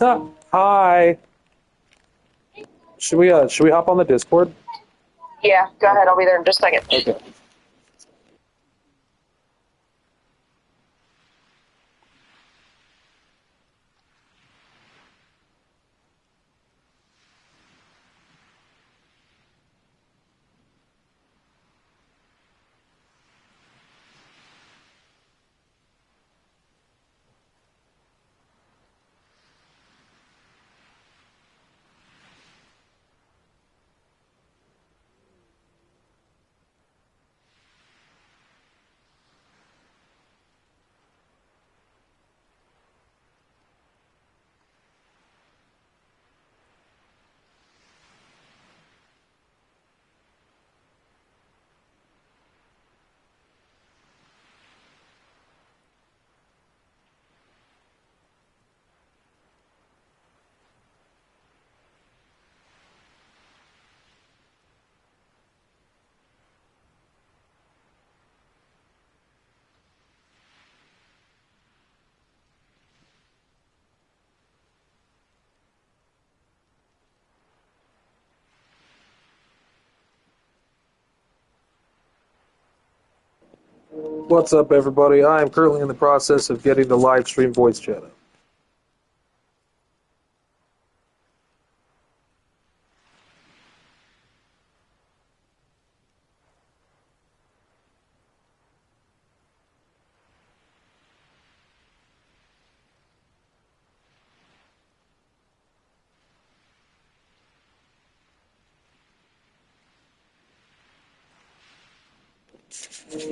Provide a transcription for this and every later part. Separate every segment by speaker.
Speaker 1: Hi. Should we hop on the Discord?
Speaker 2: Yeah, go ahead. I'll be there in just a second.
Speaker 1: Okay. What's up, everybody? I am currently in the process of getting the live stream voice chat up.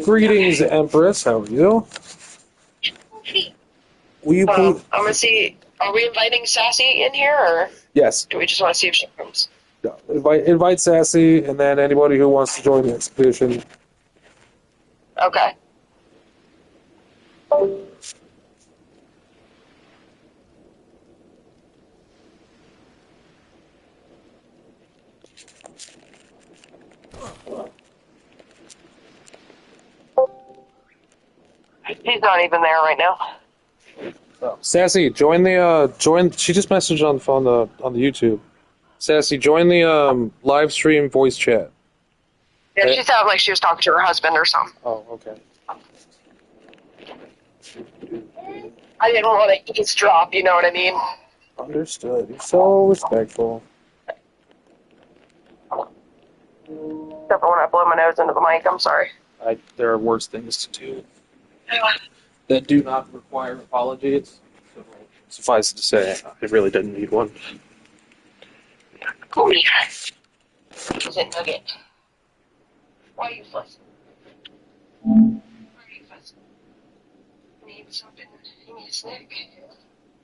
Speaker 1: Greetings, Empress. How are you? Will you please?
Speaker 2: I'm gonna see. Are we inviting Sassy in here, or
Speaker 1: Yes.
Speaker 2: do we just want to see if she comes?
Speaker 1: No. Invite Sassy, and then anybody who wants to join the expedition.
Speaker 2: Okay. He's not even there right now.
Speaker 1: Sassy, join the join. She just messaged on the YouTube. Sassy, join the live stream voice chat.
Speaker 2: Yeah, she sounded like she was talking to her husband or something.
Speaker 1: Oh, okay.
Speaker 2: I didn't want to eavesdrop, you know what I mean?
Speaker 1: Understood. You're so respectful.
Speaker 2: Except for when I blow my nose into the mic, I'm sorry.
Speaker 1: There are worse things to do that do not require apologies. So, suffice it to say, I really didn't need one.
Speaker 2: Cool. Is it Nugget? Why are you fussing? Why are you fussing? You need something? You need a snack?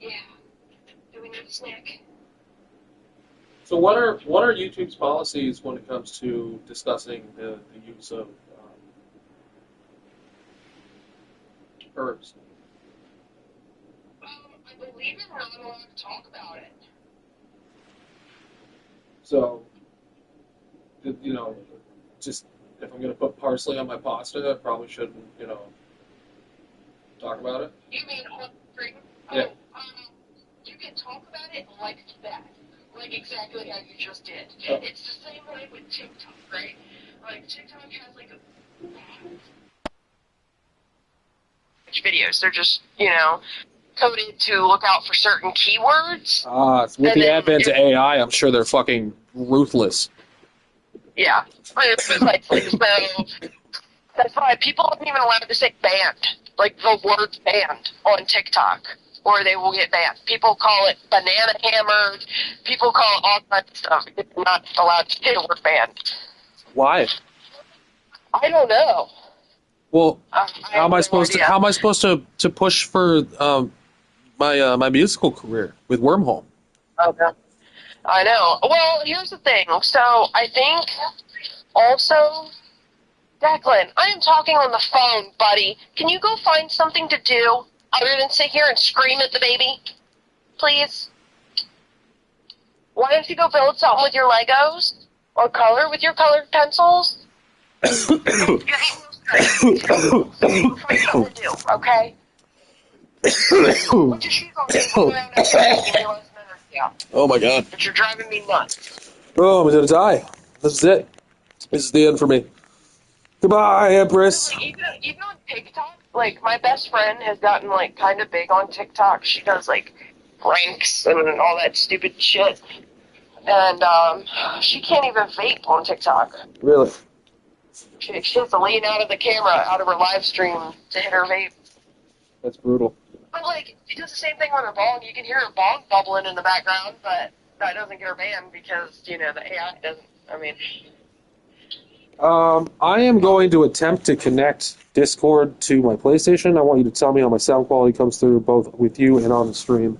Speaker 2: Yeah. Do we need a snack?
Speaker 1: So, what are YouTube's policies when it comes to discussing the use of herbs?
Speaker 2: I believe we're not allowed to talk about it.
Speaker 1: So, just if I'm going to put parsley on my pasta, I probably shouldn't, talk about it.
Speaker 2: You mean on stream?
Speaker 1: Yeah.
Speaker 2: You can talk about it like that. Like exactly how you just did.
Speaker 1: Oh.
Speaker 2: It's the same way with TikTok, right? Like TikTok has like videos. They're just, coded to look out for certain keywords.
Speaker 1: With the advent of AI, I'm sure they're fucking ruthless.
Speaker 2: Yeah. Precisely. So that's why people aren't even allowed to say banned. Like the word banned on TikTok. Or they will get banned. People call it banana hammered. People call it all kinds of stuff. It's not allowed to say the word banned.
Speaker 1: Why?
Speaker 2: I don't know.
Speaker 1: Well, how am I supposed to push for my musical career with Wormhole?
Speaker 2: Okay. I know. Well, here's the thing. So I think also, Declan, I am talking on the phone, buddy. Can you go find something to do other than sit here and scream at the baby? Please? Why don't you go build something with your Legos? Or color with your colored pencils? Okay? Put your shoes on and go around and realize Yeah.
Speaker 1: Oh my god.
Speaker 2: But you're driving me nuts.
Speaker 1: Oh, I'm gonna die. This is it. This is the end for me. Goodbye, Empress.
Speaker 2: Like, even on TikTok, like, my best friend has gotten, like, kind of big on TikTok. She does, like, pranks and all that stupid shit. And, she can't even vape on TikTok.
Speaker 1: Really?
Speaker 2: She has to lean out of the camera, out of her live stream, to hit her vape.
Speaker 1: That's brutal.
Speaker 2: But, like, she does the same thing on her bong. You can hear her bong bubbling in the background, but that doesn't get her banned because, you know, the AI doesn't, I mean...
Speaker 1: I am going to attempt to connect Discord to my PlayStation. I want you to tell me how my sound quality comes through both with you and on the stream.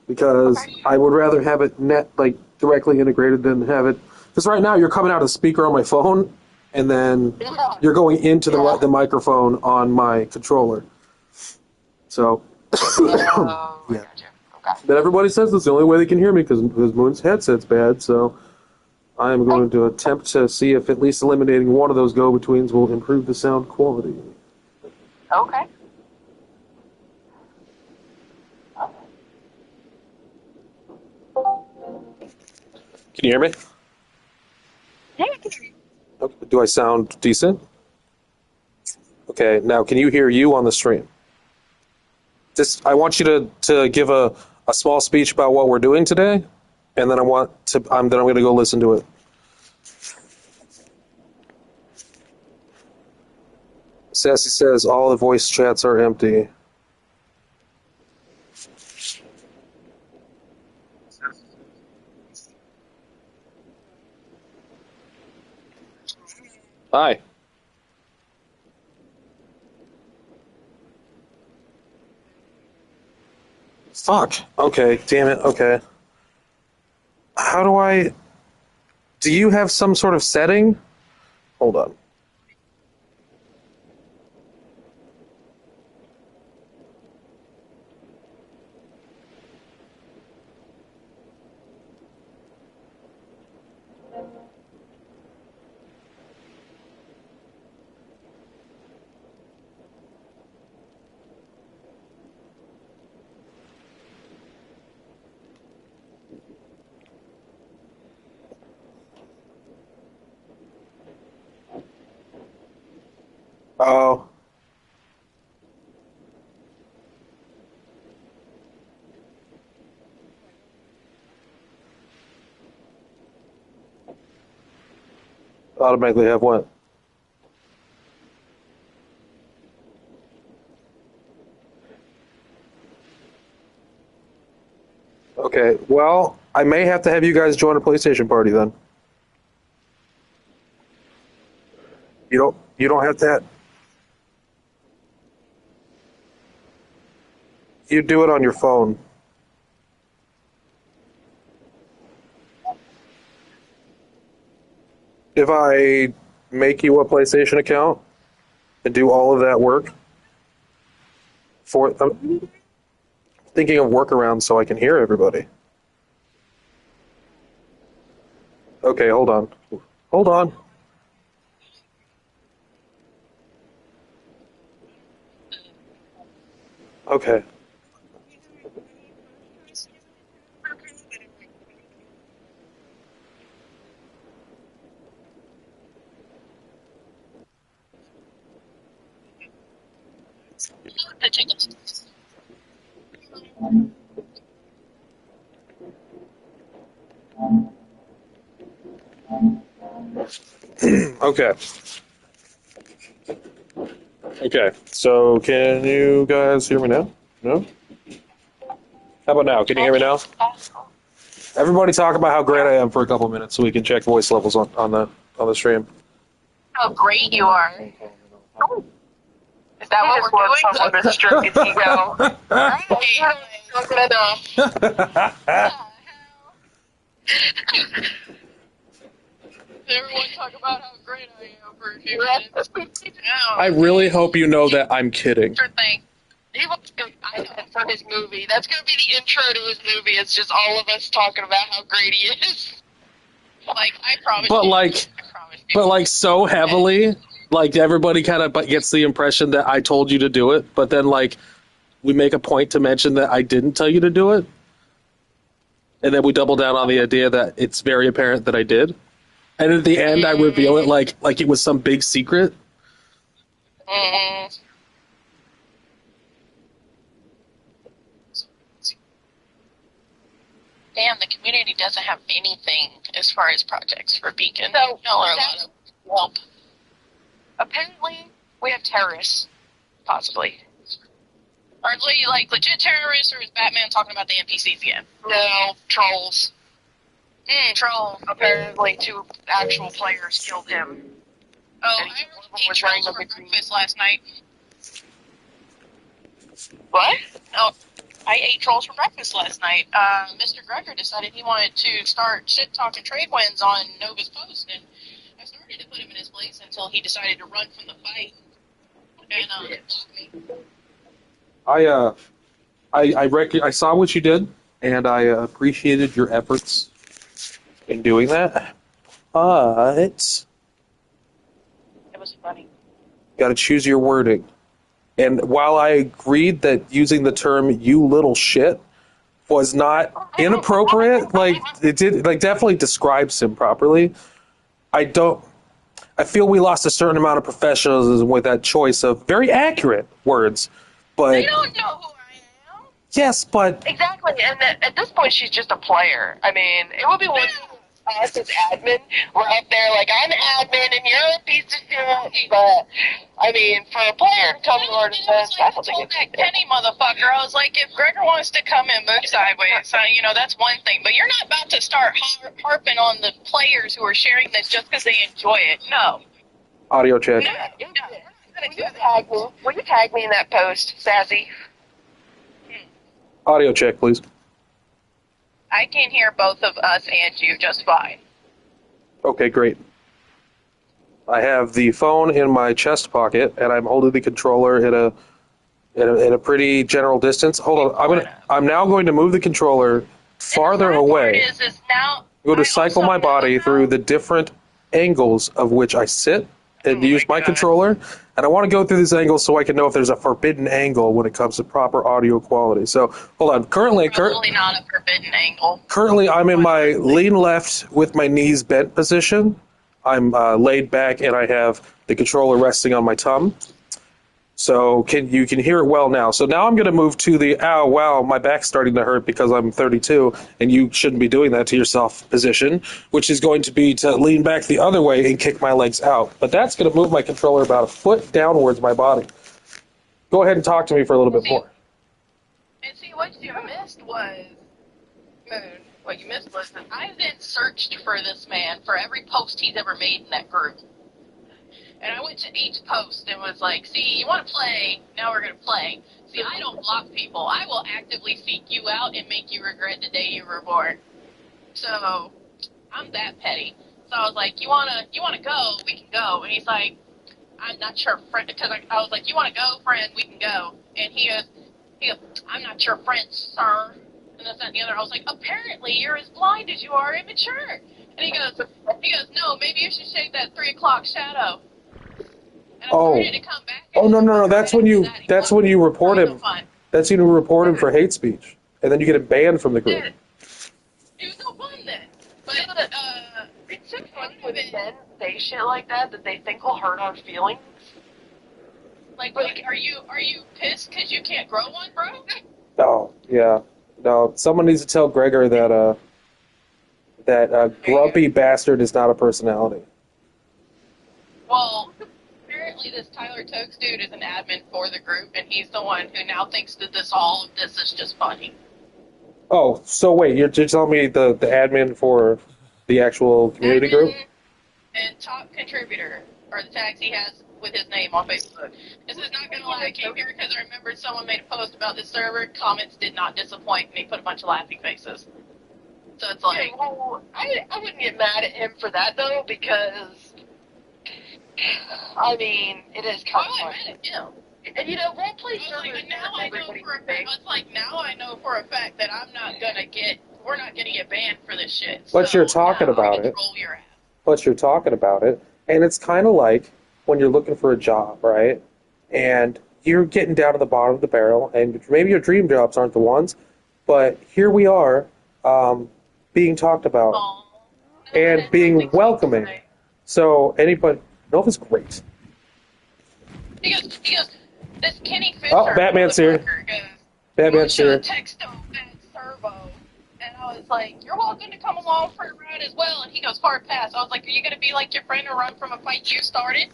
Speaker 1: Because I would rather have it directly integrated than have it... Because right now you're coming out of the speaker on my phone, and then you're going into the microphone on my controller. So...
Speaker 2: yeah. Okay.
Speaker 1: But everybody says that's the only way they can hear me because Moon's headset's bad, so... I am going to attempt to see if at least eliminating one of those go-betweens will improve the sound quality.
Speaker 2: Okay.
Speaker 1: Can you hear me?
Speaker 2: Yeah, I can hear you.
Speaker 1: Okay. Do I sound decent? Okay, now can you hear you on the stream? I want you to give a small speech about what we're doing today, and then I'm going to go listen to it. Sassy says all the voice chats are empty. Hi. Fuck. Okay, damn it. Okay. Do you have some sort of setting? Hold on. Oh. Automatically have what? Okay, well, I may have to have you guys join a PlayStation party then. You don't have to. You do it on your phone. If I make you a PlayStation account and do all of that work I'm thinking of workarounds so I can hear everybody. Okay, hold on. Hold on. Okay. Okay. Okay, so can you guys hear me now? No? How about now? Can you hear me now? Everybody talk about how great I am for a couple minutes so we can check voice levels on the stream.
Speaker 2: How great you are. Is that what we're doing? Someone to stroke his ego. Right. Not good enough. Everyone talk about how great I am for a few minutes.
Speaker 1: I really hope you know that I'm kidding.
Speaker 2: Sure thing. I know, from his movie. That's going to be the intro to his movie. It's just all of us talking about how great he is. Like, I promise
Speaker 1: But so heavily, like everybody kind of gets the impression that I told you to do it, but then like we make a point to mention that I didn't tell you to do it. and then we double down on the idea that it's very apparent that I did. And at the end, I reveal it like it was some big secret.
Speaker 2: Mm. Damn, the community doesn't have anything as far as projects for Beacon. So, no, are a lot of help. Apparently, we have terrorists, possibly. Are they, like, legit terrorists, or is Batman talking about the NPCs again? No, trolls. Trolls. Apparently, 2 actual players killed him. Oh, I ate trolls for breakfast last night. What? Oh, I ate trolls for breakfast last night. Mr. Greger decided he wanted to start shit-talking Tradewinds on Nova's post, and I started to put him in his place until he decided to run from the fight. And,
Speaker 1: I saw what you did, and I appreciated your efforts in doing that. But
Speaker 2: it was funny.
Speaker 1: Got to choose your wording. And while I agreed that using the term "you little shit" was not inappropriate, like it did, like definitely describes him properly, I feel we lost a certain amount of professionalism with that choice of very accurate words. But
Speaker 2: they don't know who I am.
Speaker 1: Yes, but
Speaker 2: Exactly, and at this point, she's just a player. I mean, it would be one thing if us as admin were up there like, I'm admin and you're a piece of shit. But, I mean, for a player to come to her and say, I don't think it's
Speaker 3: that Kenny motherfucker. I was like, if Gregor wants to come and move sideways, that's one thing. But you're not about to start harping on the players who are sharing this just because they enjoy it. No.
Speaker 1: Audio check.
Speaker 2: Will you tag me in that post, Sassy?
Speaker 1: Audio check, please.
Speaker 3: I can hear both of us and you just fine.
Speaker 1: Okay, great. I have the phone in my chest pocket, and I'm holding the controller in a pretty general distance. Hold on, I'm now going to move the controller farther away. I'm going to cycle my body through the different angles of which I sit and use my controller, and I want to go through these angles so I can know if there's a forbidden angle when it comes to proper audio quality. So, hold on.
Speaker 3: Probably not a forbidden angle.
Speaker 1: Currently, I'm in my lean left with my knees bent position. I'm laid back, and I have the controller resting on my tongue. So you can hear it well now. So now I'm going to move to the, ow, wow, my back's starting to hurt because I'm 32, and you shouldn't be doing that to yourself position, which is going to be to lean back the other way and kick my legs out. But that's going to move my controller about a foot downwards my body. Go ahead and talk to me for a little bit more.
Speaker 3: And see, what you missed was, that I then searched for this man for every post he's ever made in that group. And I went to each post and was like, see, you want to play, now we're going to play. See, I don't block people. I will actively seek you out and make you regret the day you were born. So, I'm that petty. So I was like, you want to go? We can go. And he's like, I'm not your friend. Because I was like, you want to go, friend? We can go. And he goes, I'm not your friend, sir. And this, that, and the other. I was like, apparently you're as blind as you are immature. And he goes, no, maybe you should shave that 3 o'clock shadow. And to come back
Speaker 1: no. That's when you report him. That's when you report him for hate speech, and then you get him banned from the group.
Speaker 3: It was no fun then. But
Speaker 2: it's so funny when men say shit like that they think will hurt our feelings.
Speaker 3: Like, are you pissed because you can't grow one, bro?
Speaker 1: Oh yeah, no. Someone needs to tell Gregor that grumpy bastard is not a personality.
Speaker 3: Well. Apparently this Tyler Tokes dude is an admin for the group, and he's the one who now thinks that all of this is just funny.
Speaker 1: Oh, so wait, you're telling me the admin for the actual community group?
Speaker 3: And top contributor, or the tags he has with his name on Facebook. This is not going to lie, I came here because I remembered someone made a post about this server, comments did not disappoint, and he put a bunch of laughing faces. So it's like...
Speaker 2: Okay, well, I wouldn't get mad at him for that, though, because... I mean, it is kind of funny. And roleplay servers
Speaker 3: now I know for a fact that we're not gonna get banned for this shit.
Speaker 1: But you're talking about it. But you're talking about it. And it's kind of like when you're looking for a job, right? And you're getting down to the bottom of the barrel, and maybe your dream jobs aren't the ones, but here we are, being talked about
Speaker 3: Oh,
Speaker 1: and being welcoming. So anybody, Nova's great.
Speaker 3: He goes, this Kenny Fisher.
Speaker 1: Oh, Batman's here.
Speaker 3: Goes,
Speaker 1: Batman's here.
Speaker 3: text him at Servo. And I was like, you're welcome to come along for a ride as well. And he goes, hard pass. I was like, are you going to be like your friend and run from a fight you started?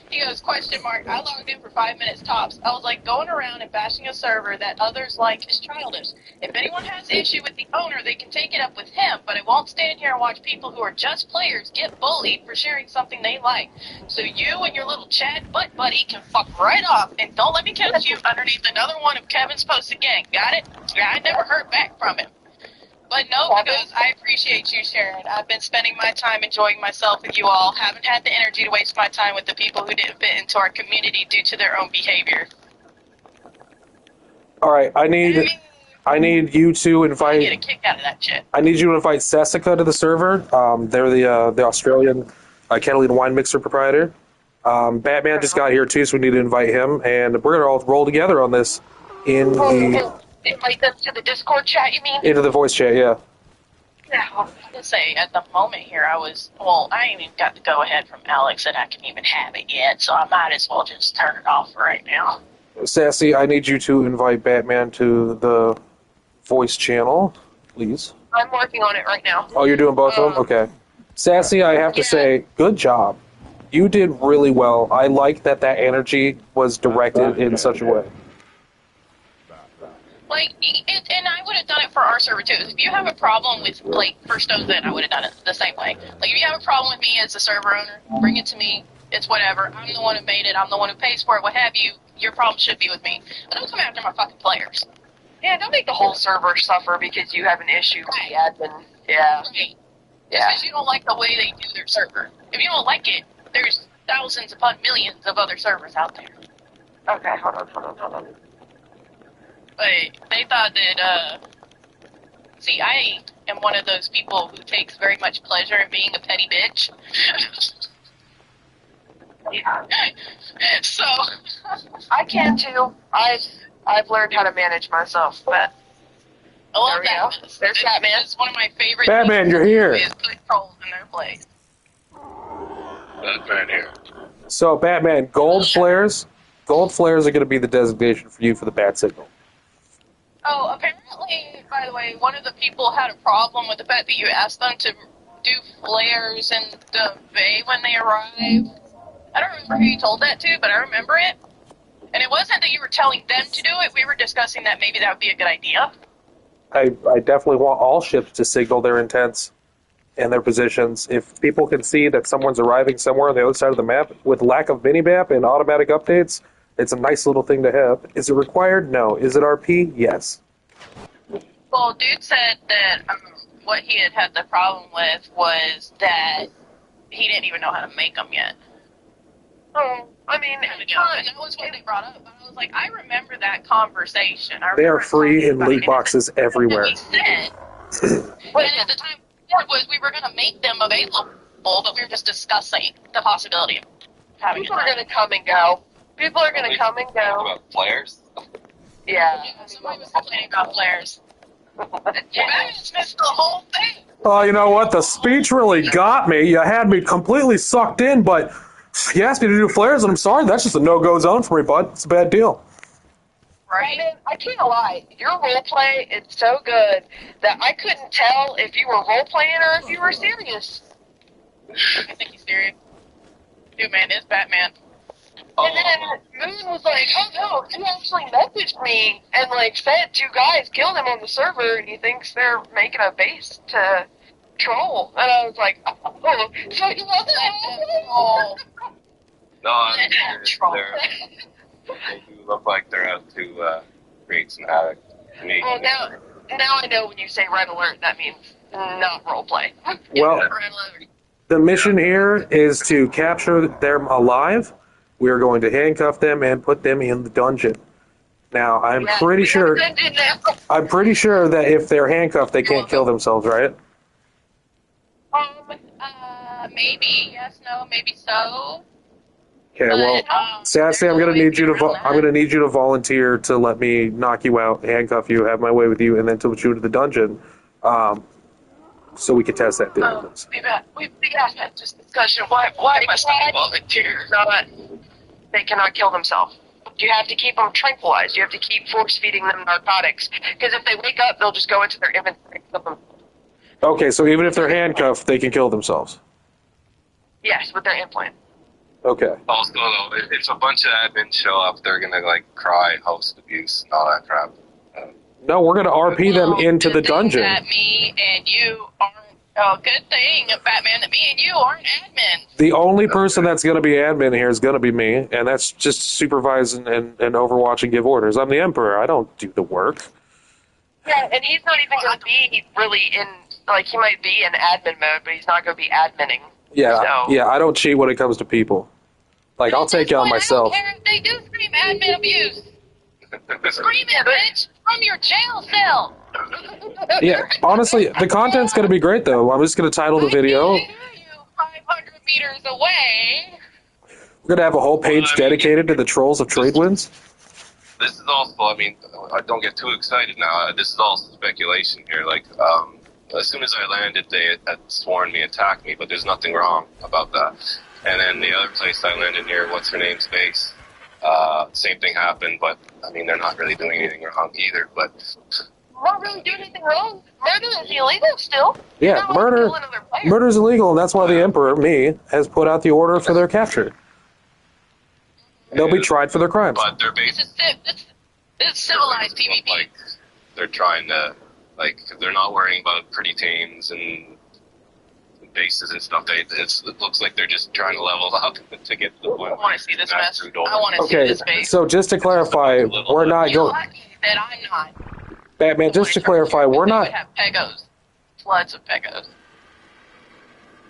Speaker 3: He goes, question mark. I logged in for 5 minutes tops. I was like, going around and bashing a server that others like is childish. If anyone has an issue with the owner, they can take it up with him. But I won't stand here and watch people who are just players get bullied for sharing something they like. So you and your little Chad butt buddy can fuck right off. And don't let me catch you underneath another one of Kevin's posts again. Got it? Yeah, I never heard back from him. But no, because I appreciate you, Sharon. I've been spending my time enjoying myself with you all. Haven't had the energy to waste my time with the people who didn't fit into our community due to their own behavior.
Speaker 1: All right, I need you to
Speaker 3: I get a
Speaker 1: invite.
Speaker 3: kick out of that shit.
Speaker 1: I need you to invite Sessica to the server. They're the Australian Catalina wine mixer proprietor. Batman just got here too, so we need to invite him, and we're gonna all roll together on this in the
Speaker 2: Invite them to the Discord chat, you mean?
Speaker 1: into the voice chat. Yeah.
Speaker 3: Yeah, I was gonna say, at the moment here, I ain't even got the go-ahead from Alex that I can even have it yet, so I might as well just turn it off right now.
Speaker 1: Sassy, I need you to invite Batman to the voice channel, please.
Speaker 2: I'm working on it right now.
Speaker 1: Oh, you're doing both of them? Okay. Sassy, I have to say, good job. You did really well. I like that energy was directed in such a way.
Speaker 3: Like, and I would have done it for our server too. If you have a problem with, like, for Stones End, I would have done it the same way. Like, if you have a problem with me as a server owner, bring it to me. It's whatever. I'm the one who made it. I'm the one who pays for it. What have you? Your problem should be with me. But don't come after my fucking players.
Speaker 2: Yeah, don't make the whole server suffer because you have an issue with the admin.
Speaker 3: Right.
Speaker 2: Yeah.
Speaker 3: Just
Speaker 2: Yeah.
Speaker 3: because you don't like the way they do their server. If you don't like it, there's thousands upon millions of other servers out there.
Speaker 2: Okay, hold on.
Speaker 3: But they thought that, see, I am one of those people who takes very much pleasure in being a petty bitch.
Speaker 2: Yeah.
Speaker 3: So,
Speaker 2: I can too. I've learned how to manage myself, but
Speaker 3: I love
Speaker 2: There we go.
Speaker 3: that.
Speaker 2: There's Batman.
Speaker 3: It's one of my favorite
Speaker 1: Batman,
Speaker 3: things
Speaker 1: you're here.
Speaker 3: is put trolls in their place.
Speaker 4: Batman here.
Speaker 1: So, Batman, gold flares are going to be the designation for you for the bat signal.
Speaker 3: Oh, apparently, by the way, one of the people had a problem with the fact that you asked them to do flares in the bay when they arrived. I don't remember who you told that to, but I remember it. And it wasn't that you were telling them to do it. We were discussing that maybe that would be a good idea.
Speaker 1: I definitely want all ships to signal their intents and their positions. If people can see that someone's arriving somewhere on the other side of the map with lack of minimap and automatic updates, it's a nice little thing to have. Is it required? No. Is it RP? Yes.
Speaker 3: Well, dude said that what he had the problem with was that he didn't even know how to make them yet.
Speaker 2: oh, I mean,
Speaker 3: And that was what they brought up. And I was like, I remember that conversation. I
Speaker 1: They are
Speaker 3: remember
Speaker 1: free
Speaker 3: talking
Speaker 1: in
Speaker 3: about
Speaker 1: loot
Speaker 3: it.
Speaker 1: boxes everywhere.
Speaker 3: And we said, and at the time was we were going to make them available, but we were just discussing the possibility of having
Speaker 2: people
Speaker 3: it.
Speaker 2: are going to come and go. People are going to come and
Speaker 4: Talk
Speaker 2: go.
Speaker 4: about players.
Speaker 2: Yeah.
Speaker 3: Yeah, somebody was complaining about flares. Yeah, I just missed the whole thing.
Speaker 1: Oh, you know what? The speech really got me. You had me completely sucked in, but you asked me to do flares, and I'm sorry. That's just a no-go zone for me, bud. It's a bad deal.
Speaker 3: Right?
Speaker 2: Man, I can't lie. Your role play is so good that I couldn't tell if you were role playing or if you were serious.
Speaker 3: I think he's serious. Dude, man, it's Batman.
Speaker 2: And then Moon was like, "Oh no, he actually messaged me and like said 2 guys killed him on the server, and he thinks they're making a base to troll." And I was like, "Oh, so you wasn't?"
Speaker 3: Oh,
Speaker 4: No, I'm
Speaker 3: That
Speaker 4: serious.
Speaker 3: troll.
Speaker 4: They do look like they're out to create some havoc.
Speaker 2: Well, now I know when you say red alert, that means not role play.
Speaker 1: Well,
Speaker 3: Red alert.
Speaker 1: the mission here is to capture them alive. We are going to handcuff them and put them in the dungeon. Now, I'm pretty sure that if they're handcuffed, they can't kill themselves, right?
Speaker 3: Maybe yes, no, maybe so.
Speaker 1: Okay. Well, Sassy, I'm gonna need you to volunteer to let me knock you out, handcuff you, have my way with you, and then to put you into the dungeon. so we can test that theory.
Speaker 2: We've had this discussion. Why must I volunteer? They cannot kill themselves. You have to keep them tranquilized. You have to keep force feeding them narcotics. Because if they wake up, they'll just go into their inventory and kill them.
Speaker 1: Okay, so even if they're handcuffed, they can kill themselves.
Speaker 2: Yes, with their implant.
Speaker 1: Okay.
Speaker 4: Also, though, if a bunch of admins show up, they're gonna like cry host abuse and all that crap.
Speaker 1: No, we're gonna RP them into the dungeon.
Speaker 3: That me and you aren't. Oh, good thing, Batman, that me and you aren't admins.
Speaker 1: The only person that's gonna be admin here is gonna be me, and that's just supervise and overwatch and give orders. I'm the Emperor. I don't do the work.
Speaker 2: Yeah, and he's not even going to be really in, like, he might be in admin mode, but he's not going to be adminning.
Speaker 1: Yeah,
Speaker 2: So-
Speaker 1: yeah. I don't cheat when it comes to people. Like, I'll take it on myself.
Speaker 3: I don't care if they do scream admin abuse. Scream it, bitch, from your jail cell.
Speaker 1: Yeah, honestly, the content's gonna be great though. I'm just gonna title the video.
Speaker 3: I can hear you 500 meters away.
Speaker 1: We're gonna have a whole page dedicated to the trolls of Tradewinds.
Speaker 4: This is also, I mean, I don't get too excited now. This is all speculation here. Like, as soon as I landed, they had sworn me, attacked me, but there's nothing wrong about that. And then the other place I landed near, what's her name's base, same thing happened, but I mean, they're not really doing anything wrong either. But
Speaker 2: Not really doing anything wrong. Murder is illegal still.
Speaker 1: Yeah,
Speaker 2: You're not allowed to
Speaker 1: murder.
Speaker 2: kill another player.
Speaker 1: Murder's illegal, and that's why the Emperor, me, has put out the order for their capture. They'll be tried for their crimes.
Speaker 4: but they're basically
Speaker 3: It's civilized PvP.
Speaker 4: like they're trying to like they're not worrying about pretty tames and bases and stuff. It looks like they're just trying to level up to get to the point.
Speaker 3: I want to see this
Speaker 4: where
Speaker 3: mess.
Speaker 4: it's not
Speaker 3: I want to see
Speaker 1: Okay,
Speaker 3: this base.
Speaker 1: so just to clarify, we're not
Speaker 3: You're
Speaker 1: going.
Speaker 3: lucky that I'm not.
Speaker 1: Batman, just to clarify, we're
Speaker 3: They
Speaker 1: not.
Speaker 3: would have Pegos. Floods of Pegos.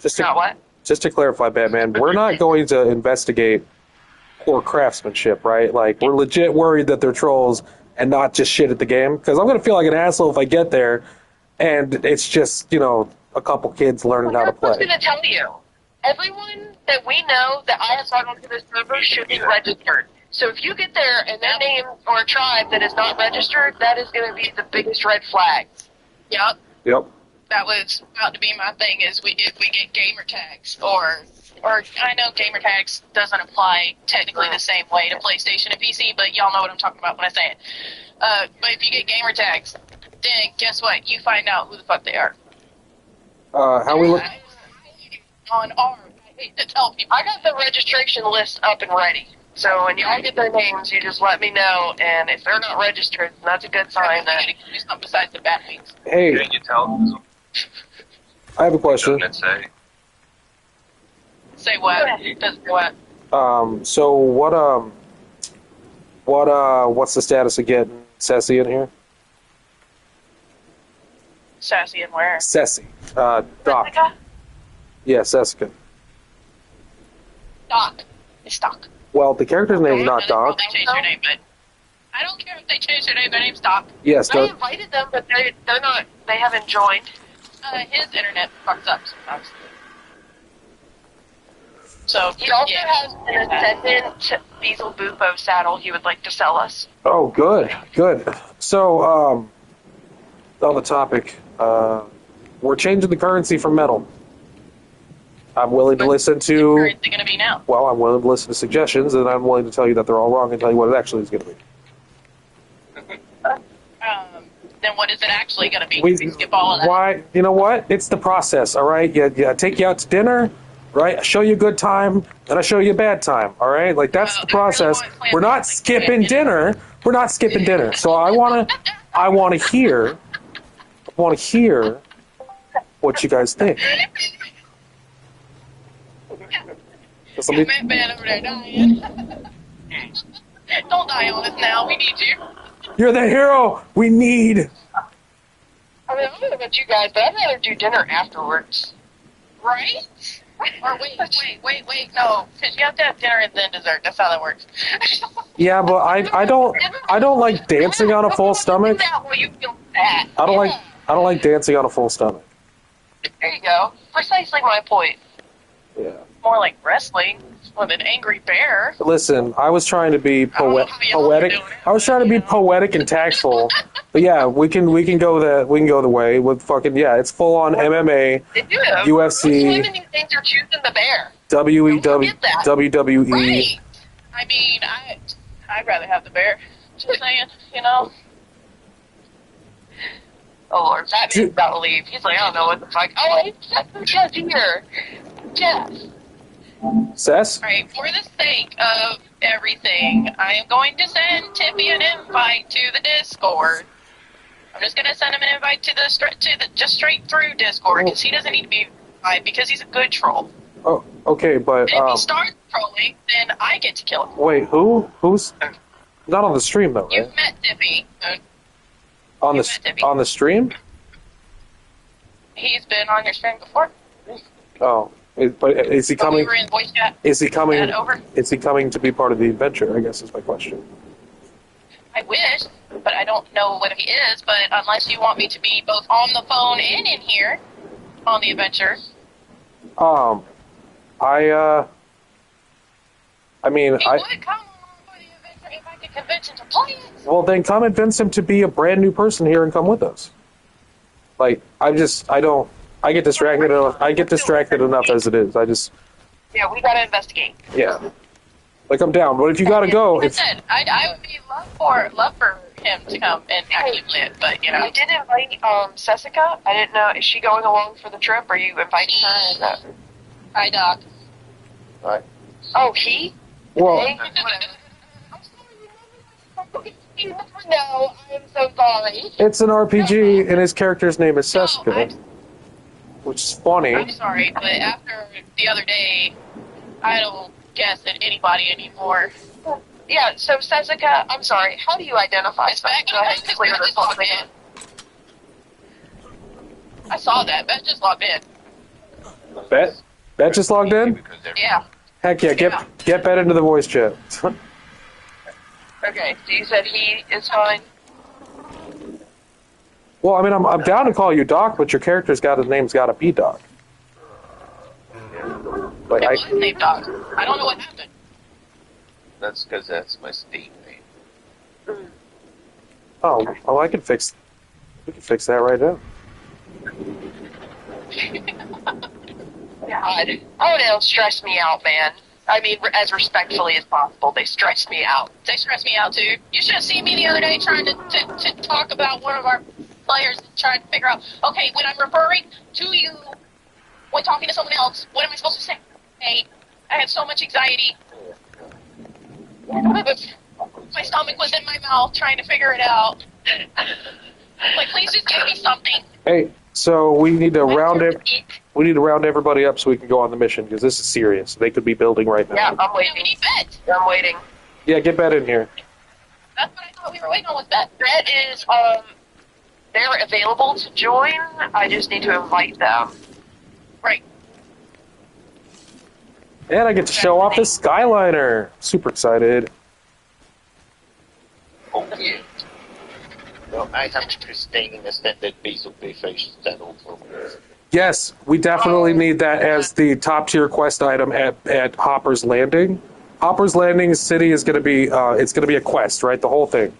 Speaker 1: Just
Speaker 2: Not
Speaker 1: to,
Speaker 2: what?
Speaker 1: just to clarify, Batman, we're not going to investigate poor craftsmanship, right? Like, we're legit worried that they're trolls and not just shit at the game. Because I'm going to feel like an asshole if I get there and it's just, you know, a couple kids learning how to
Speaker 2: I was
Speaker 1: play.
Speaker 2: going to tell you. Everyone that we know that I have logged onto this server should be registered. So if you get there and their name or a tribe that is not registered, that is going to be the biggest red flag.
Speaker 3: Yep.
Speaker 1: Yep.
Speaker 3: That was about to be my thing. Is if we get gamer tags or I know gamer tags doesn't apply technically the same way to PlayStation and PC, but y'all know what I'm talking about when I say it. But if you get gamer tags, then guess what? You find out who the fuck they are.
Speaker 1: How we look?
Speaker 3: On ARM, I hate to tell people.
Speaker 2: I got the registration list up and ready. So when y'all get their names, you just let me know. And if they're not registered, that's a good sign
Speaker 3: I
Speaker 2: that
Speaker 3: gotta do something besides the bat wings.
Speaker 1: Hey,
Speaker 4: Can you tell?
Speaker 1: I have a question.
Speaker 4: Doesn't it say?
Speaker 3: Say what? Does what?
Speaker 1: So what's the status of getting Ceci in here?
Speaker 3: Sassy and where?
Speaker 1: Ceci. Doc.
Speaker 2: Jessica?
Speaker 1: Yeah, Cessica.
Speaker 3: Doc. It's Doc.
Speaker 1: Well, the character's name's not
Speaker 3: They
Speaker 1: Doc.
Speaker 3: changed their name, but I don't care if they change their name. Their name's Doc.
Speaker 1: Yes,
Speaker 2: I
Speaker 1: Doc.
Speaker 2: invited them, but they're not. They haven't joined.
Speaker 3: His internet fucks up sometimes. So
Speaker 2: He also
Speaker 3: yeah.
Speaker 2: has an ascendant Diesel Bufo saddle he would like to sell us.
Speaker 1: Oh, good, good. So, on the topic, we're changing the currency from metal. I'm willing to listen to.
Speaker 3: Where is it going to be now?
Speaker 1: Well, I'm willing to listen to suggestions, and I'm willing to tell you that they're all wrong and tell you what it actually is going to be.
Speaker 3: Then what is it actually going to be?
Speaker 1: We
Speaker 3: skip all of that.
Speaker 1: Why? You know what? It's the process. All right. Yeah. Take you out to dinner. Right. I show you a good time, and I show you a bad time. All right. Like that's
Speaker 3: Well,
Speaker 1: the process.
Speaker 3: I really want
Speaker 1: We're not
Speaker 3: plans like
Speaker 1: skipping
Speaker 3: that.
Speaker 1: dinner. We're not skipping dinner. So I want to hear what you guys think. Just let me-
Speaker 3: That man over there dying. Don't die on us now. We need you.
Speaker 1: You're the hero we need.
Speaker 2: I mean, I don't know about you guys, but I'd rather do dinner afterwards.
Speaker 3: Right? Or wait, no. Because you have to have dinner and then dessert. That's how that works.
Speaker 1: Yeah, but I don't like dancing on a full stomach.
Speaker 2: Well, you feel bad.
Speaker 1: I don't like dancing on a full stomach.
Speaker 2: There you go. Precisely my point.
Speaker 1: Yeah.
Speaker 3: More like wrestling with an angry bear.
Speaker 1: Listen, I was trying to be
Speaker 3: I don't know how y'all are
Speaker 1: poetic.
Speaker 3: doing it.
Speaker 1: I was trying to be poetic and tactful But yeah, we can go the way with fucking it's full on MMA,
Speaker 2: They do.
Speaker 1: UFC.
Speaker 2: Most women these days are choosing the bear.
Speaker 1: WWE,
Speaker 2: Don't forget that.
Speaker 1: WWE.
Speaker 3: Right. I mean, I'd rather have the bear. Just saying, you know.
Speaker 2: Oh Lord, that man's about to leave. He's like, I don't know what the fuck. Oh, it's Jeff here. Jeff.
Speaker 1: Sess?
Speaker 3: Right. For the sake of everything, I am going to send Tippy an invite to the Discord. I'm just going to send him an invite to the just straight through Discord because he doesn't need to be invited because he's a good troll.
Speaker 1: Oh, okay, but
Speaker 3: And if he starts trolling, then I get to kill him.
Speaker 1: wait, who's not on the stream though, right?
Speaker 3: You've met Tippy.
Speaker 1: On
Speaker 3: you met Tippy.
Speaker 1: the stream?
Speaker 3: He's been on your stream before.
Speaker 1: Oh, but is he
Speaker 3: But we
Speaker 1: coming?
Speaker 3: were in voice chat.
Speaker 1: Is he coming?
Speaker 3: Chat over.
Speaker 1: Is he coming to be part of the adventure? I guess is my question.
Speaker 3: I wish, but I don't know whether he is. But unless you want me to be both on the phone and in here on the adventure,
Speaker 1: I mean,
Speaker 3: he would come along for the adventure if I could convince him to play it.
Speaker 1: well, then come convince him to be a brand new person here and come with us. Like, I get distracted enough. I get distracted enough as it is.
Speaker 2: Yeah, we gotta investigate.
Speaker 1: Yeah. Like, I'm down, but if you gotta go,
Speaker 3: Like I
Speaker 1: if
Speaker 3: said, I would be love for him to come and actually play it, but you know.
Speaker 2: I did invite Sessica. I didn't know, is she going along for the trip? Are you inviting her? Is that...
Speaker 3: Hi, Doc.
Speaker 2: Oh, he?
Speaker 1: well,
Speaker 2: Hey, whatever. I'm sorry, you never know. I am so sorry.
Speaker 1: it's an RPG, and his character's name is
Speaker 3: No,
Speaker 1: Seska, which is funny.
Speaker 3: I'm sorry, but after the other day, I don't guess at anybody anymore.
Speaker 2: Yeah, so Sessica, I'm sorry, how do you identify? So I can go ahead and clear this whole thing.
Speaker 3: I saw that. Beth just logged in.
Speaker 1: Bet just logged in?
Speaker 3: Yeah.
Speaker 1: Heck yeah, get Bet into the voice chat.
Speaker 2: Okay, so you said he is fine?
Speaker 1: Well, I mean, I'm down to call you Doc, but your character's got his name's got to be Doc. Like,
Speaker 3: It was named Doc. I don't know what happened.
Speaker 4: That's because that's my Steam name.
Speaker 1: oh, we can fix that right now.
Speaker 2: God. Oh, they'll stress me out, man. I mean, as respectfully as possible, they stress me out.
Speaker 3: They stress me out too. You should have seen me the other day trying to talk about one of our players and trying to figure out, okay, when I'm referring to you, when talking to someone else, what am I supposed to say? Hey, I had so much anxiety. My stomach was in my mouth trying to figure it out. Like, please just give me something.
Speaker 1: Hey, so we need to round everybody up so we can go on the mission because this is serious. They could be building right now.
Speaker 2: Yeah, I'm
Speaker 3: We
Speaker 2: waiting.
Speaker 3: need Bet.
Speaker 2: I'm waiting.
Speaker 1: Yeah, get Bet in here.
Speaker 3: That's what I thought we were waiting on was Bet.
Speaker 2: That is, they're available to join. I just need to invite them.
Speaker 3: Right.
Speaker 1: And I get to show off the Skyliner. Super excited.
Speaker 5: Oh yeah. Well, I have to stay in a standard base of the face channel for
Speaker 1: Yes, we definitely need that as the top tier quest item at Hopper's Landing. Hopper's Landing city is going to be it's going to be a quest, right? The whole thing.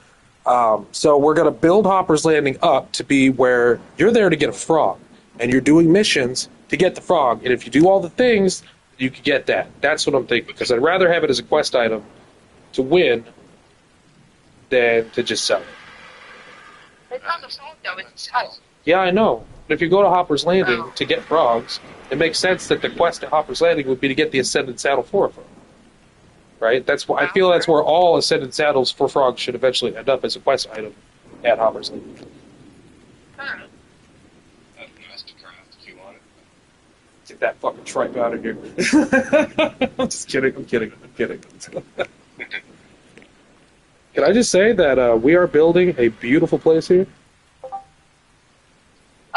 Speaker 1: So we're going to build Hopper's Landing up to be where you're there to get a frog, and you're doing missions to get the frog. And if you do all the things, you can get that. That's what I'm thinking because I'd rather have it as a quest item to win than to just sell it.
Speaker 2: It's not the song, though. It's the title.
Speaker 1: Yeah, I know. But if you go to Hopper's Landing to get frogs, it makes sense that the quest at Hopper's Landing would be to get the Ascended Saddle for a frog. Right? That's why I feel that's where all Ascended Saddles for frogs should eventually end up as a quest item at Hopper's Landing.
Speaker 4: Mastercraft, if you want it.
Speaker 1: Get that fucking tripe out of here. I'm just kidding. I'm kidding. Can I just say that we are building a beautiful place here?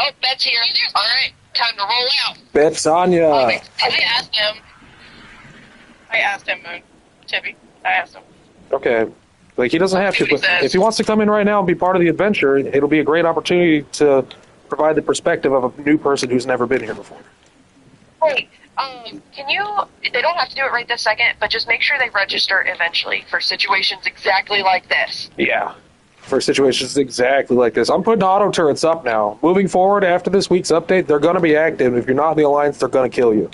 Speaker 2: Oh, Bet's here. All right, time to roll out.
Speaker 1: Bet Tanya.
Speaker 3: I asked him, Tippy. I asked him.
Speaker 1: Okay. Like, he doesn't have to,
Speaker 2: Tippy
Speaker 1: but
Speaker 2: says-
Speaker 1: if he wants to come in right now and be part of the adventure, it'll be a great opportunity to provide the perspective of a new person who's never been here before.
Speaker 2: Wait, can you, they don't have to do it right this second, but just make sure they register eventually for situations exactly like this.
Speaker 1: Yeah. for situations exactly like this. I'm putting auto turrets up now. Moving forward, after this week's update, they're going to be active. If you're not in the Alliance, they're going to kill you.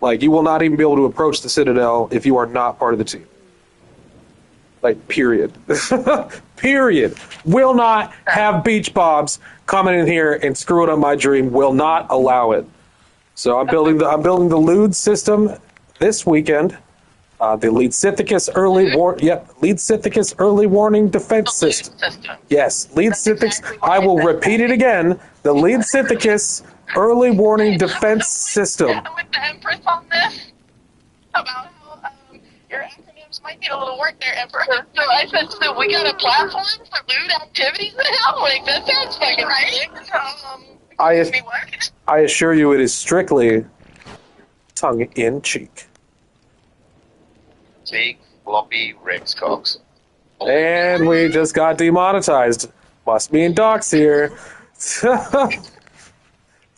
Speaker 1: Like, you will not even be able to approach the Citadel if you are not part of the team. Like, period. Period. Will not have beach bombs coming in here and screwing up my dream. Will not allow it. So I'm building the Lude system this weekend. The Lead Sithicus early warning defense system. Yes, Lead Sithicus.
Speaker 2: Exactly
Speaker 1: I will repeat it again. The Lead Sithicus early warning defense system.
Speaker 3: With the Empress on this about how your acronyms might need a little work there, Emperor.
Speaker 2: So I said, so we got a platform for lewd activities now? Like, that sounds fucking right.
Speaker 1: I assure you, it is strictly tongue in cheek.
Speaker 5: Big, floppy Rex cocks.
Speaker 1: And we just got demonetized. Must mean Doc's here. What's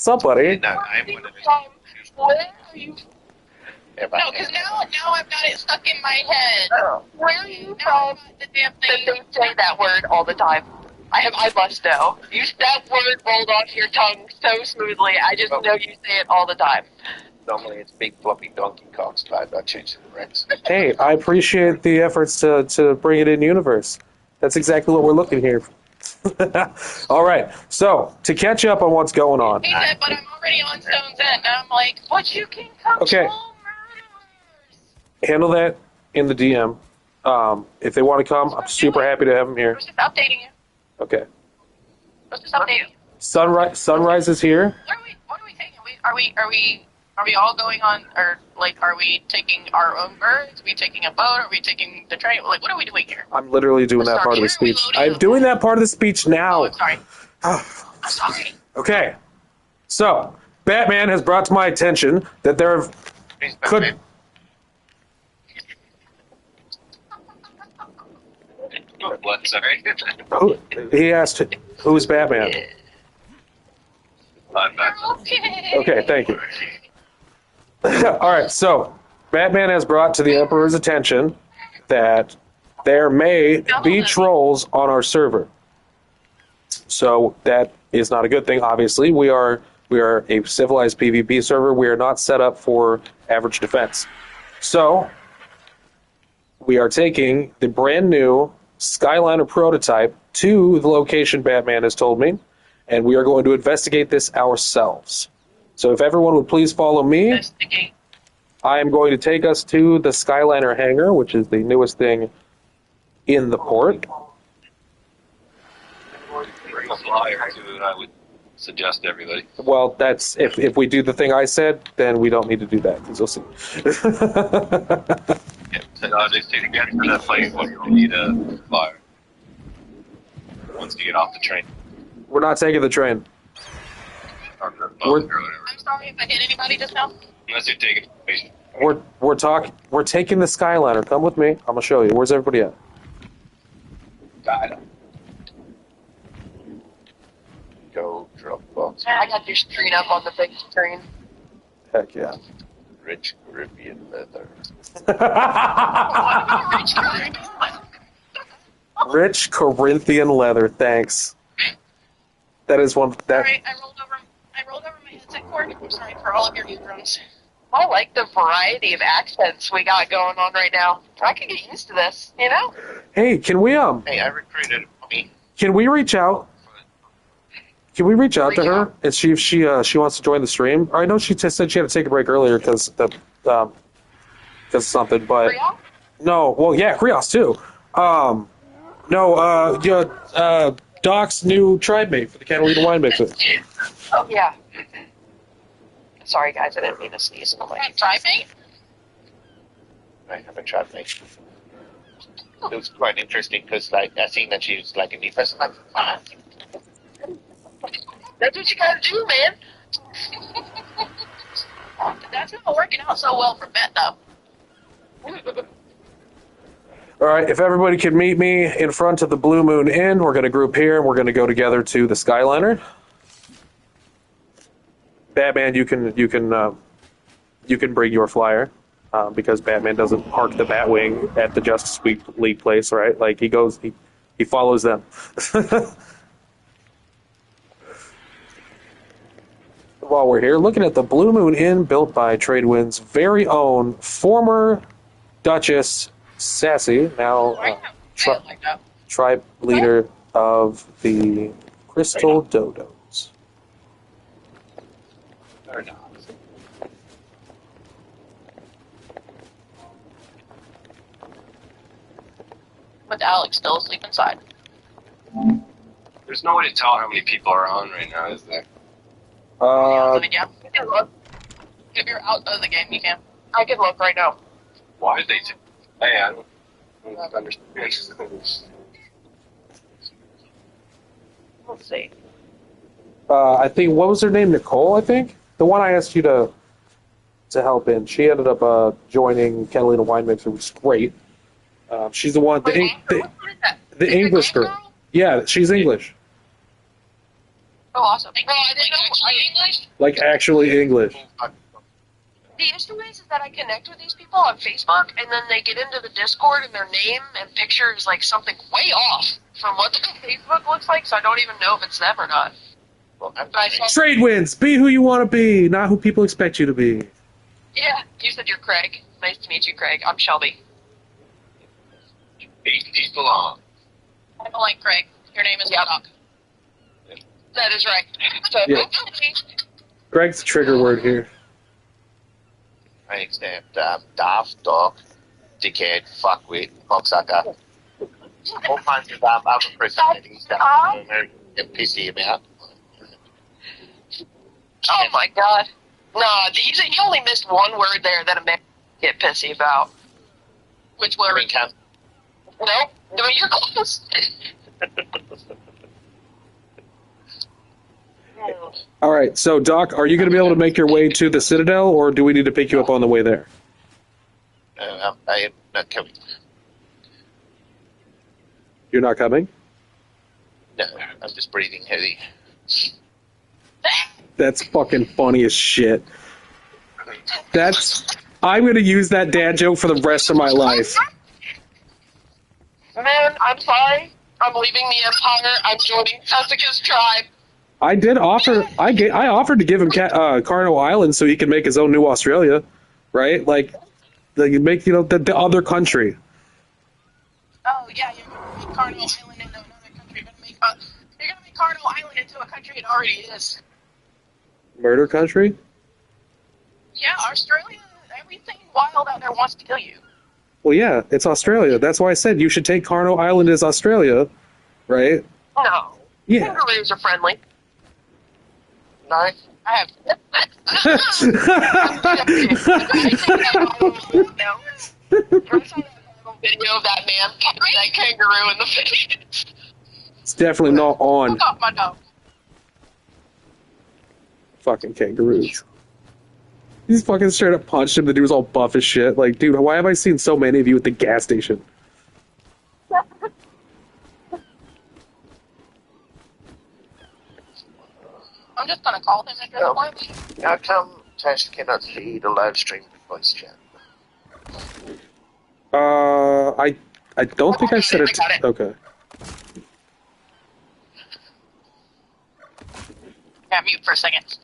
Speaker 1: up, buddy?
Speaker 5: No, I'm one of
Speaker 2: Where are you?
Speaker 3: No, because now I've got it stuck in my head.
Speaker 2: Where are you
Speaker 3: Now
Speaker 2: from?
Speaker 3: I've got the damn
Speaker 2: That
Speaker 3: thing.
Speaker 2: they say that word all the time. I must know. That word rolled off your tongue so smoothly. I just know you say it all the time.
Speaker 5: Normally it's big, floppy donkey cocks, but I changed it to Rex.
Speaker 1: Hey, I appreciate the efforts to bring it in universe. That's exactly what we're looking here. All right, so to catch up on what's going on.
Speaker 3: He said, but I'm already on Stone's End. And I'm like, but you can control
Speaker 1: Okay.
Speaker 3: murderers.
Speaker 1: Handle that in the DM. If they want to come, I'm super happy to have them
Speaker 3: I
Speaker 1: here.
Speaker 3: was just updating you.
Speaker 1: Okay.
Speaker 3: I was just updating you.
Speaker 1: Sunrise is here.
Speaker 3: What are we taking? Are we all going on, or like, are we taking our own birds? Are we taking a boat? Are we taking the train? Like, what are we doing here?
Speaker 1: I'm literally doing that part of the speech. I'm doing that part of the speech
Speaker 3: Oh,
Speaker 1: now.
Speaker 3: I'm sorry. I'm sorry.
Speaker 1: Okay. So, Batman has brought to my attention that there have
Speaker 5: Please,
Speaker 1: could
Speaker 5: Batman.
Speaker 4: What? Sorry.
Speaker 1: he asked who's Batman.
Speaker 4: I'm back.
Speaker 3: Okay.
Speaker 1: Okay, thank you. All right, so Batman has brought to the Emperor's attention that there may be trolls on our server. So that is not a good thing. Obviously, we are a civilized PvP server. We are not set up for average defense. So we are taking the brand new Skyliner prototype to the location Batman has told me, and we are going to investigate this ourselves. So if everyone would please follow me,
Speaker 3: Investigate.
Speaker 1: I am going to take us to the Skyliner hangar, which is the newest thing in the port.
Speaker 4: Bring a flyer to it, I would suggest to everybody.
Speaker 1: Well, that's if we do the thing I said, then we don't need to do that, because you'll see.
Speaker 4: Yeah, just to get to that place, you need a flyer. Once you get off the train.
Speaker 1: We're not taking the train.
Speaker 4: Or the boat
Speaker 1: We're-
Speaker 4: or whatever.
Speaker 3: I'm sorry if I hit anybody just now.
Speaker 4: Unless you're taking
Speaker 1: We're taking the Skyliner. Come with me. I'm gonna show you. Where's everybody at?
Speaker 4: Got it.
Speaker 5: Go drop box.
Speaker 2: I got your screen up on the big screen.
Speaker 1: Heck yeah.
Speaker 5: Rich Caribbean leather.
Speaker 3: Rich guy.
Speaker 1: Rich Corinthian leather. Thanks. That is one. That
Speaker 3: Sorry, I rolled over my headset cord. I'm sorry for all of your eardrums.
Speaker 2: I like the variety of accents we got going on right now. I could get used to this, you know?
Speaker 1: Hey, can we
Speaker 5: Hey, I recruited me.
Speaker 1: can we reach out? Can we reach out to her and see if she wants to join the stream? Or I know she said she had to take a break earlier because of something, but
Speaker 2: Real?
Speaker 1: no. Well, yeah, Krios too. Doc's new tribe mate for the Catalina wine mixer.
Speaker 2: Oh, yeah. Sorry, guys, I didn't mean to sneeze. Oh, my
Speaker 3: Try me?
Speaker 5: I haven't tried me. It was quite interesting because, like, I seen that she was like a new person. Like,
Speaker 2: That's what you gotta do, man.
Speaker 3: That's not working out so well for Bet, though.
Speaker 1: All right, if everybody could meet me in front of the Blue Moon Inn, we're going to group here and we're going to go together to the Skyliner. Batman, you can bring your flyer because Batman doesn't park the Batwing at the Justice League place, right? Like he He follows them. While we're here, looking at the Blue Moon Inn built by Tradewinds' very own former Duchess Sassy, now tribe leader of the Crystal Dodos.
Speaker 5: Or not.
Speaker 3: With Alex still asleep inside.
Speaker 4: There's no way to tell how many people are on right now, is there?
Speaker 2: Yeah, you can look.
Speaker 3: If you're out of the game, you can.
Speaker 2: I can look right now.
Speaker 4: Why did they do? Hey, I don't understand.
Speaker 2: Let's see.
Speaker 1: I think, what was her name? Nicole, I think? The one I asked you to help in. She ended up joining Catalina Winemixer, which is great. She's the one, the English girl. Yeah, she's English.
Speaker 3: Oh, awesome. Oh, I didn't know. Are you English?
Speaker 1: Like, actually English.
Speaker 2: The issue is that I connect with these people on Facebook, and then they get into the Discord, and their name and picture is like something way off from what their Facebook looks like, so I don't even know if it's them or not.
Speaker 5: Well,
Speaker 1: Tradewinds, be who you want to be, not who people expect you to be.
Speaker 2: Yeah, you said you're Craig. Nice to meet you, Craig. I'm Shelby.
Speaker 4: 8 people on.
Speaker 3: I don't like Craig. Your name is Doc.
Speaker 2: That is right. So,
Speaker 1: Yeah. Greg's the trigger word here.
Speaker 5: I extent daft, dog, dickhead, fuckwit, cocksucker. All kinds of other personalities that get pissy about.
Speaker 2: oh my god. Nah, you only missed one word there that a man get pissy about.
Speaker 3: Which word?
Speaker 2: Nope. No, you're close.
Speaker 1: All right, so Doc, are you going to be able to make your way to the Citadel, or do we need to pick you up on the way there?
Speaker 5: I am not coming.
Speaker 1: You're not coming?
Speaker 5: No, I'm just breathing heavy.
Speaker 1: That's fucking funny as shit. I'm going to use that dad joke for the rest of my life.
Speaker 2: Man, I'm sorry. I'm leaving the Empire. I'm joining Jessica's tribe.
Speaker 1: I did offer. I offered to give him Carno Island so he can make his own new Australia, right? Like, make the other country.
Speaker 3: Oh, yeah, you're going to make Cardinal Island into another country. You're going to make Cardinal Island into a country it already is.
Speaker 1: Murder country?
Speaker 3: Yeah, Australia, everything wild out there wants to kill you.
Speaker 1: Well, yeah, it's Australia. That's why I said you should take Carno Island as Australia, right?
Speaker 2: No.
Speaker 1: Yeah.
Speaker 2: Kangaroos are friendly.
Speaker 5: No?
Speaker 3: I have.
Speaker 2: Video of that man punching that kangaroo in the face.
Speaker 1: It's definitely not on
Speaker 3: Look off my dog.
Speaker 1: fucking kangaroos. He's fucking straight up punched him. The dude was all buff as shit. Like, dude, why have I seen so many of you at the gas station?
Speaker 3: I'm just going to call him at this point.
Speaker 5: How come Tash cannot see the live stream voice chat?
Speaker 1: I don't think I said it.
Speaker 2: Got it.
Speaker 1: Okay.
Speaker 3: Yeah, mute for a second.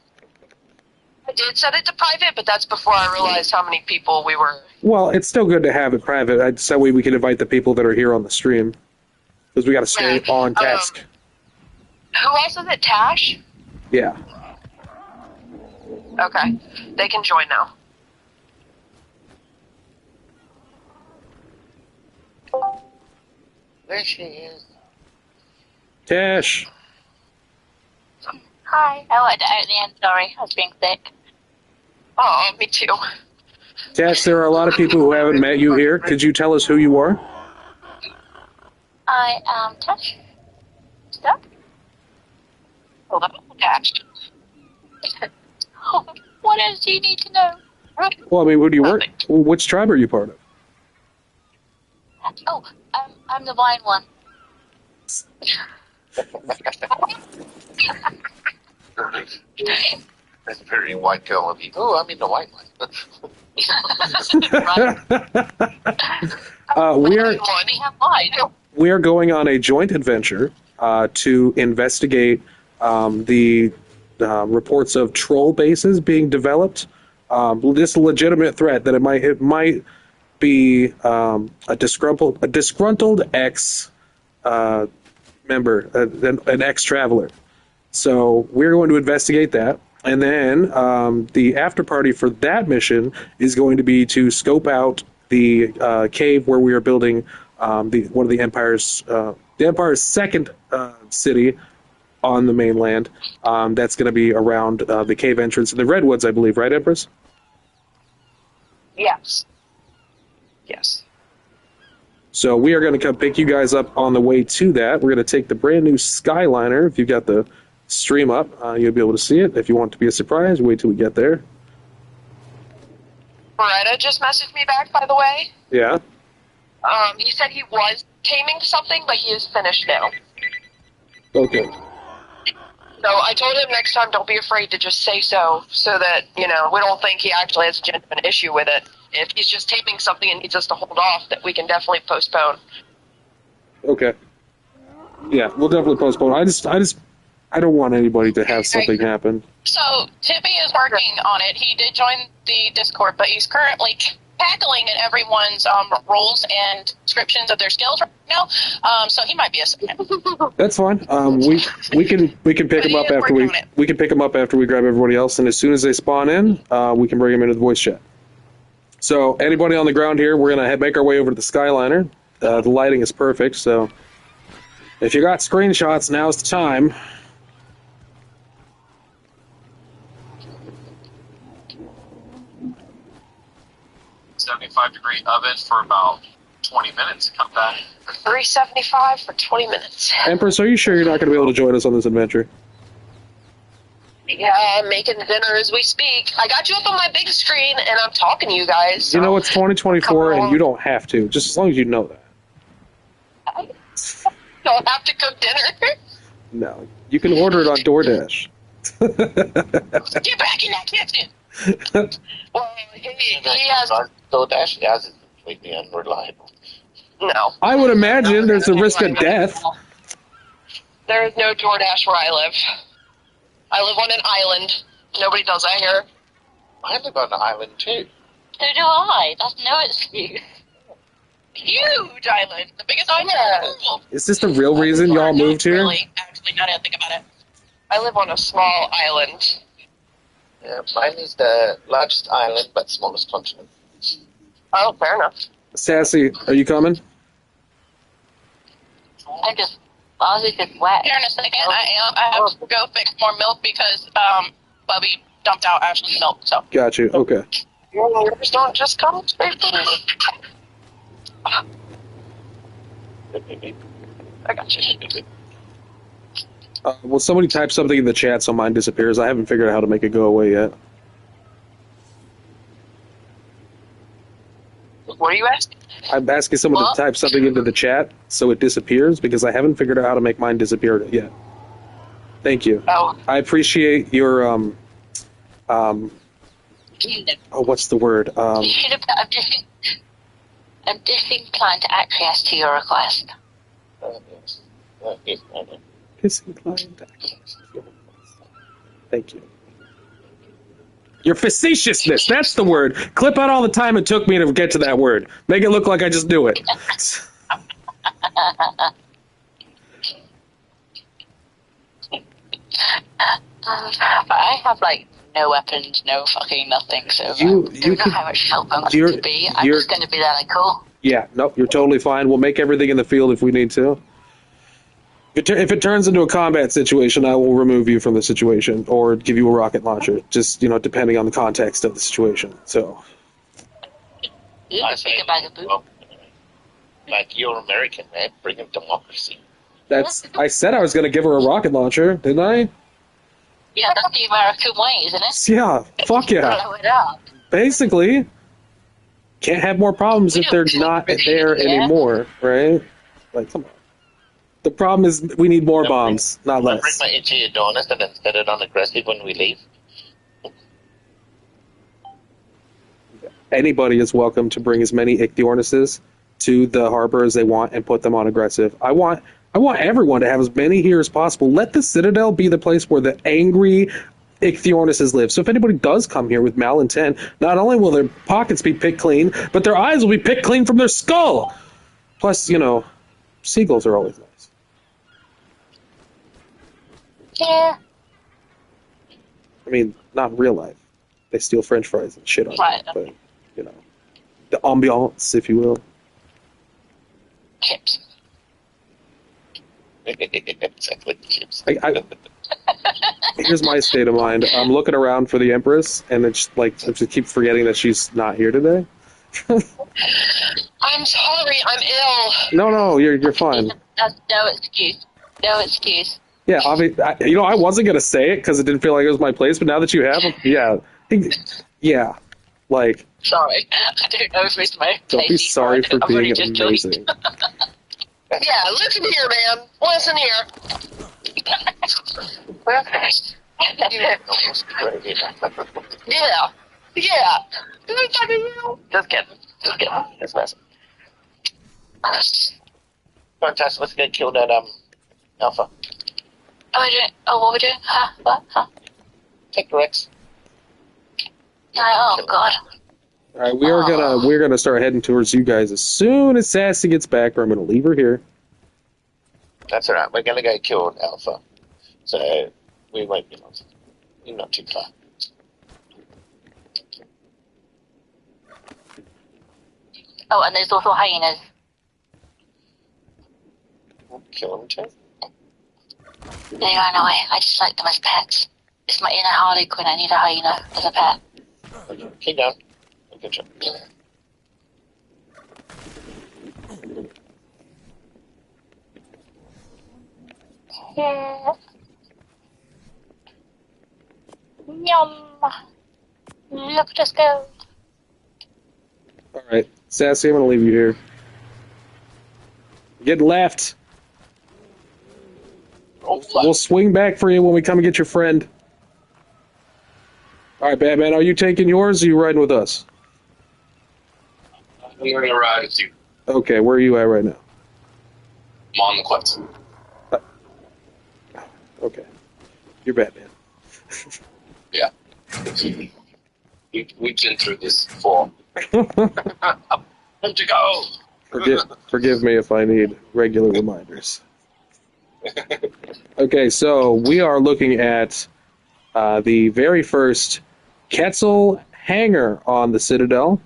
Speaker 2: I did set it to private, but that's before I realized how many people we were.
Speaker 1: Well, it's still good to have it private. That way we can invite the people that are here on the stream. Because we got to stay on task.
Speaker 2: Who else is it? Tash?
Speaker 1: Yeah.
Speaker 2: Okay. They can join now.
Speaker 5: There she is.
Speaker 1: Tash.
Speaker 6: Hi. I wanted to out the end, sorry. I was being sick.
Speaker 2: Oh, me too.
Speaker 1: Tash, there are a lot of people who haven't met you here. Could you tell us who you are?
Speaker 6: I am Tash. Stop.
Speaker 2: Hello, Tash.
Speaker 6: What else do you need to know?
Speaker 1: Well, I mean, who do you work? Which tribe are you part of?
Speaker 6: Oh, I'm the blind one.
Speaker 5: That's very white girl of you. Oh, I'm in the white one.
Speaker 1: We are.
Speaker 3: We have lied.
Speaker 1: we are going on a joint adventure to investigate the reports of troll bases being developed. This legitimate threat that it might be a disgruntled ex member, an ex traveler. So we're going to investigate that, and then the after party for that mission is going to be to scope out the cave where we are building one of the Empire's second city on the mainland. That's going to be around the cave entrance in the Redwoods, I believe, right, Empress?
Speaker 2: Yes. Yes.
Speaker 1: So we are going to come pick you guys up on the way to that. We're going to take the brand new Skyliner. If you've got the stream up, you'll be able to see it. If you want it to be a surprise, wait till we get there.
Speaker 2: Beretta just messaged me back, by the way.
Speaker 1: Yeah?
Speaker 2: He said he was taming something, but he is finished now.
Speaker 1: Okay.
Speaker 2: So I told him next time, don't be afraid to just say so that, we don't think he actually has a genuine issue with it. If he's just taming something and needs us to hold off, that we can definitely postpone.
Speaker 1: Okay. Yeah, we'll definitely postpone. I don't want anybody to have something happen.
Speaker 3: So Tippy is working on it. He did join the Discord, but he's currently tackling in everyone's roles and descriptions of their skills right now. So he might be a second.
Speaker 1: That's fine. We can pick him up after we can pick him up after we grab everybody else, and as soon as they spawn in, we can bring him into the voice chat. So anybody on the ground here, we're gonna make our way over to the Skyliner. The lighting is perfect, so if you got screenshots, now's the time.
Speaker 7: 75-degree oven for about 20 minutes. Come back.
Speaker 2: 375 for 20 minutes.
Speaker 1: Empress, are you sure you're not going to be able to join us on this adventure?
Speaker 2: Yeah, I'm making dinner as we speak. I got you up on my big screen, and I'm talking to you guys. So
Speaker 1: you know, it's 2024, and you don't have to, just as long as you know that.
Speaker 2: I don't have to cook dinner.
Speaker 1: No, you can order it on DoorDash.
Speaker 3: Get back in that kitchen.
Speaker 2: Well, he has...
Speaker 5: DoorDash is completely unreliable.
Speaker 2: No.
Speaker 1: I would imagine there's a risk of death.
Speaker 2: There is no DoorDash where I live. I live on an island. Nobody does that here.
Speaker 5: I live on an island too.
Speaker 6: So do I. That's no excuse.
Speaker 3: Huge island. The biggest island in the world.
Speaker 1: Is this the real reason y'all moved here?
Speaker 3: Really, actually, now that I think about it.
Speaker 2: I live on a small island.
Speaker 5: Yeah, mine is the largest island but smallest continent.
Speaker 2: Oh, fair enough.
Speaker 1: Sassy, are you coming?
Speaker 6: I'm just, I was just wet.
Speaker 3: Here in a second, I am. I have to go fix more milk because Bubby dumped out Ashley's milk. So.
Speaker 1: Got you. Okay.
Speaker 2: Your orders don't just come straight from me. I got you.
Speaker 1: Will somebody type something in the chat so mine disappears? I haven't figured out how to make it go away yet.
Speaker 2: What are you asking?
Speaker 1: I'm asking someone to type something into the chat so it disappears because I haven't figured out how to make mine disappear yet. Thank you.
Speaker 2: Oh.
Speaker 1: I appreciate your what's the word?
Speaker 6: You should have put, I'm disinclined to acquiesce to your request.
Speaker 5: Yes. Yes, I know.
Speaker 1: Disinclined. Thank you. Your facetiousness, that's the word. Clip out all the time it took me to get to that word. Make it look like I just knew it.
Speaker 6: But I have, like, no weapons, no fucking nothing, so
Speaker 1: You
Speaker 6: I don't know how much help I'm going to be. I'm just going to be there like, cool.
Speaker 1: Yeah, nope, you're totally fine. We'll make everything in the field if we need to. If it turns into a combat situation, I will remove you from the situation or give you a rocket launcher, just, depending on the context of the situation. So,
Speaker 6: You
Speaker 5: I
Speaker 6: can
Speaker 5: say,
Speaker 6: pick a bag of food.
Speaker 5: well, like you're American, man. Bring him democracy.
Speaker 1: I said I was going to give her a rocket launcher, didn't I?
Speaker 6: Yeah, that's the American way, isn't it?
Speaker 1: Yeah, fuck yeah.
Speaker 6: Blow it up.
Speaker 1: Basically, can't have more problems if they're not there anymore, right? Like, come on. The problem is we need more bombs, not
Speaker 5: I'll bring
Speaker 1: less.
Speaker 5: my itchy Adonis and then set it on aggressive when we leave.
Speaker 1: Anybody is welcome to bring as many Ichthyornises to the harbor as they want and put them on aggressive. I want everyone to have as many here as possible. Let the Citadel be the place where the angry Ichthyornises live. So if anybody does come here with malintent, not only will their pockets be picked clean, but their eyes will be picked clean from their skull. Plus, seagulls are always nice.
Speaker 6: Yeah.
Speaker 1: I mean, not in real life. They steal French fries and shit on
Speaker 6: Right.
Speaker 1: it, but, the ambiance, if you will.
Speaker 6: Chips.
Speaker 5: Exactly. Chips.
Speaker 1: Here's my state of mind. I'm looking around for the Empress, and it's like I just keep forgetting that she's not here today.
Speaker 2: I'm sorry, I'm ill.
Speaker 1: No, you're fine.
Speaker 6: No excuse. No excuse.
Speaker 1: Yeah, I wasn't gonna say it because it didn't feel like it was my place, but now that you have, yeah, like.
Speaker 6: Sorry. I don't know if it's my
Speaker 1: Don't be sorry for being amazing.
Speaker 2: Yeah, listen here, man. Listen here. Yeah. Just kidding.
Speaker 5: That's nice. Fantastic. Let's get killed at Alpha.
Speaker 6: What are we doing? Huh? What? Huh?
Speaker 5: Take the Rex.
Speaker 6: Oh, God.
Speaker 1: All right, we're gonna start heading towards you guys as soon as Sassy gets back, or I'm gonna leave her here.
Speaker 5: That's all right. We're gonna go kill Alpha, so we won't be not too far.
Speaker 6: Oh, and there's also hyenas.
Speaker 5: We'll kill them too.
Speaker 6: They ran away. I just like them as pets. It's my inner Harley Quinn. I need a hyena as a pet.
Speaker 5: Keep going. Good job.
Speaker 6: Yeah. Yum. Look at us go.
Speaker 1: All right, Sassy, I'm gonna leave you here. Get left. We'll swing back for you when we come and get your friend. All right, Batman, are you taking yours or are you riding with us?
Speaker 7: I'm going to ride with you.
Speaker 1: Okay, where are you at right now?
Speaker 7: I'm on the cliffs.
Speaker 1: Okay. You're Batman.
Speaker 7: Yeah. We've been through this before. Time to go!
Speaker 1: Forgive me if I need regular reminders. Okay, so we are looking at the very first Quetzal hangar on the Citadel,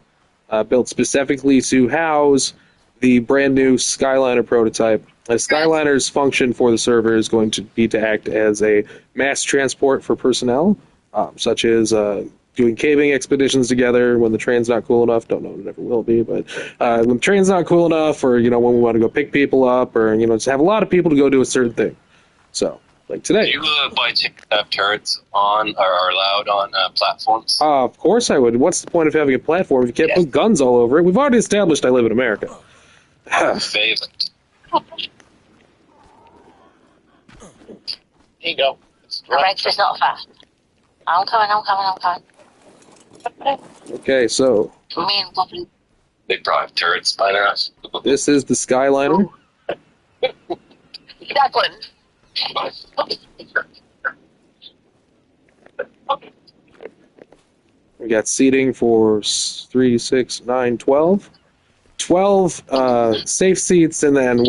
Speaker 1: built specifically to house the brand new Skyliner prototype. Skyliner's function for the server is going to be to act as a mass transport for personnel, such as doing caving expeditions together when the train's not cool enough. Don't know if it ever will be, but when the train's not cool enough, or when we want to go pick people up, or just have a lot of people to go do a certain thing. So, like today.
Speaker 7: Do you by chance have turrets on or are allowed on platforms?
Speaker 1: Of course I would. What's the point of having a platform if you can't put guns all over it? We've already established I live in America.
Speaker 7: Favorite.
Speaker 5: Here you go.
Speaker 6: Rex is not fast. I'm coming.
Speaker 1: Okay, so
Speaker 6: Me and Wobbly.
Speaker 7: They probably have turrets by now.
Speaker 1: this is the Skyliner.
Speaker 2: Declan.
Speaker 1: We got seating for 3, 6, 9, 12. 12 safe seats, and then,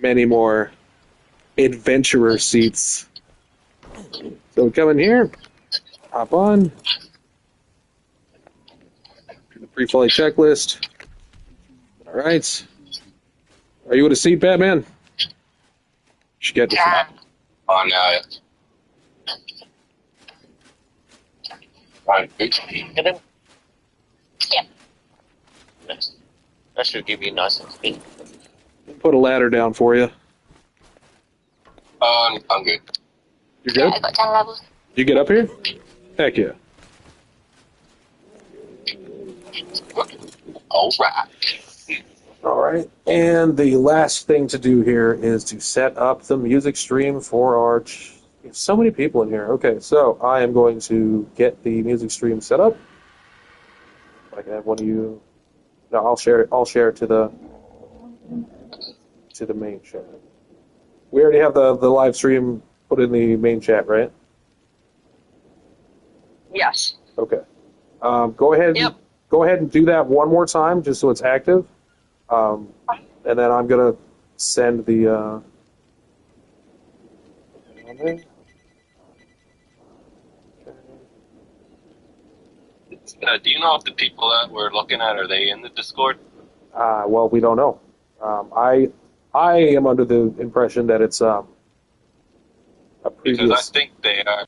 Speaker 1: many more adventurer seats. So we come in here, hop on. The pre-flight checklist. All right. Are you with a seat, Batman? Should get this.
Speaker 7: On HP.
Speaker 5: Get him.
Speaker 6: Yeah.
Speaker 5: Nice. That should give you nice and speed.
Speaker 1: Put a ladder down for you.
Speaker 7: I'm good.
Speaker 1: You good?
Speaker 6: I got 10 levels.
Speaker 1: You get up here? Heck yeah.
Speaker 7: All right.
Speaker 1: All right. And the last thing to do here is to set up the music stream for our... We have so many people in here. Okay, so I am going to get the music stream set up. I can have one of you No, I'll share it. I'll share it to the main chat. We already have the live stream put in the main chat, right?
Speaker 2: Yes.
Speaker 1: Okay. Go ahead.
Speaker 2: Yep.
Speaker 1: Go ahead and do that one more time, just so it's active. And then I'm gonna send the.
Speaker 7: Do you know if the people that we're looking at, are they in the Discord?
Speaker 1: Well, we don't know. I am under the impression that it's a previous.
Speaker 7: Because I think they are.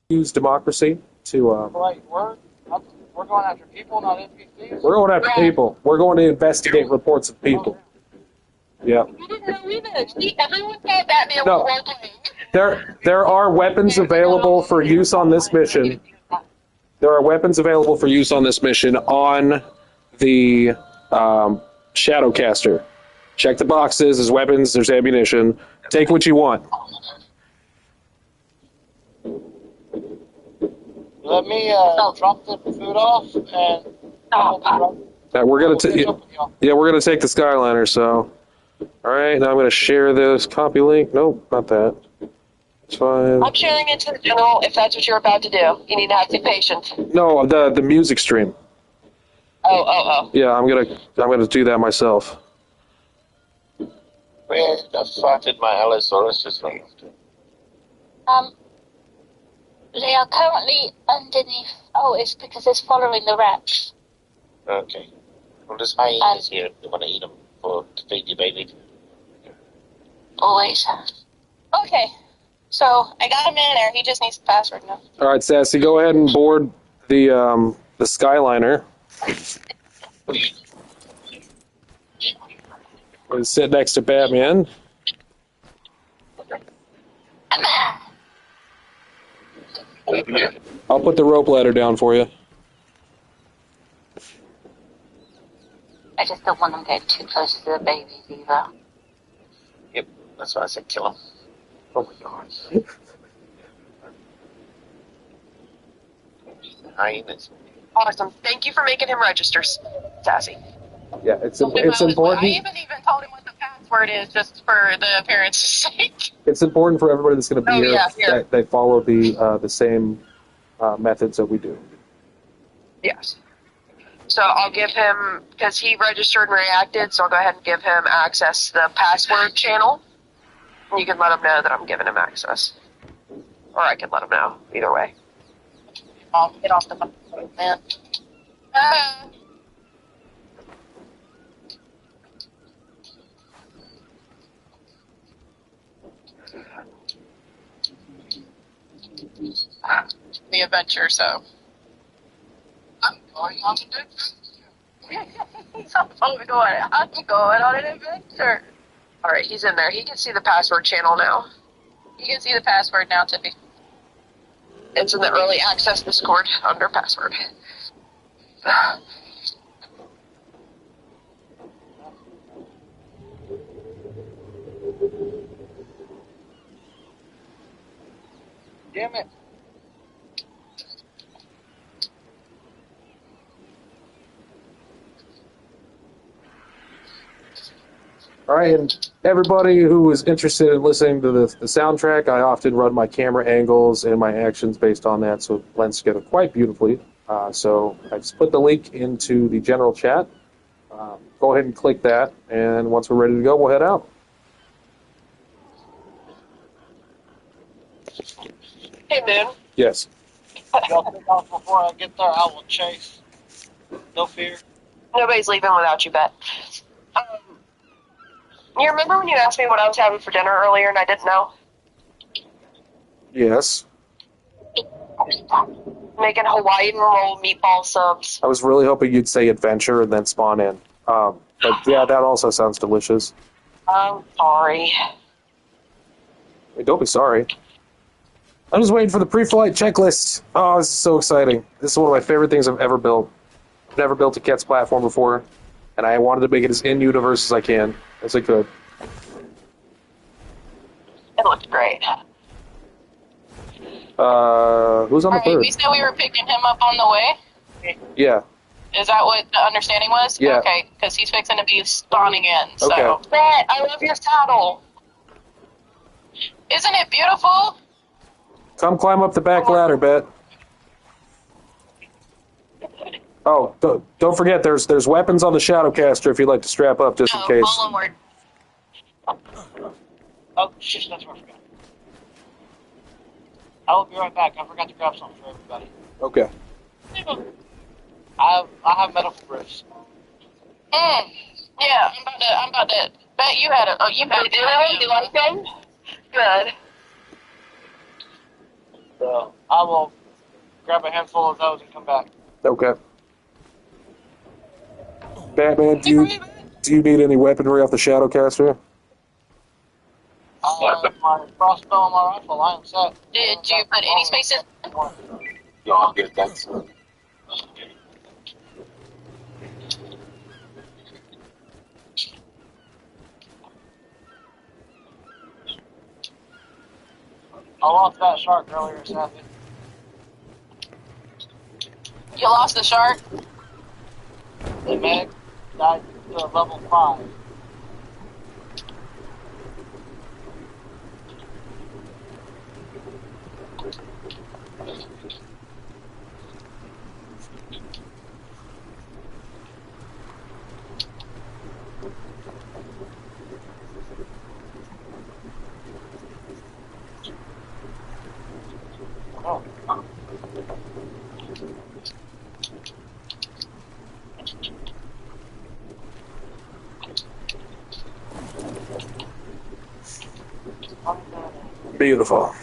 Speaker 1: Use democracy to.
Speaker 8: Wait, we're going after people, not NPCs?
Speaker 1: We're going after people. We're going to investigate reports of people. Yeah.
Speaker 2: You didn't know either. See, everyone thought Batman
Speaker 1: No.
Speaker 2: was role-playing.
Speaker 1: There are weapons available for use on this mission. There are weapons available for use on this mission on the Shadowcaster. Check the boxes. There's weapons. There's ammunition. Take what you want.
Speaker 8: Let me drop the food off and
Speaker 1: We're gonna take the Skyliner. So, all right. Now I'm gonna share this copy link. Nope, not that. It's fine.
Speaker 2: I'm sharing it to the general if that's what you're about to do. You need to have some patience.
Speaker 1: No, the music stream.
Speaker 2: Oh.
Speaker 1: Yeah, I'm gonna do that myself.
Speaker 5: Where the fuck did my Allosaurus just run off to?
Speaker 6: They are currently underneath. Oh, it's because it's following the rats.
Speaker 5: Okay. Well, there's hyenas here. You want to eat them to feed your baby?
Speaker 6: Always.
Speaker 3: Okay. So I got him in there. He just needs the password now.
Speaker 1: All right, Sassy, go ahead and board the Skyliner. And sit next to Batman. I'll put the rope ladder down for you.
Speaker 6: I just don't want them getting too close to the babies either.
Speaker 5: Yep, that's why I said kill them. Oh my god. Hyenas.
Speaker 2: Awesome. Thank you for making him register, Sassy.
Speaker 1: Yeah, it's
Speaker 3: I
Speaker 1: important.
Speaker 3: even told him what the password is just for the appearance's sake.
Speaker 1: It's important for everybody that's going to be
Speaker 2: Oh,
Speaker 1: here
Speaker 2: yeah, here.
Speaker 1: that they follow the same methods that we do.
Speaker 2: Yes. So I'll give him, because he registered and reacted, so I'll go ahead and give him access to the password channel. And you can let him know that I'm giving him access. Or I can let him know, either way.
Speaker 3: Get off the phone, man. The adventure, so. I'm going on an adventure. I'm going on an adventure.
Speaker 2: Alright, he's in there. He can see the password channel now.
Speaker 3: You can see the password now, Tippy.
Speaker 2: It's in the early access Discord under password.
Speaker 8: damn it.
Speaker 1: All right, and everybody who is interested in listening to the soundtrack, I often run my camera angles and my actions based on that, so it blends together quite beautifully. So I just put the link into the general chat. Go ahead and click that, and once we're ready to go, we'll head out.
Speaker 2: Hey, Moon.
Speaker 1: Yes.
Speaker 8: Y'all take off before I get there. I will chase. No fear.
Speaker 2: Nobody's leaving without you, Bet. You remember when you asked me what I was having for dinner earlier and I didn't know?
Speaker 1: Yes.
Speaker 2: Making Hawaiian roll meatball subs.
Speaker 1: I was really hoping you'd say adventure and then spawn in. But yeah, that also sounds delicious.
Speaker 2: I'm sorry.
Speaker 1: Hey, don't be sorry. I'm just waiting for the pre-flight checklist. Oh, this is so exciting. This is one of my favorite things I've ever built. I've never built a Kets platform before, and I wanted to make it as in-universe as I could.
Speaker 3: It looked great.
Speaker 1: Who's on the
Speaker 3: Alright,
Speaker 1: third?
Speaker 3: we said we were picking him up on the way.
Speaker 1: Yeah.
Speaker 3: Is that what the understanding was?
Speaker 1: Yeah.
Speaker 3: Okay, because he's fixing to be spawning in, so.
Speaker 1: Okay.
Speaker 2: Bet, I love your saddle.
Speaker 3: Isn't it beautiful?
Speaker 1: Come climb up the back ladder, Bet. Oh, don't forget, there's weapons on the Shadowcaster if you'd like to strap up just in
Speaker 3: No,
Speaker 1: case.
Speaker 3: onward.
Speaker 8: Oh, shit, that's what I forgot. I will be right back. I forgot to grab something for everybody.
Speaker 1: Okay.
Speaker 8: I have medical briefs.
Speaker 3: Yeah, I'm about to. Bet you had a. Oh, you had
Speaker 2: Do you like them? Good.
Speaker 8: So I will grab a handful of those and come back.
Speaker 1: Okay. Batman, do you need any weaponry off the Shadowcaster?
Speaker 8: My crossbow and my rifle, I am set.
Speaker 3: Did you put any space in?
Speaker 7: No, I'll get that.
Speaker 8: I lost that shark earlier, sadly.
Speaker 3: You lost the shark?
Speaker 8: The medic died to level 5. Oh.
Speaker 1: Beautiful.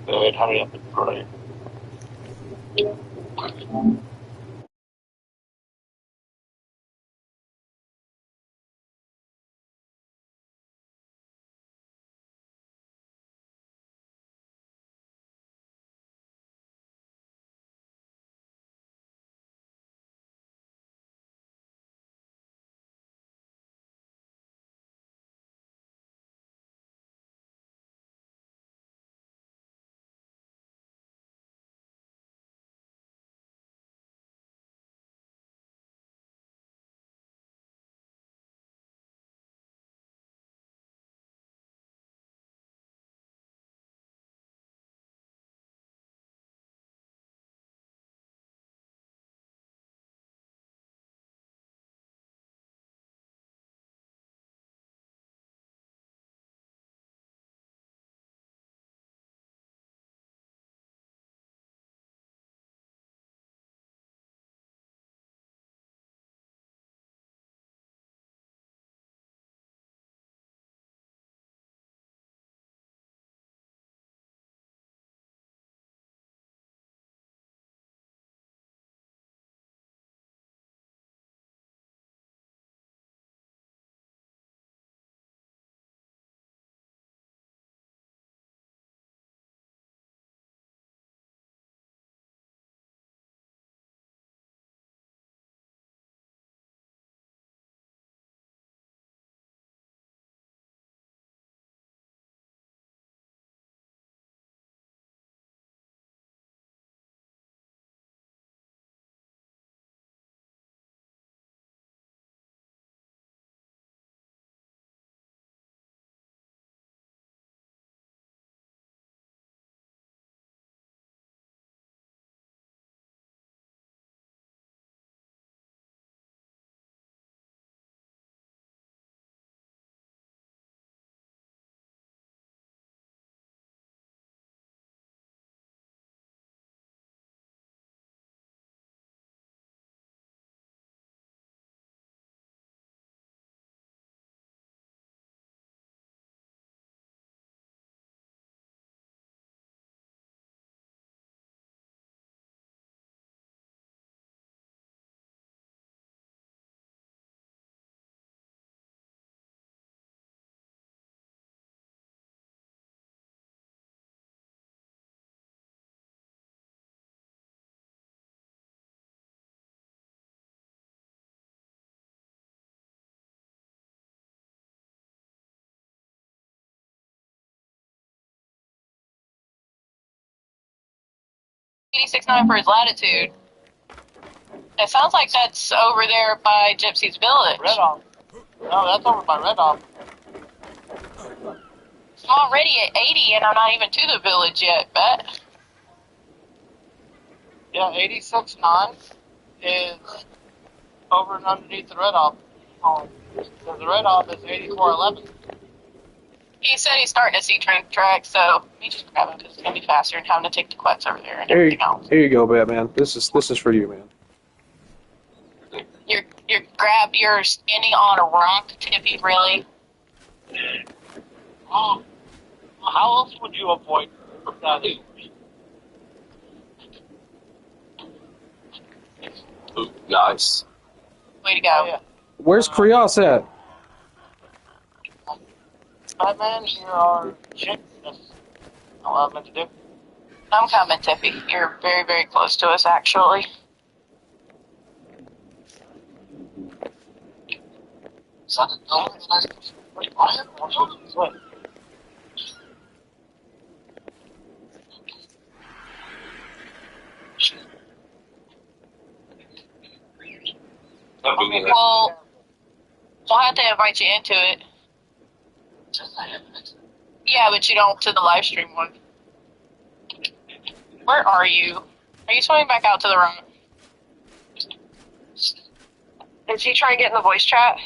Speaker 5: Good, hurry up and pray.
Speaker 3: 86.9 for his latitude. It sounds like that's over there by Gypsy's village.
Speaker 8: Red Off. No, that's over by Red Off.
Speaker 3: I'm already at 80 and I'm not even to the village yet, bet.
Speaker 8: Yeah, 86.9 is over and underneath the Red Off. So the Red Off is 84.11.
Speaker 3: He said he's starting to see train tracks, so let me just grab him because it's going to be faster than having to take the quets over there and everything else.
Speaker 1: Here you go, Batman. This is for you, man.
Speaker 3: You're standing on a rock, Tippy, really?
Speaker 8: Oh, how else would you avoid that?
Speaker 7: Ooh, nice.
Speaker 3: Way to go.
Speaker 8: Oh, yeah.
Speaker 1: Where's Krios at?
Speaker 8: Batman, you are chick. That's not what I meant to do.
Speaker 3: I'm coming, Tippy. You're very, very close to us, actually.
Speaker 8: What?
Speaker 3: Well, we'll have to invite you into it. Yeah, but you don't to the live stream one. Where are you? Are you swimming back out to the room?
Speaker 2: Did he try and get in the voice chat?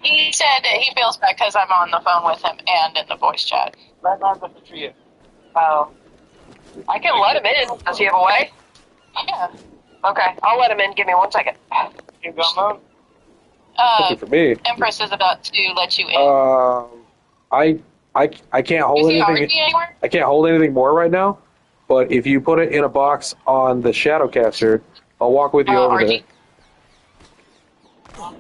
Speaker 3: He said that he feels bad because I'm on the phone with him and in the voice chat.
Speaker 8: Batman, this is for you.
Speaker 2: Oh. I can let him in. Does he have a way?
Speaker 3: Yeah.
Speaker 2: Okay, I'll let him in. Give me 1 second.
Speaker 8: You got Moon?
Speaker 1: Looking for me.
Speaker 3: Empress is about to let you in.
Speaker 1: I can't hold
Speaker 3: Is he
Speaker 1: anything.
Speaker 3: already anywhere?
Speaker 1: I can't hold anything more right now. But if you put it in a box on the Shadowcaster, I'll walk with you over
Speaker 3: RG.
Speaker 1: there.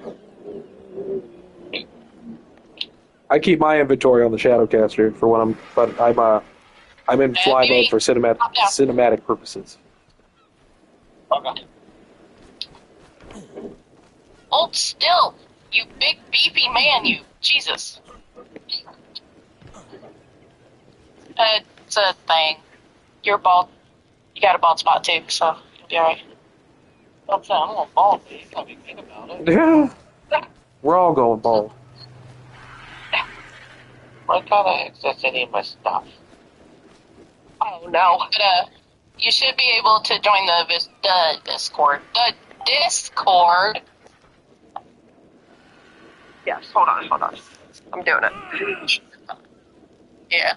Speaker 1: I keep my inventory on the Shadowcaster for when I'm in fly mode for cinematic purposes.
Speaker 8: Okay.
Speaker 3: Hold still, you big beefy man, you. Jesus. It's a thing. You're bald. You got a bald spot too, so you'll be alright.
Speaker 8: I'm saying, I'm going bald, but you gotta be thinking about it.
Speaker 1: Yeah. We're all going bald.
Speaker 5: Why can't I access any of my stuff?
Speaker 2: Oh, no.
Speaker 3: But, you should be able to join the Discord. The Discord.
Speaker 2: Yes, hold on. I'm doing it.
Speaker 3: Yeah.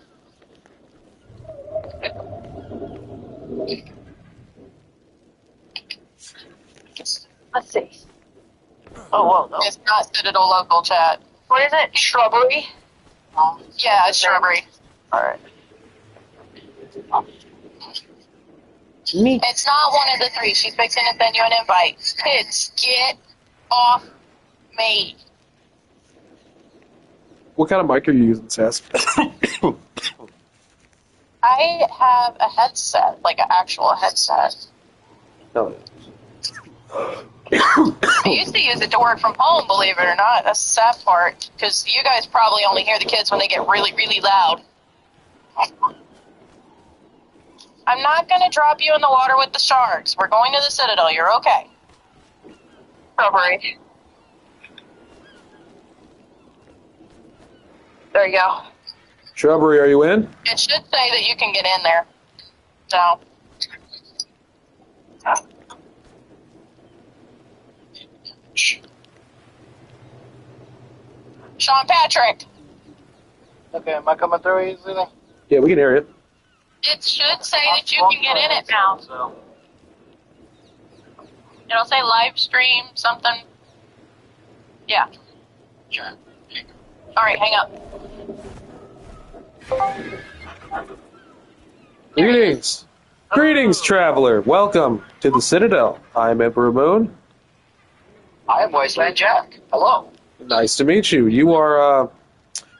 Speaker 2: Let's see.
Speaker 8: Oh, well, no.
Speaker 3: It's not Citadel local chat.
Speaker 2: What is it? Shrubbery?
Speaker 3: Yeah, it's Shrubbery.
Speaker 2: Alright.
Speaker 1: Me.
Speaker 3: It's not one of the three. She's fixing to send you an invite. Kids, get off me.
Speaker 1: What kind of mic are you using, Sass?
Speaker 3: I have a headset, like an actual headset.
Speaker 1: No.
Speaker 3: I used to use it to work from home, believe it or not. That's the sad part, because you guys probably only hear the kids when they get really, really loud. I'm not going to drop you in the water with the sharks. We're going to the Citadel. You're okay.
Speaker 2: Shrubbery. There you go.
Speaker 1: Shrubbery, are you in?
Speaker 3: It should say that you can get in there. So. Sean Patrick.
Speaker 8: Okay, am I coming through easily then?
Speaker 1: Yeah, we can hear it.
Speaker 3: It should say that you can get in it now.
Speaker 8: So,
Speaker 3: It'll say live stream something. Yeah.
Speaker 8: sure.
Speaker 3: All right, hang up.
Speaker 1: Greetings, traveler. Welcome to the Citadel. I'm Emperor Moon.
Speaker 8: I am Wasteland Jack. Hello.
Speaker 1: Nice to meet you. You are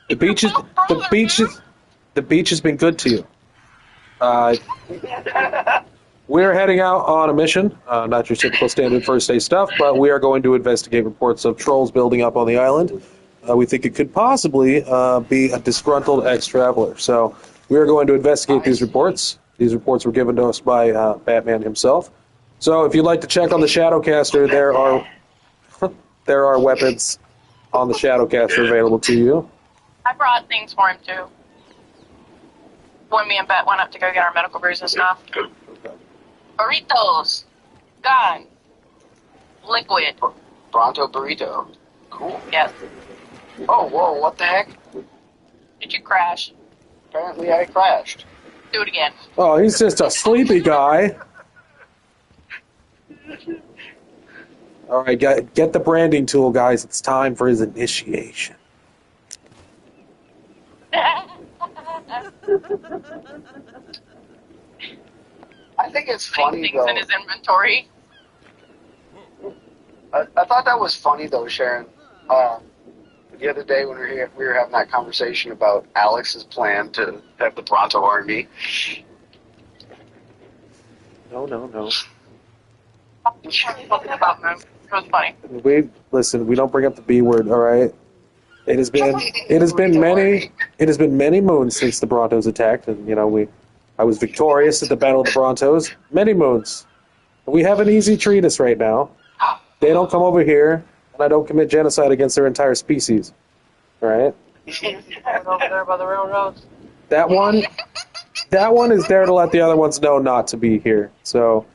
Speaker 1: the beach has been good to you. We're heading out on a mission, not your typical standard first day stuff, but we are going to investigate reports of trolls building up on the island. We think it could possibly be a disgruntled ex-traveler. So we are going to investigate these reports. These reports were given to us by Batman himself. So if you'd like to check on the Shadowcaster, there are weapons on the Shadowcaster available to you.
Speaker 3: I brought things for him too. When me and Bet went up to go get our medical brews and stuff. Burritos, gun, liquid.
Speaker 8: Bronto burrito. Cool.
Speaker 3: Yes.
Speaker 8: Oh, whoa, what the heck?
Speaker 3: Did you crash?
Speaker 8: Apparently I crashed.
Speaker 3: Do it again.
Speaker 1: Oh, he's just a sleepy guy. All right, get the branding tool, guys. It's time for his initiation.
Speaker 8: I think it's
Speaker 3: Putting
Speaker 8: funny,
Speaker 3: things
Speaker 8: though.
Speaker 3: in his inventory.
Speaker 8: I thought that was funny, though, Sharon. The other day when we were having that conversation about Alex's plan to have the Bronto army.
Speaker 1: No.
Speaker 3: About them. It was funny.
Speaker 1: We don't bring up the B word, all right? It has been many moons since the Brontos attacked, and I was victorious at the Battle of the Brontos. Many moons. We have an easy treatise right now. They don't come over here, and I don't commit genocide against their entire species. All right?
Speaker 8: Right over there by the railroads.
Speaker 1: That one is there to let the other ones know not to be here. So,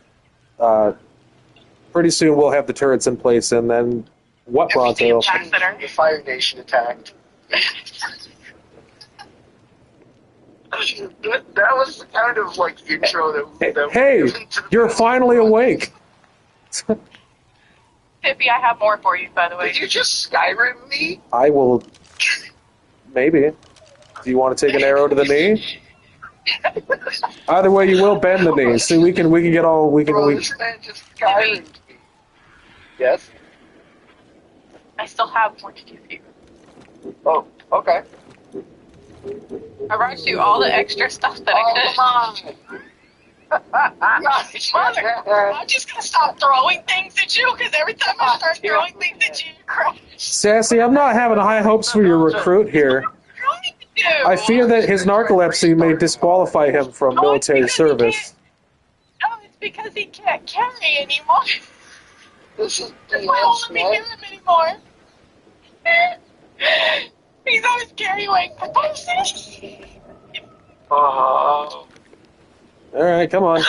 Speaker 1: pretty soon we'll have the turrets in place, and then what Bronto?
Speaker 8: The Fire Nation attacked. That was the kind of like intro that
Speaker 1: Hey, you're finally awake.
Speaker 3: Tippy, I have more for you, by the way.
Speaker 8: Did you just Skyrim me?
Speaker 1: I will. Maybe. Do you want to take an arrow to the knee? Either way, you will bend the knee. See, we can get all
Speaker 8: Bro, this man just Skyrim me. Yes.
Speaker 3: I still have more to give you.
Speaker 8: Oh, okay.
Speaker 3: I brought you all the extra stuff that I could. Mother, I'm just gonna stop throwing things at you because every time I start throwing things at you, you crash.
Speaker 1: Sassy, I'm not having high hopes for your recruit here. I fear that his narcolepsy may disqualify him from military service.
Speaker 3: No, it's because he can't carry anymore.
Speaker 8: This is
Speaker 3: That's why I won't let me hear him anymore. He's always carrying weight.
Speaker 8: Oh.
Speaker 1: All right, come on.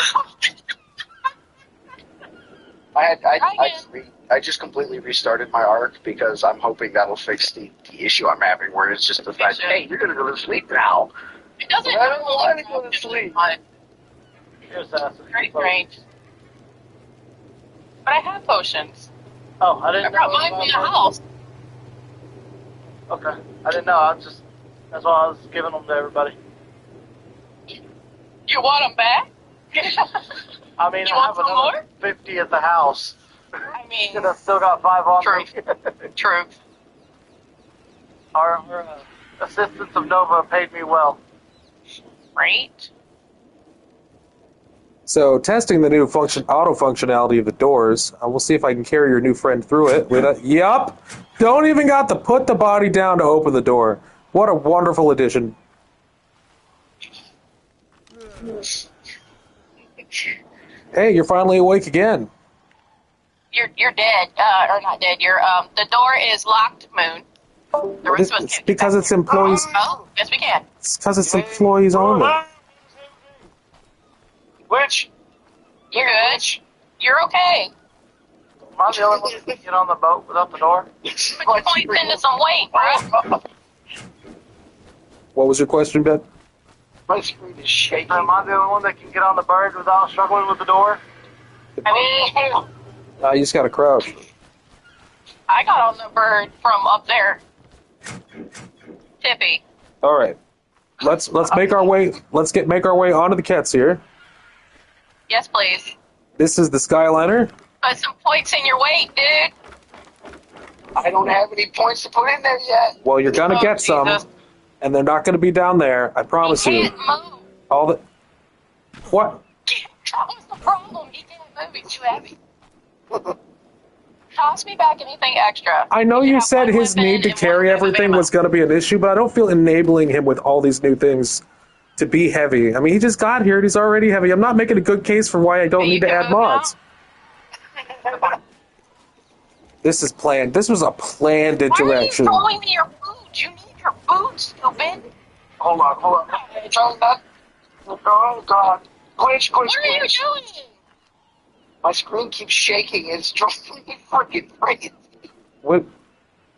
Speaker 8: I just completely restarted my arc because I'm hoping that'll fix the issue I'm having, where it's just the fact that, hey, you're gonna go to sleep now.
Speaker 3: It doesn't.
Speaker 8: I don't want to go to sleep.
Speaker 3: Great range. But I have potions.
Speaker 8: Oh, I didn't
Speaker 3: I brought mine from the house.
Speaker 8: Okay, I didn't know. That's why I was giving them to everybody.
Speaker 3: You want them back?
Speaker 8: I mean,
Speaker 3: You
Speaker 8: I
Speaker 3: want
Speaker 8: have
Speaker 3: some
Speaker 8: another
Speaker 3: more?
Speaker 8: 50 at the house.
Speaker 3: I mean,
Speaker 8: And I've still got 5 on
Speaker 3: True.
Speaker 8: me.
Speaker 3: true.
Speaker 8: Our assistants of Nova paid me well.
Speaker 3: Right?
Speaker 1: So, testing the new auto functionality of the doors. We'll see if I can carry your new friend through it. Yup! Don't even got to put the body down to open the door. What a wonderful addition. Hey, you're finally awake again.
Speaker 3: You're dead. Or not dead. The door is locked, Moon. The rest of us
Speaker 1: It's
Speaker 3: can't
Speaker 1: because it's employees.
Speaker 3: Oh, yes we can.
Speaker 1: It's because it's employees only.
Speaker 8: Which?
Speaker 3: You're good. You're okay.
Speaker 8: Am I the only one that can get on the boat without the door?
Speaker 3: Put your points into some weight, bro.
Speaker 1: What was your question, Ben?
Speaker 8: My screen is shaking. Am I the only one that can get on the bird without struggling with the door?
Speaker 3: I mean,
Speaker 1: You just got to crouch.
Speaker 3: I got on the bird from up there. Tippy.
Speaker 1: All right, let's make our way. Make our way onto the Kets here.
Speaker 3: Yes, please.
Speaker 1: This is the Skyliner.
Speaker 3: Put some points in your weight, dude.
Speaker 8: I don't have any points to put in there yet.
Speaker 1: Well, you're gonna
Speaker 3: Oh,
Speaker 1: get some,
Speaker 3: Jesus.
Speaker 1: and they're not gonna be down there. I promise
Speaker 3: He
Speaker 1: you.
Speaker 3: can't move.
Speaker 1: All the what?
Speaker 3: That was the problem. He can't move. He's too heavy. Toss me back anything extra.
Speaker 1: I know you
Speaker 3: have
Speaker 1: said
Speaker 3: one
Speaker 1: his
Speaker 3: weapon
Speaker 1: need to
Speaker 3: and
Speaker 1: carry
Speaker 3: one bag of
Speaker 1: everything
Speaker 3: ammo.
Speaker 1: was gonna be an issue, but I don't feel enabling him with all these new things to be heavy. I mean, he just got here and he's already heavy. I'm not making a good case for why I don't need to add mods. This is planned. This was a planned interaction.
Speaker 3: Why are you throwing me your food? You need your food, stupid.
Speaker 8: Hold on. I'm trying not. Oh God! Glitch.
Speaker 3: What are you doing?
Speaker 8: My screen keeps shaking. It's driving me freaking crazy.
Speaker 1: What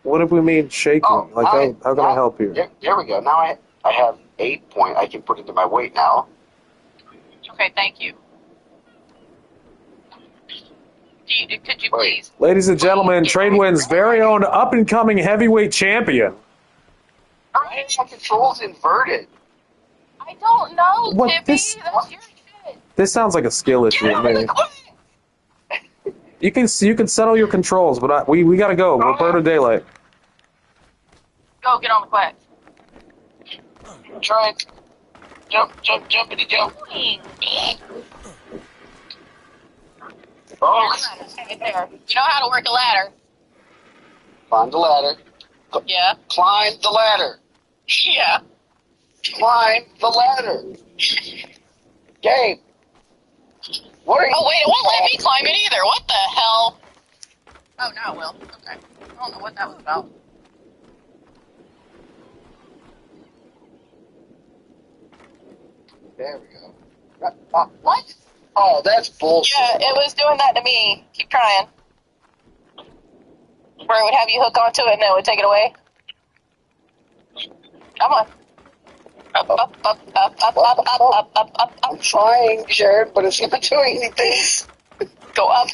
Speaker 1: do we mean shaking?
Speaker 8: Oh,
Speaker 1: How can I help you?
Speaker 8: There we go. Now I have 8 point. I can put into my weight now.
Speaker 3: Okay, thank you. Could you please?
Speaker 1: Ladies and gentlemen, Tradewinds' very own up-and-coming heavyweight champion.
Speaker 8: Why are my controls inverted?
Speaker 3: I don't know,
Speaker 1: What,
Speaker 3: Tippy.
Speaker 1: this-
Speaker 3: That's your shit.
Speaker 1: This sounds like a skill issue
Speaker 3: Get
Speaker 1: to
Speaker 3: out of
Speaker 1: me.
Speaker 3: the way.
Speaker 1: You can settle your controls, but we gotta go. We're burning daylight.
Speaker 3: Go, get on the quack.
Speaker 8: Try it. Jumpity jump. Oh,
Speaker 3: Right there. You know how to work a ladder.
Speaker 8: climb the ladder.
Speaker 3: Yeah.
Speaker 8: Climb the ladder.
Speaker 3: Yeah.
Speaker 8: Climb the ladder. Gabe. What are you?
Speaker 3: Oh, wait, it won't let me climb it either. What the hell? Oh, now it will. Okay. I don't know what that was about.
Speaker 8: There we go. What? Oh, that's bullshit.
Speaker 3: Yeah, it was doing that to me. Keep trying. Where it would have you hook onto it and then it would take it away. Come on. Up.
Speaker 8: I'm trying, Sharon, but it's not doing anything.
Speaker 3: Go up.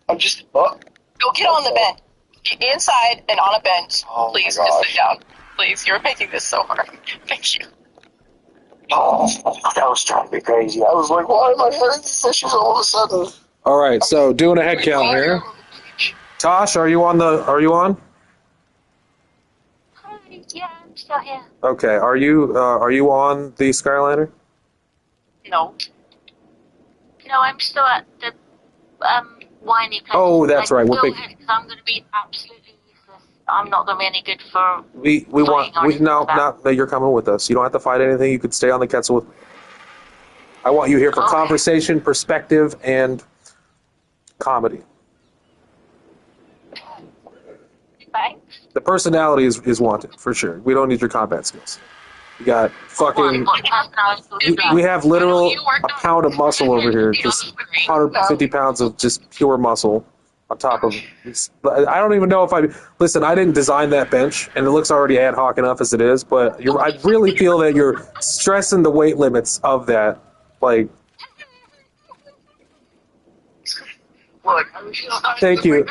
Speaker 8: I'm just up.
Speaker 3: Go get on the bench. Get inside and on a bench.
Speaker 8: Oh,
Speaker 3: Please,
Speaker 8: my
Speaker 3: just
Speaker 8: gosh.
Speaker 3: sit down. Please, you're making this so hard. Thank you.
Speaker 8: Oh, that was driving me crazy. I was like, why am I having these issues all of a sudden?
Speaker 1: All right, so doing a head count here. Tosh, are you on?
Speaker 6: Hi, yeah, I'm still here.
Speaker 1: Okay, are you on the Skyliner?
Speaker 3: No.
Speaker 6: No, I'm still at the whiny place.
Speaker 1: Oh, that's right, we're
Speaker 6: Go
Speaker 1: big-
Speaker 6: ahead, 'cause I'm going to be absolutely useless. I'm not going to be any good for.
Speaker 1: We no, you're coming with us. You don't have to fight anything. You could stay on the Quetzal with me. I want you here for
Speaker 6: Okay.
Speaker 1: conversation, perspective, and comedy.
Speaker 6: Thanks.
Speaker 1: The personality is wanted for sure. We don't need your combat skills. You got fucking.
Speaker 6: What personality would you
Speaker 1: We
Speaker 6: like?
Speaker 1: have literal a pound of muscle over here. Just 150 pounds of just pure muscle on top of. I don't even know if listen. I didn't design that bench, and it looks already ad hoc enough as it is. But I really feel that you're stressing the weight limits of that. Like,
Speaker 8: Look,
Speaker 1: thank you.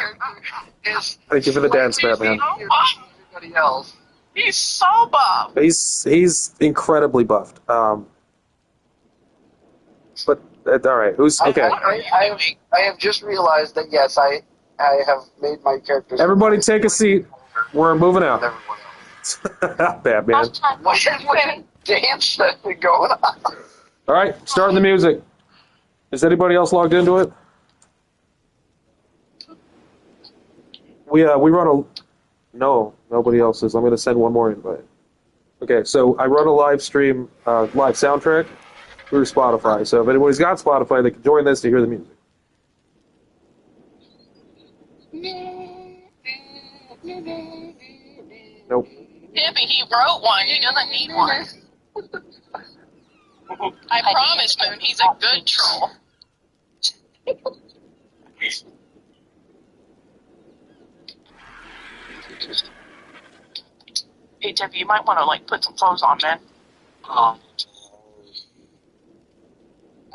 Speaker 8: Is
Speaker 1: Thank you for the dance, Batman.
Speaker 8: everybody else.
Speaker 3: He's so buff.
Speaker 1: He's incredibly buffed. But all right. Who's okay?
Speaker 8: I have just realized that yes, I have made my characters.
Speaker 1: Everybody, take a seat. We're moving
Speaker 8: With
Speaker 1: out.
Speaker 8: everyone else.
Speaker 1: Batman.
Speaker 8: What dance that been going on?
Speaker 1: All right, starting the music. Is anybody else logged into it? We run a. No, nobody else is. I'm going to send one more invite. Okay, so I run a live stream, live soundtrack through Spotify. So if anybody's got Spotify, they can join this to hear the music. Nope.
Speaker 3: Tippy, he wrote one. He doesn't need one. I promise, Moon, he's a good troll. Hey, Tippy, you might want to, put some clothes on, man.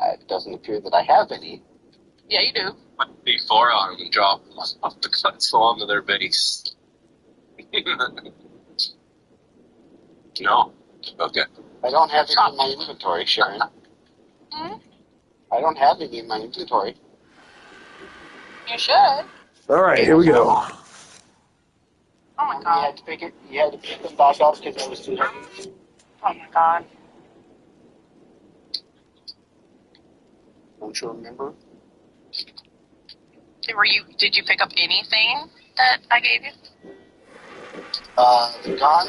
Speaker 8: It doesn't appear that I have any.
Speaker 3: Yeah, you do.
Speaker 7: Put before on them and drop them off the Quetzal onto their base. No? Okay.
Speaker 8: I don't have any in my inventory, Sharon.
Speaker 3: Hmm?
Speaker 8: I don't have any in my inventory.
Speaker 3: You should.
Speaker 1: All right, here we go.
Speaker 3: Oh my
Speaker 8: You
Speaker 3: god.
Speaker 8: had to pick them back up because I was too heavy.
Speaker 3: Oh my god.
Speaker 8: Don't you remember?
Speaker 3: Did you pick up anything that I gave you?
Speaker 8: The gun,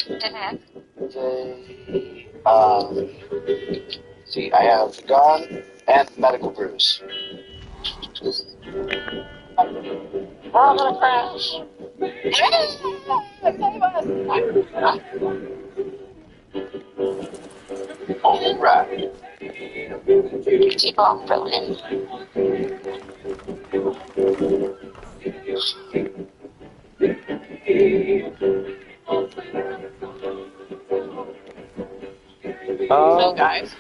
Speaker 3: Mm-hmm.
Speaker 8: See, I have the gun and medical brews.
Speaker 3: We're all gonna crash. Save us.
Speaker 8: All right.
Speaker 6: Keep on rolling.
Speaker 3: So, guys.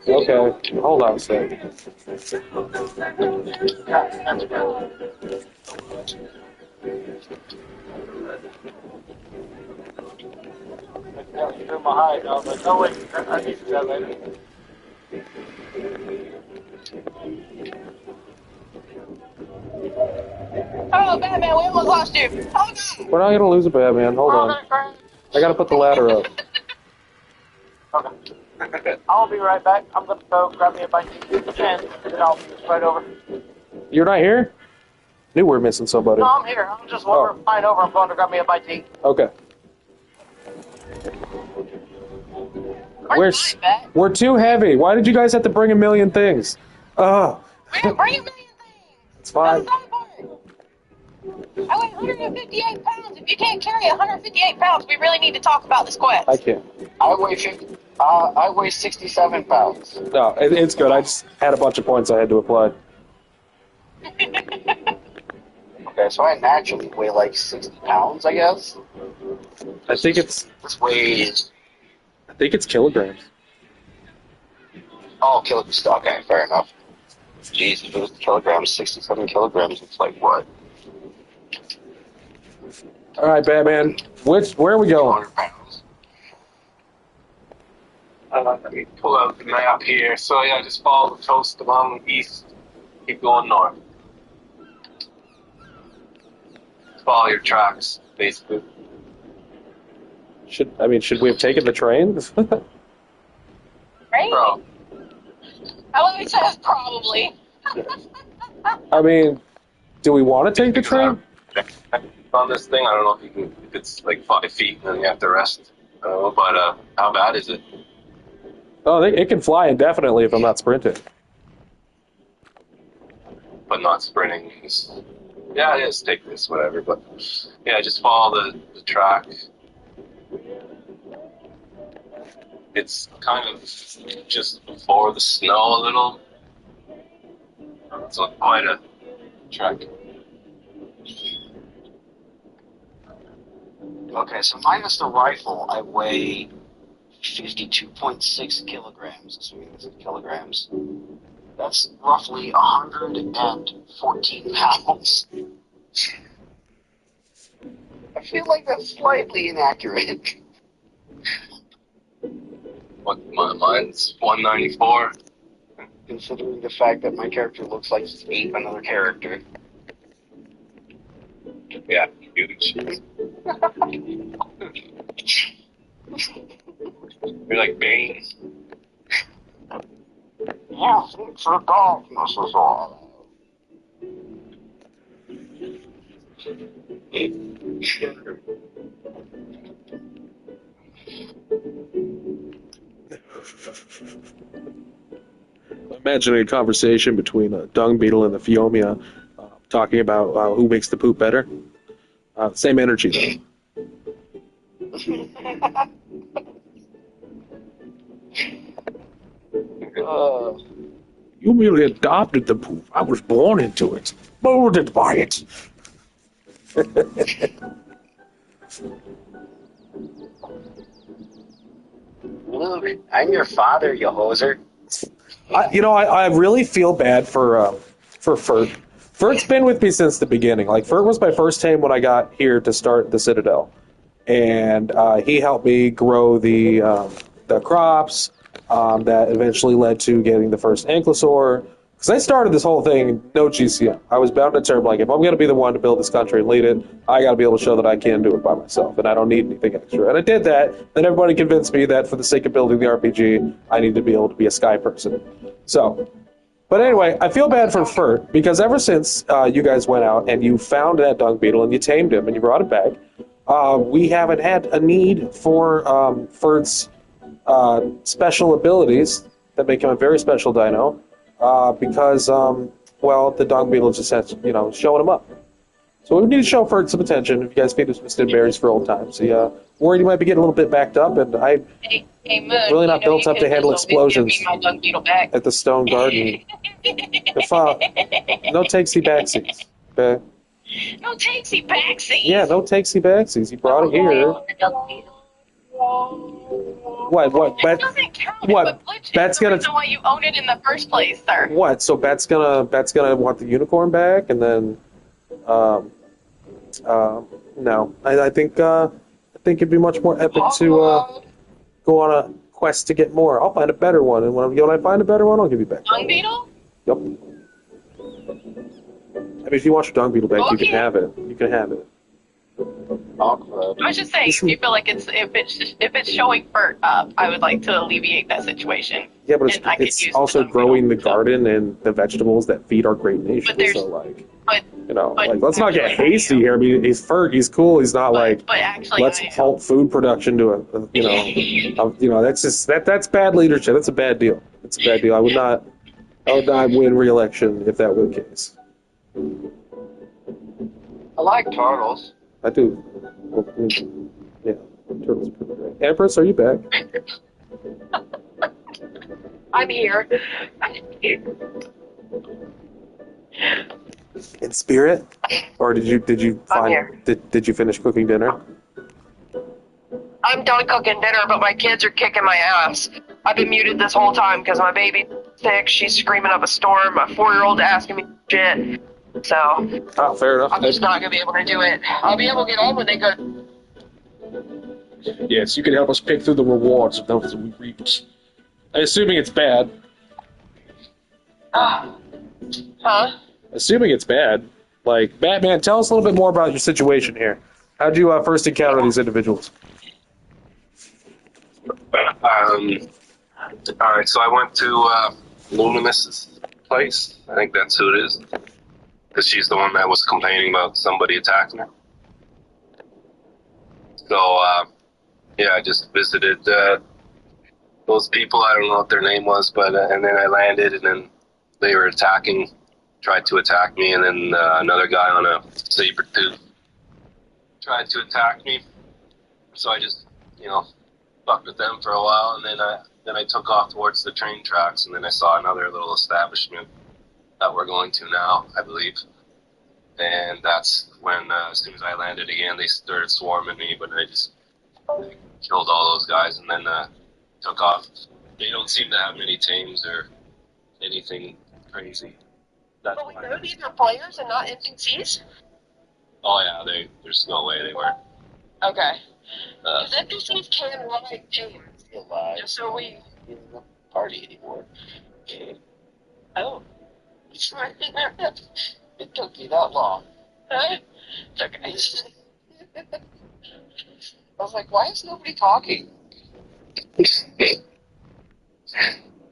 Speaker 1: Okay, hold on a sec.
Speaker 5: Through my hide. I was like, oh wait, I need to do that later.
Speaker 3: Oh, Batman, we almost lost you. Oh, God.
Speaker 1: We're not gonna lose a Batman. Hold
Speaker 3: We're all
Speaker 1: on.
Speaker 3: gonna crash.
Speaker 1: I gotta put the ladder up.
Speaker 5: Okay. I'll be right back. I'm gonna go grab me a bite to eat and then I'll be right over.
Speaker 1: You're not here? Knew we were missing somebody.
Speaker 5: No, I'm here. I'm just flying over. I'm going to grab me a bite to eat.
Speaker 1: Okay.
Speaker 3: Where's the bat?
Speaker 1: We're too heavy. Why did you guys have to bring a million things?
Speaker 3: We didn't bring a million things.
Speaker 1: It's fine.
Speaker 3: That's the part. I weigh 158 pounds. If you can't carry 158 pounds, we really need to talk about this quest.
Speaker 1: I can't.
Speaker 8: I weigh 67 pounds.
Speaker 1: No, it's good. I just had a bunch of points I had to apply.
Speaker 8: Okay, so I naturally weigh like 60 pounds, I guess.
Speaker 1: I think it's
Speaker 8: This weighs.
Speaker 1: kilograms.
Speaker 8: Oh, kilograms. Okay, fair enough. Jeez, if it was kilograms, 67 kilograms, it's like what?
Speaker 1: All right, Batman. Where are we going?
Speaker 8: 200 pounds.
Speaker 7: Let me pull out the map here. So yeah, just follow the coast along east. Keep going north. Follow your tracks, basically.
Speaker 1: Should we have taken the train?
Speaker 3: Right?
Speaker 7: Bro,
Speaker 3: Eloise says probably.
Speaker 1: I mean, do we want to take the train?
Speaker 7: on this thing, I don't know if you can. If it's like 5 feet, then you have to rest. I don't know, but how bad is it?
Speaker 1: Oh, it can fly indefinitely if I'm not sprinting.
Speaker 7: But not sprinting. Yeah, it is. Take this, whatever. But yeah, just follow the track. It's kind of just before the snow a little. It's quite a trek.
Speaker 8: Okay, so minus the rifle, I weigh 52.6 kilograms, assuming this is kilograms. That's roughly 114 pounds. I feel like that's slightly inaccurate.
Speaker 7: What, mine's 194.
Speaker 8: Considering the fact that my character looks like he's ate another character.
Speaker 7: Yeah, huge. You're like Bane.
Speaker 8: Yes, it's the darkness is all.
Speaker 1: Imagining a conversation between a dung beetle and the Phiomia talking about who makes the poop better. Same energy, though. You merely adopted the poop. I was born into it, molded by it.
Speaker 8: Luke, I'm your father, you hoser.
Speaker 1: I really feel bad for Fert. Fert's been with me since the beginning. Like, Fert was my first team when I got here to start the Citadel. And he helped me grow the crops that eventually led to getting the first Ankylosaur. Because I started this whole thing, no GCM. I was bound to term, like, if I'm going to be the one to build this country and lead it, I got to be able to show that I can do it by myself, and I don't need anything extra. And I did that, then everybody convinced me that for the sake of building the RPG, I need to be able to be a sky person. So, But anyway, I feel bad for Fert because ever since you guys went out and you found that dung beetle and you tamed him and you brought it back, we haven't had a need for Fert's special abilities that make him a very special dino because, well, the dung beetle just has, showing him up. So we need to show Fert some attention. If you guys feed him some stim berries for old times. Worried he might be getting a little bit backed up, and
Speaker 2: Hey, Moon,
Speaker 1: really not built up to handle explosions
Speaker 2: Give me my dung beetle back.
Speaker 1: at the stone garden. If, no takesy backsies. Okay?
Speaker 3: No takesy backsies.
Speaker 1: Yeah, no takesy backsies. You brought it here. What?
Speaker 3: It doesn't count.
Speaker 1: What?
Speaker 3: It's a glitch.
Speaker 1: Bet's
Speaker 3: It's the
Speaker 1: gonna-
Speaker 3: reason why you own it in the first place, sir.
Speaker 1: What? So Bet's gonna want the unicorn back, and then, no. I think it'd be much more epic to go on a quest to get more. I'll find a better one, and when I find a better one, I'll give you back.
Speaker 3: Dung beetle?
Speaker 1: Yep. I mean, if you want your dung beetle back, you can have it. You can have it.
Speaker 5: Awkward.
Speaker 3: I was just saying, if you feel like if it's showing Bert up, I would like to alleviate that situation.
Speaker 1: Yeah, but
Speaker 3: And I could
Speaker 1: it's
Speaker 3: use
Speaker 1: also
Speaker 3: the dung
Speaker 1: growing the
Speaker 3: beetle, so-
Speaker 1: garden and the vegetables that feed our great nation.
Speaker 3: But there's-
Speaker 1: So, like,
Speaker 3: But
Speaker 1: let's not get hasty here. I mean, he's Ferg, he's cool. He's not like,
Speaker 3: but actually,
Speaker 1: let's halt food production to that's bad leadership. That's a bad deal. It's a bad deal. I would not win re-election if that were the case.
Speaker 5: I like turtles.
Speaker 1: I do. Well, yeah, turtles are pretty great. Empress, are you back?
Speaker 2: I'm here.
Speaker 1: In spirit, or did you
Speaker 2: I'm here.
Speaker 1: did you finish cooking dinner?
Speaker 2: I'm done cooking dinner, but my kids are kicking my ass. I've been muted this whole time because my baby's sick. She's screaming up a storm. My 4-year-old asking me shit. So
Speaker 1: Oh, fair enough.
Speaker 2: I'm just not gonna be able to do it. I'll be able to get on when they go.
Speaker 1: Yes, you can help us pick through the rewards of those we reap. Assuming it's bad.
Speaker 2: Huh?
Speaker 1: Assuming it's bad. Like, Batman, tell us a little bit more about your situation here. How'd you first encounter these individuals?
Speaker 4: Alright, so I went to Lunamus's place. I think that's who it is. Because she's the one that was complaining about somebody attacking her. So, I just visited those people. I don't know what their name was, but and then I landed, and then they were tried to attack me, and then another guy on a saber tooth tried to attack me. So I just, fucked with them for a while, and then I took off towards the train tracks, and then I saw another little establishment that we're going to now, I believe. And that's when, as soon as I landed again, they started swarming me, but I just killed all those guys and then took off. They don't seem to have many tames or anything crazy. That's
Speaker 2: But we
Speaker 4: why.
Speaker 2: know these are players and not NPCs?
Speaker 4: Oh yeah, there's no way they weren't.
Speaker 2: Okay.
Speaker 4: Uh,
Speaker 2: Because NPCs can ride teams.
Speaker 5: Feel like
Speaker 2: Just so we.
Speaker 5: in the party anymore.
Speaker 2: Oh.
Speaker 5: It took you that long.
Speaker 2: Huh? It's okay.
Speaker 5: I was like, why is nobody talking?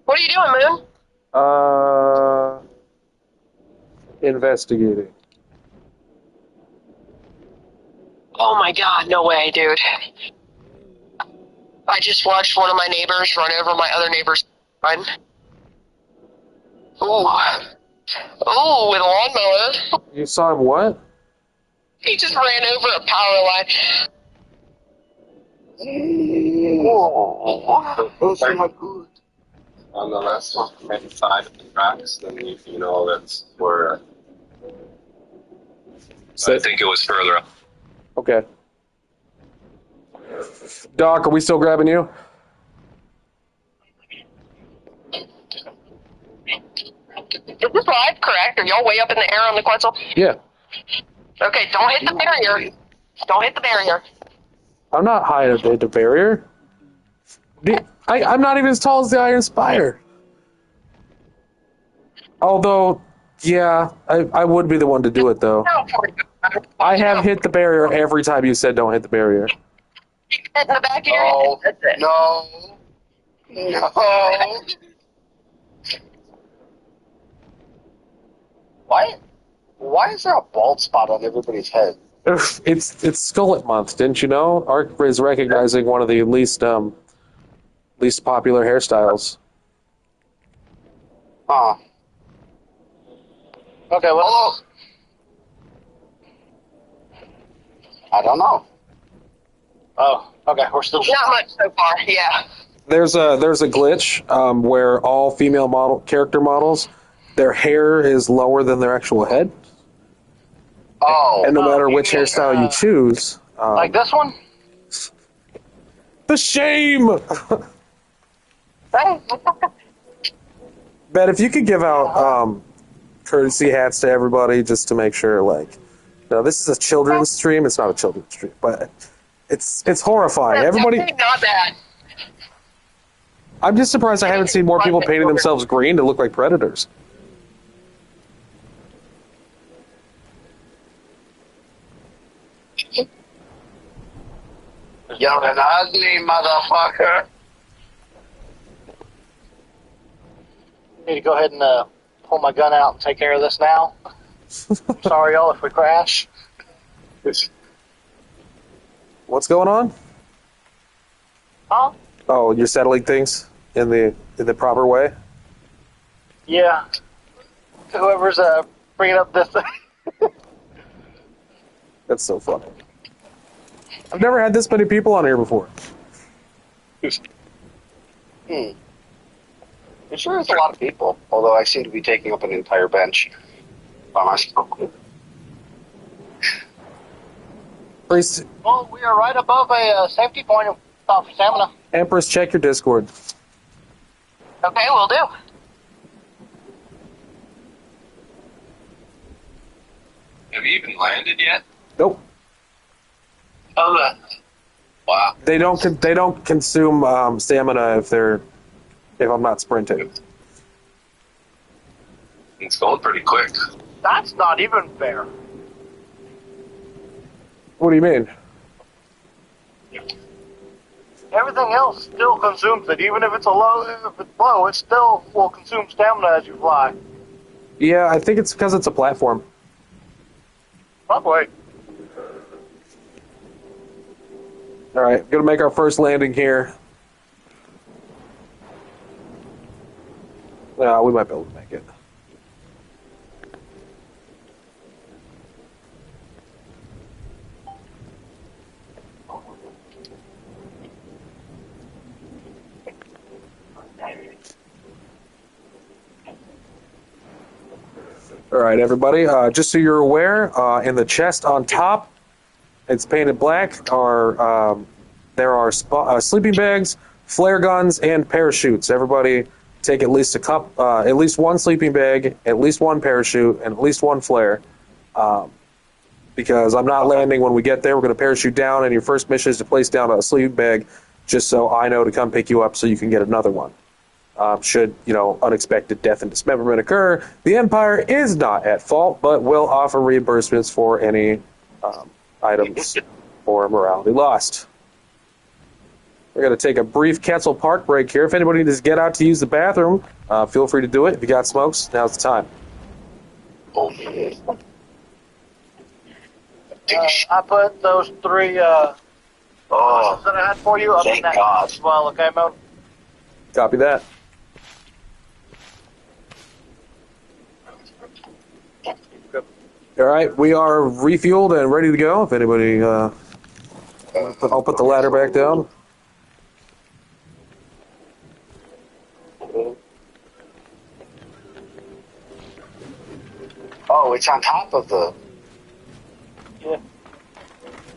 Speaker 2: What are you doing, Moon?
Speaker 1: Investigating.
Speaker 2: Oh my god, no way, dude. I just watched one of my neighbors run over my other neighbor's son. Ooh. Ooh, with a lawnmower.
Speaker 1: You saw him what?
Speaker 2: He just ran over a power line.
Speaker 5: Those are my good.
Speaker 4: on the left hand side of the tracks, then you know that's where.
Speaker 1: So,
Speaker 4: I think it was further up.
Speaker 1: okay. Doc, are we still grabbing you?
Speaker 2: Is this live, correct? Are y'all way up in the air on the Quetzal?
Speaker 1: Yeah.
Speaker 2: Okay, don't hit the barrier. Don't hit the barrier.
Speaker 1: I'm not high at the barrier. I'm not even as tall as the Iron Spire. Although, yeah, I would be the one to do it, though. I have hit the barrier every time you said don't hit the barrier.
Speaker 2: Keep hitting the back here.
Speaker 5: No,
Speaker 2: That's it.
Speaker 5: no.
Speaker 8: Why is there a bald spot on everybody's head?
Speaker 1: It's Skullet month, didn't you know? Arc is recognizing one of the least popular hairstyles.
Speaker 8: Huh.
Speaker 5: Okay, well,
Speaker 8: I don't know.
Speaker 5: oh, okay, we're still.
Speaker 2: Not much so far, yeah.
Speaker 1: There's a glitch where all female character models, their hair is lower than their actual head,
Speaker 8: Oh.
Speaker 1: and no matter
Speaker 5: you
Speaker 1: which
Speaker 5: mean,
Speaker 1: hairstyle you choose,
Speaker 5: Like this one?
Speaker 1: the shame. Bet if you could give out courtesy hats to everybody just to make sure, like, no, this is a children's stream. It's not a children's stream, but it's horrifying.
Speaker 2: That's
Speaker 1: Everybody,
Speaker 2: definitely not bad.
Speaker 1: I'm just surprised I haven't seen more people painting themselves green to look like predators.
Speaker 8: You're an ugly motherfucker.
Speaker 5: Need to go ahead and pull my gun out and take care of this now. Sorry, y'all, if we crash.
Speaker 1: What's going on?
Speaker 5: Huh?
Speaker 1: Oh, you're settling things in the proper way.
Speaker 5: Yeah. Whoever's bringing up this thing.
Speaker 1: That's so funny. I've never had this many people on here before.
Speaker 8: It sure is a lot of people, although I seem to be taking up an entire bench by myself.
Speaker 1: Priest,
Speaker 5: Well, we are right above a safety point of stamina.
Speaker 1: Empress, check your Discord.
Speaker 2: Okay, will do.
Speaker 7: Have you even landed yet?
Speaker 1: Nope.
Speaker 7: Oh, wow.
Speaker 1: They don't consume stamina if I'm not sprinting.
Speaker 7: It's going pretty quick.
Speaker 5: That's not even fair.
Speaker 1: What do you mean?
Speaker 5: Everything else still consumes it, even if it's low, it still will consume stamina as you fly.
Speaker 1: Yeah, I think it's because it's a platform.
Speaker 5: Probably.
Speaker 1: All right, gonna make our first landing here. We might be able to make it. All right, everybody. Just so you're aware, in the chest on top, it's painted black. There are sleeping bags, flare guns, and parachutes. Everybody, take at least at least one sleeping bag, at least one parachute, and at least one flare. Because I'm not landing when we get there. We're going to parachute down, and your first mission is to place down a sleeping bag, just so I know to come pick you up, so you can get another one. Should unexpected death and dismemberment occur, the Empire is not at fault, but will offer reimbursements for any items or morality lost. We're going to take a brief Ketzel Park break here. If anybody needs to get out to use the bathroom, feel free to do it. If you got smokes, now's the time.
Speaker 5: I put those three that I had for you up in that
Speaker 8: God.
Speaker 5: as well, okay, Mo?
Speaker 1: Copy that. All right, we are refueled and ready to go. If anybody, I'll put the ladder back down.
Speaker 8: Oh, it's on top of the...
Speaker 5: Yeah.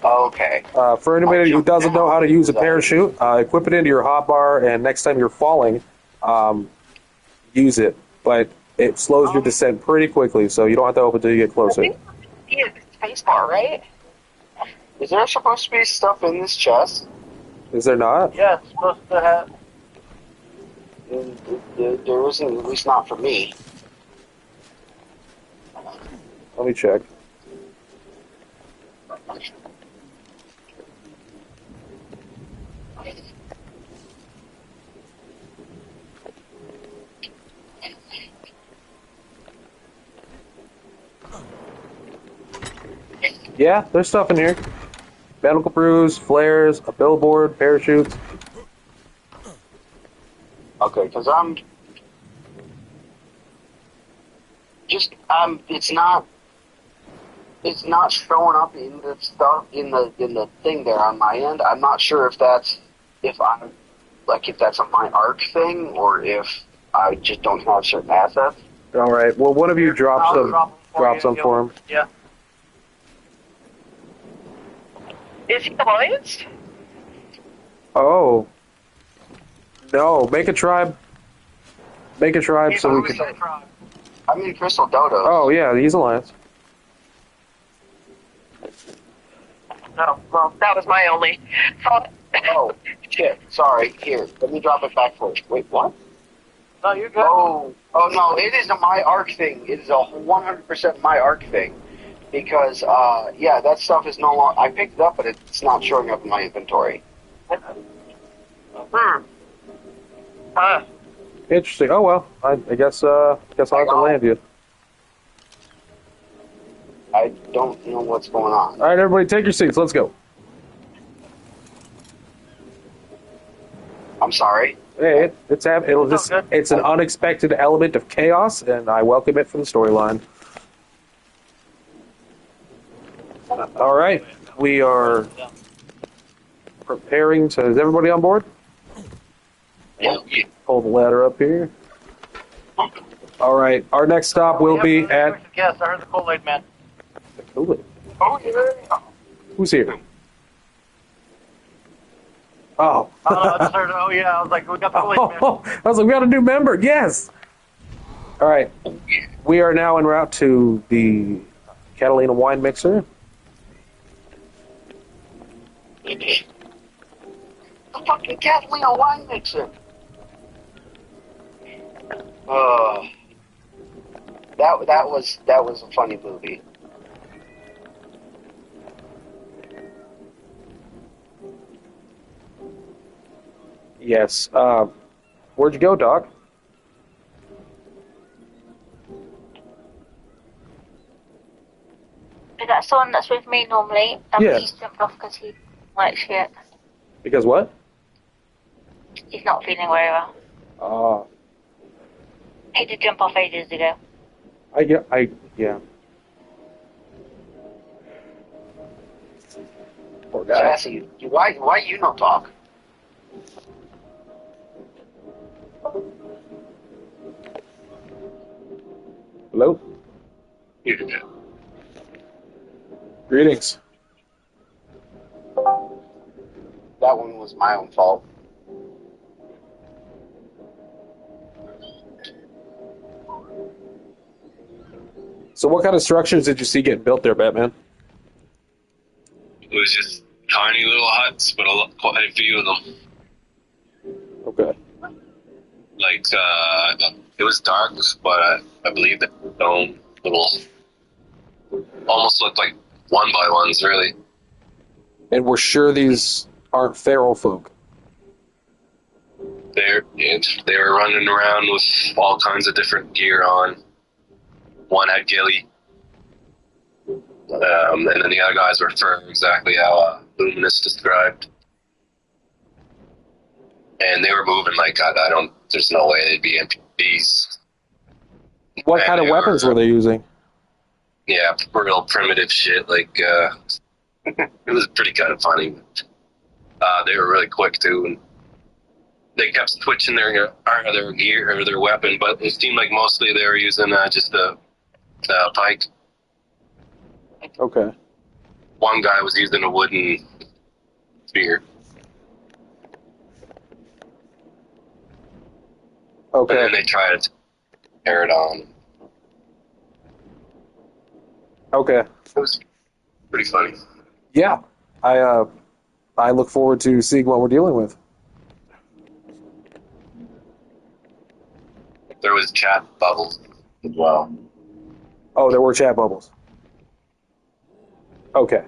Speaker 8: Okay.
Speaker 1: For anybody who doesn't know how to use a parachute, equip it into your hotbar, and next time you're falling, use it. But it slows your descent pretty quickly, so you don't have to open until you get
Speaker 2: I
Speaker 1: closer.
Speaker 2: think it's space bar, right?
Speaker 8: Is there supposed to be stuff in this chest?
Speaker 1: Is there not?
Speaker 5: Yeah, it's supposed to have...
Speaker 8: There isn't, at least not for me.
Speaker 1: Let me check. Yeah, there's stuff in here. Medical brews, flares, a billboard, parachutes.
Speaker 8: Okay, because it's not showing up in the stuff in the thing there on my end. I'm not sure if that's a my arc thing or if I just don't have certain assets.
Speaker 1: All right. Well, one of you drop some for him.
Speaker 9: Yeah.
Speaker 2: Is he alliance?
Speaker 1: Oh. No, make a tribe. Make a tribe so we can.
Speaker 8: I'm in Crystal Dodo.
Speaker 1: Oh yeah, he's alliance.
Speaker 2: No, well, that was my only thought.
Speaker 8: Oh, shit. Sorry. Here, let me drop it back for you. Wait, what?
Speaker 9: No, you're good.
Speaker 8: Oh no, it is a my arc thing. It is a 100% my arc thing. Because, yeah, that stuff is no longer... I picked it up, but it's not showing up in my inventory.
Speaker 1: Interesting. Oh well, I guess I'll have to land you.
Speaker 8: I don't know what's going on.
Speaker 1: All right, everybody, take your seats. Let's go.
Speaker 8: I'm sorry.
Speaker 1: Hey, it's an unexpected element of chaos, and I welcome it for the storyline. All right, we are preparing to. Is everybody on board?
Speaker 5: Yeah.
Speaker 1: Pull the ladder up here. All right, our next stop will be at.
Speaker 9: Yes, I heard the Kool-Aid man.
Speaker 1: Kool-Aid.
Speaker 8: Oh, yeah.
Speaker 1: Who's here? Oh.
Speaker 9: I just heard, oh yeah, I was like, we got the Kool-Aid man.
Speaker 1: I was like, we got a new member. Yes. All right, we are now en route to the Catalina wine mixer.
Speaker 8: The fucking Catalina wine mixer. That was a funny movie.
Speaker 1: Yes. Where'd you go, Doc?
Speaker 6: Is that someone that's with me normally?
Speaker 1: Yeah.
Speaker 6: He's jumped off because he like shit.
Speaker 1: Because what?
Speaker 6: He's not feeling very well. He did jump off ages ago.
Speaker 1: Yeah. Poor guy.
Speaker 8: Sassy, why you not talk?
Speaker 1: Hello?
Speaker 7: Yeah.
Speaker 1: Greetings.
Speaker 8: That one was my own fault.
Speaker 1: So what kind of structures did you see getting built there, Batman?
Speaker 7: It was just tiny little huts, but quite a few of them.
Speaker 1: Okay.
Speaker 7: Like, it was dark, but I believe the dome little almost looked like one by ones, really.
Speaker 1: And we're sure these aren't feral folk.
Speaker 7: They were running around with all kinds of different gear on. One had ghillie, and then the other guys were fur, exactly how Luminous described. And they were moving like there's no way they'd be NPCs.
Speaker 1: What kind of weapons were they using?
Speaker 7: Yeah, real primitive shit. Like it was pretty kind of funny. They were really quick too, and they kept switching their gear or their weapon, but it seemed like mostly they were using just the pike.
Speaker 1: Okay.
Speaker 7: One guy was using a wooden spear.
Speaker 1: Okay.
Speaker 7: And then they tried to tear it on.
Speaker 1: Okay.
Speaker 7: It was pretty funny.
Speaker 1: Yeah. I look forward to seeing what we're dealing with.
Speaker 7: There was chat bubbles as well.
Speaker 1: Oh, there were chat bubbles. Okay.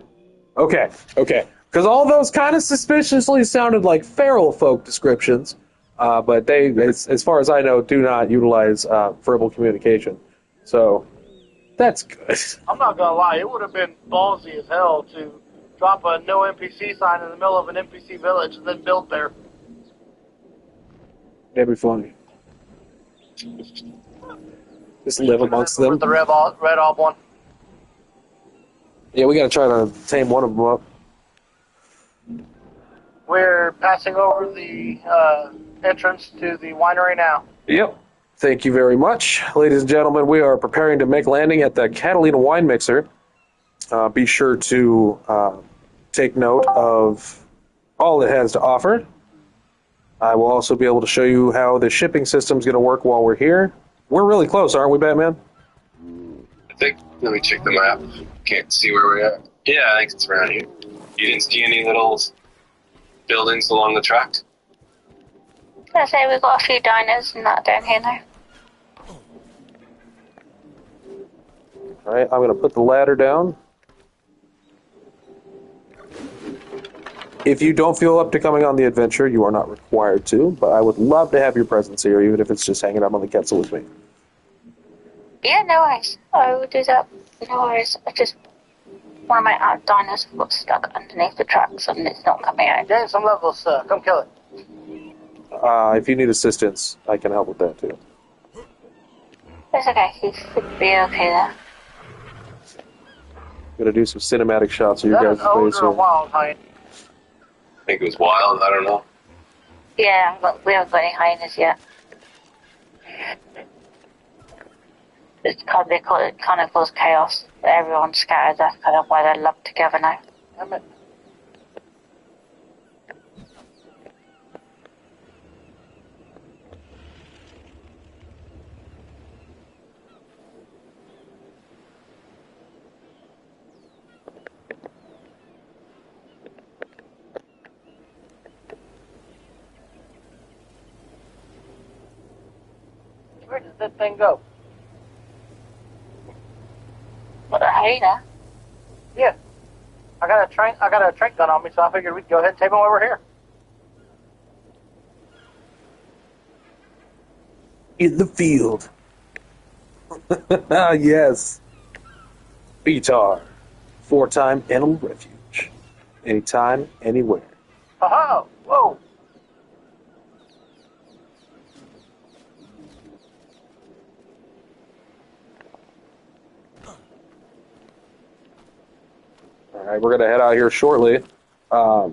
Speaker 1: Because all those kind of suspiciously sounded like feral folk descriptions, but they, as far as I know, do not utilize verbal communication. So That's good.
Speaker 9: I'm not gonna lie, it would have been ballsy as hell to drop a no NPC sign in the middle of an NPC village and then build there.
Speaker 1: That'd be funny. Just live amongst them.
Speaker 9: With the red orb one.
Speaker 1: Yeah, we gotta try to tame one of them up.
Speaker 9: We're passing over the entrance to the winery now.
Speaker 1: Yep. Thank you very much. Ladies and gentlemen, we are preparing to make landing at the Catalina Wine Mixer. Be sure to take note of all it has to offer. I will also be able to show you how the shipping system is going to work while we're here. We're really close, aren't we, Batman?
Speaker 7: I think, let me check the map. Can't see where we're at. Yeah, I think it's around here. You didn't see any little buildings along the track?
Speaker 6: I say we've got a few diners and that down here now.
Speaker 1: All right, I'm going to put the ladder down. If you don't feel up to coming on the adventure, you are not required to, but I would love to have your presence here, even if it's just hanging out on the Quetzal with me.
Speaker 6: Yeah, no worries. I will do that. No worries. I just one of my diners got stuck underneath the tracks and it's not coming out.
Speaker 9: Gain some levels, come kill it.
Speaker 1: If you need assistance, I can help with that too.
Speaker 6: It's okay. He should be okay there.
Speaker 1: Gonna do some cinematic shots of your guys' face
Speaker 9: Or a
Speaker 1: here.
Speaker 9: wild hyena.
Speaker 7: I think it was wild, I don't know.
Speaker 6: Yeah, but we haven't got any hyenas yet. It's kind of, it kind of causes chaos. Everyone's scattered. That's kind of why they're lumped together now.
Speaker 9: Damn it. Where does that thing go?
Speaker 6: What, a hyena?
Speaker 9: Yeah. I got a trank gun on me, so I figured we'd go ahead and take them while we're here.
Speaker 1: In the field. Yes. Betar. 4-time animal refuge. Anytime, anywhere.
Speaker 9: Haha! Whoa!
Speaker 1: All right, we're gonna head out here shortly. How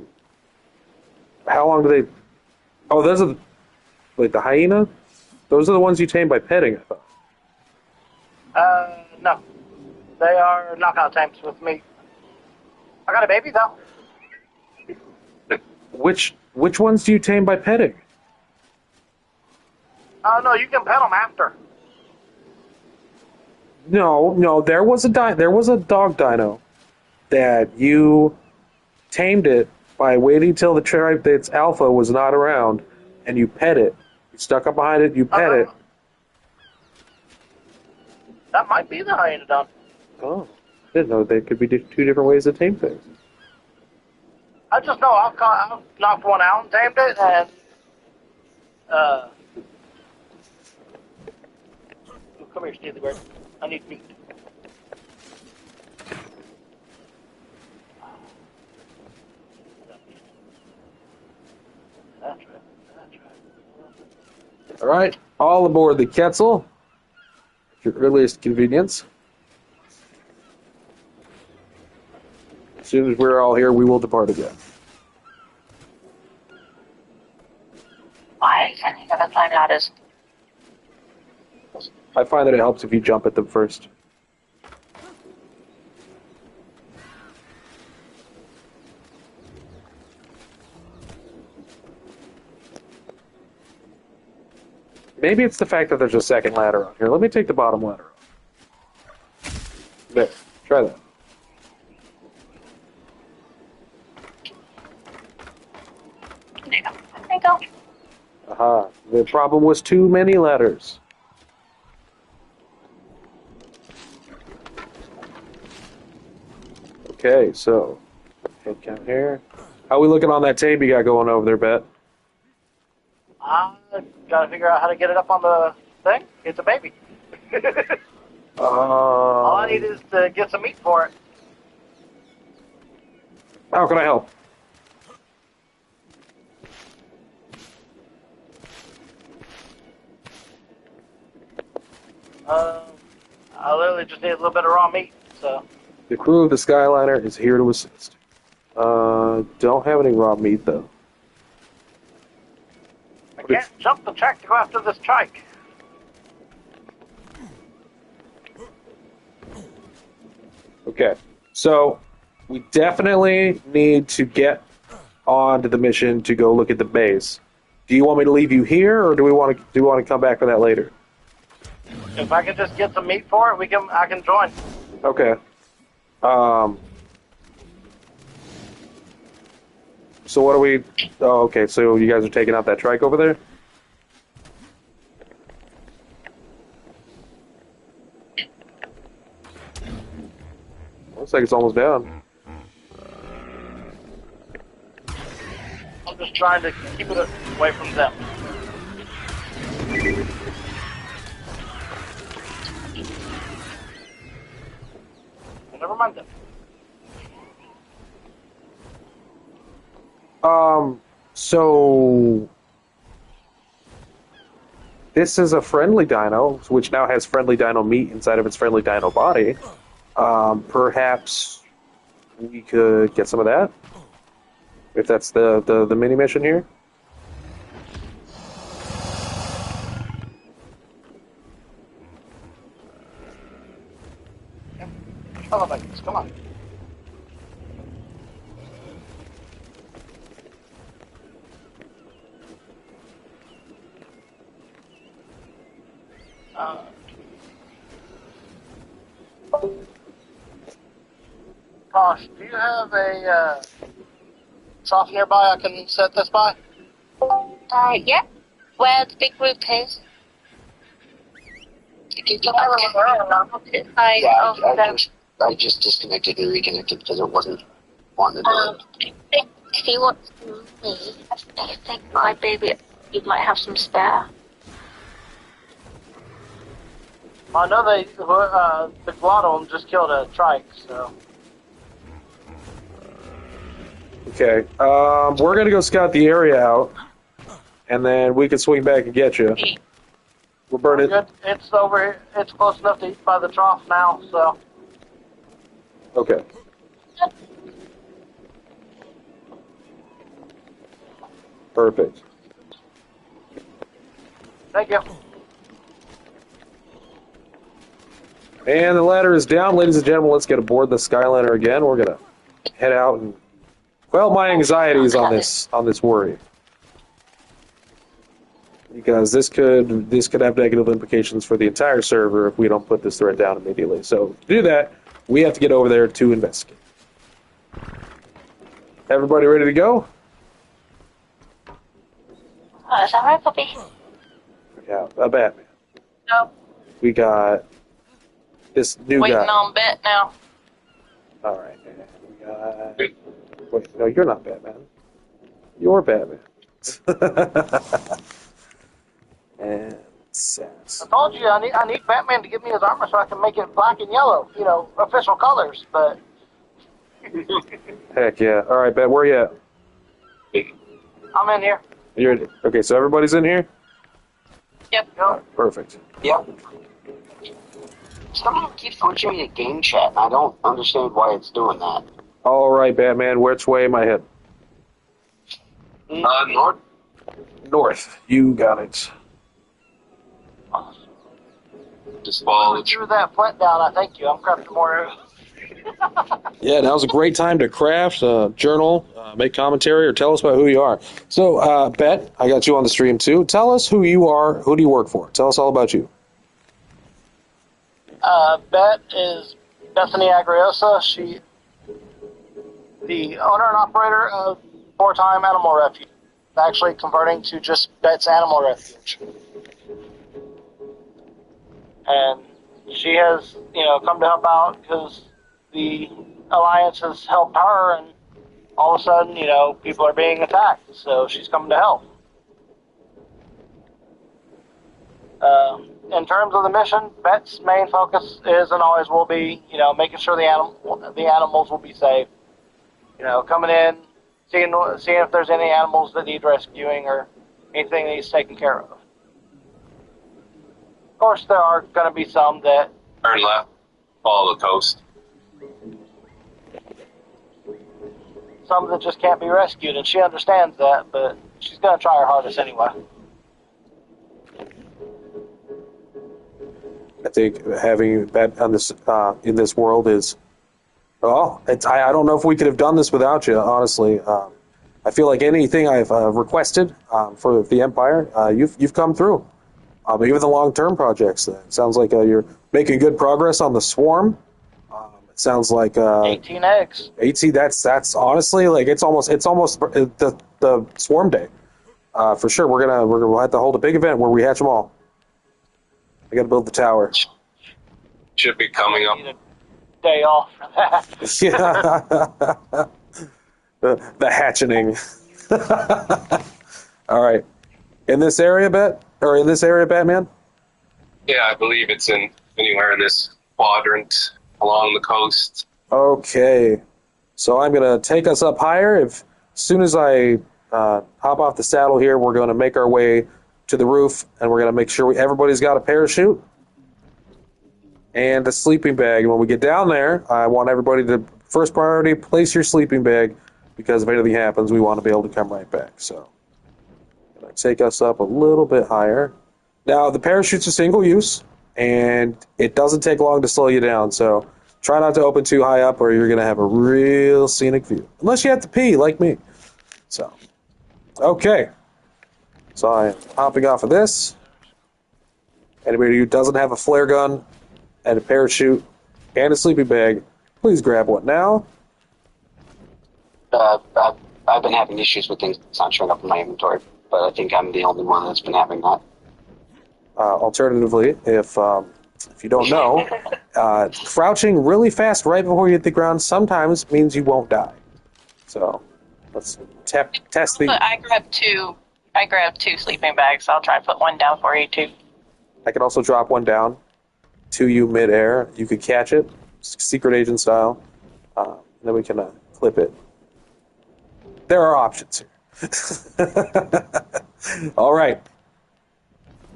Speaker 1: long do they? Oh, those are like the hyena. Those are the ones you tame by petting. I thought.
Speaker 9: No. They are knockout tames with me. I got a baby, though.
Speaker 1: Which ones do you tame by petting?
Speaker 9: Oh, no, you can pet them after.
Speaker 1: No. There was a dog dino that you tamed it by waiting till the tribe that's alpha was not around, and you pet it. You stuck up behind it. You pet it.
Speaker 9: That might be the hyena.
Speaker 1: Oh, I didn't know there could be two different ways to tame things.
Speaker 9: I just know I've knocked one out and tamed it, and oh, come here, Steely Bird. I need meat. That's right.
Speaker 1: All right, all aboard the Quetzal. At your earliest convenience. As soon as we're all here, we will depart again.
Speaker 6: Why can you never climb ladders?
Speaker 1: I find that it helps if you jump at them first. Maybe it's the fact that there's a second ladder on here. Let me take the bottom ladder off. There, try that.
Speaker 6: There you go.
Speaker 1: Aha, the problem was too many ladders. Okay, so, head count here. How we looking on that tape you got going over there, Bet?
Speaker 9: I gotta figure out how to get it up on the thing. It's a baby. All I need is to get some meat for it.
Speaker 1: How can I help?
Speaker 9: I literally just need a little bit of raw meat, so.
Speaker 1: The crew of the Skyliner is here to assist. Don't have any raw meat, though.
Speaker 9: I can't jump the track to go after this trike.
Speaker 1: Okay, so we definitely need to get on to the mission to go look at the base. Do you want me to leave you here, or do we want to come back for that later?
Speaker 9: If I can just get some meat for it, I can join.
Speaker 1: Okay. So what are we? Oh, okay. So you guys are taking out that trike over there? Looks like it's almost down.
Speaker 9: I'm just trying to keep it away from them. Well, never mind them.
Speaker 1: So this is a friendly dino, which now has friendly dino meat inside of its friendly dino body. Perhaps we could get some of that, if that's the mini mission here.
Speaker 9: Elevators, come on. Gosh, do you have a trough nearby I can set this by?
Speaker 6: Yeah. Where the big group is. If you come up to opposite side of the...
Speaker 8: I just disconnected and reconnected because it wasn't wanting to do it.
Speaker 6: If you want me, I think my baby, you might have some spare.
Speaker 9: I know the Glotton just killed a trike, so.
Speaker 1: Okay. We're gonna go scout the area out, and then we can swing back and get you. We'll burn it.
Speaker 9: Good. It's over here. It's close enough to eat by the trough now, so.
Speaker 1: Okay. Perfect.
Speaker 9: Thank you.
Speaker 1: And the ladder is down, ladies and gentlemen. Let's get aboard the Skyliner again. We're gonna head out and quell my anxieties on this worry, because this could have negative implications for the entire server if we don't put this threat down immediately. So to do that, we have to get over there to investigate. Everybody ready to go?
Speaker 6: Is that right, Bobby?
Speaker 1: Yeah, a Batman.
Speaker 3: No,
Speaker 1: We got this new
Speaker 3: waiting
Speaker 1: guy.
Speaker 3: on Bet now.
Speaker 1: All right. We got... Wait, no, you're not Batman. You're Batman. And Sass.
Speaker 9: I told you I need Batman to give me his armor so I can make it black and yellow. You know, official colors. But
Speaker 1: Heck yeah. All right, Bat, where you at?
Speaker 9: I'm in here.
Speaker 1: You're okay. So everybody's in here.
Speaker 3: Yep.
Speaker 1: All right, perfect.
Speaker 8: Yep. Someone keeps switching me to game chat, and I don't understand why it's doing that.
Speaker 1: All right, Batman. Which way am I heading?
Speaker 8: North.
Speaker 1: North. You got it.
Speaker 4: Just
Speaker 9: While
Speaker 4: follow
Speaker 9: we
Speaker 4: the tr-
Speaker 9: threw that flint down, I thank you. I'm crafting more arrows.
Speaker 1: Yeah, now's a great time to craft, journal, make commentary, or tell us about who you are. So, Bet, I got you on the stream too. Tell us who you are. Who do you work for? Tell us all about you.
Speaker 9: Bet is Bethany Agriosa. She, the owner and operator of 4-Time Animal Refuge, actually converting to just Bet's Animal Refuge. And she has, come to help out because the Alliance has helped her, and all of a sudden, people are being attacked, so she's coming to help. in terms of the mission, Bet's main focus is and always will be, making sure the animals will be safe. Coming in, seeing if there's any animals that need rescuing or anything that needs taken care of. Of course, there are going to be some that
Speaker 7: Turn left, follow the coast.
Speaker 9: just can't be rescued, and she understands that, but she's going to try her hardest anyway.
Speaker 1: I think having bet on this in this world is, I don't know if we could have done this without you. Honestly, I feel like anything I've requested for the Empire, you've come through. Even the long-term projects. It sounds like you're making good progress on the swarm. It sounds like
Speaker 9: 18 eggs.
Speaker 1: 18. That's honestly like it's almost the swarm day. For sure, we'll have to hold a big event where we hatch them all. I got to build the tower.
Speaker 7: Should be coming up.
Speaker 9: Need a day off for that.
Speaker 1: Yeah. the hatchening. All right. In this area, Batman?
Speaker 7: Yeah, I believe it's anywhere in this quadrant along the coast.
Speaker 1: Okay. So I'm going to take us up higher. As soon as I hop off the saddle here, we're going to make our way to the roof, and we're going to make sure everybody's got a parachute and a sleeping bag. And when we get down there, I want everybody to, first priority, place your sleeping bag, because if anything happens, we want to be able to come right back. So I'm going to take us up a little bit higher. Now, the parachute's a single use, and it doesn't take long to slow you down, so try not to open too high up or you're going to have a real scenic view. Unless you have to pee, like me. So, okay. So I'm hopping off of this. Anybody who doesn't have a flare gun and a parachute and a sleeping bag, please grab one now.
Speaker 8: I've been having issues with things not showing up in my inventory, but I think I'm the only one that's been having that.
Speaker 1: Alternatively, if you don't know, crouching really fast right before you hit the ground sometimes means you won't die. So let's test the...
Speaker 3: I grabbed two sleeping bags. I'll try to put one down for you, too.
Speaker 1: I can also drop one down to you mid-air. You could catch it, secret agent style. Then we can clip it. There are options here. All right.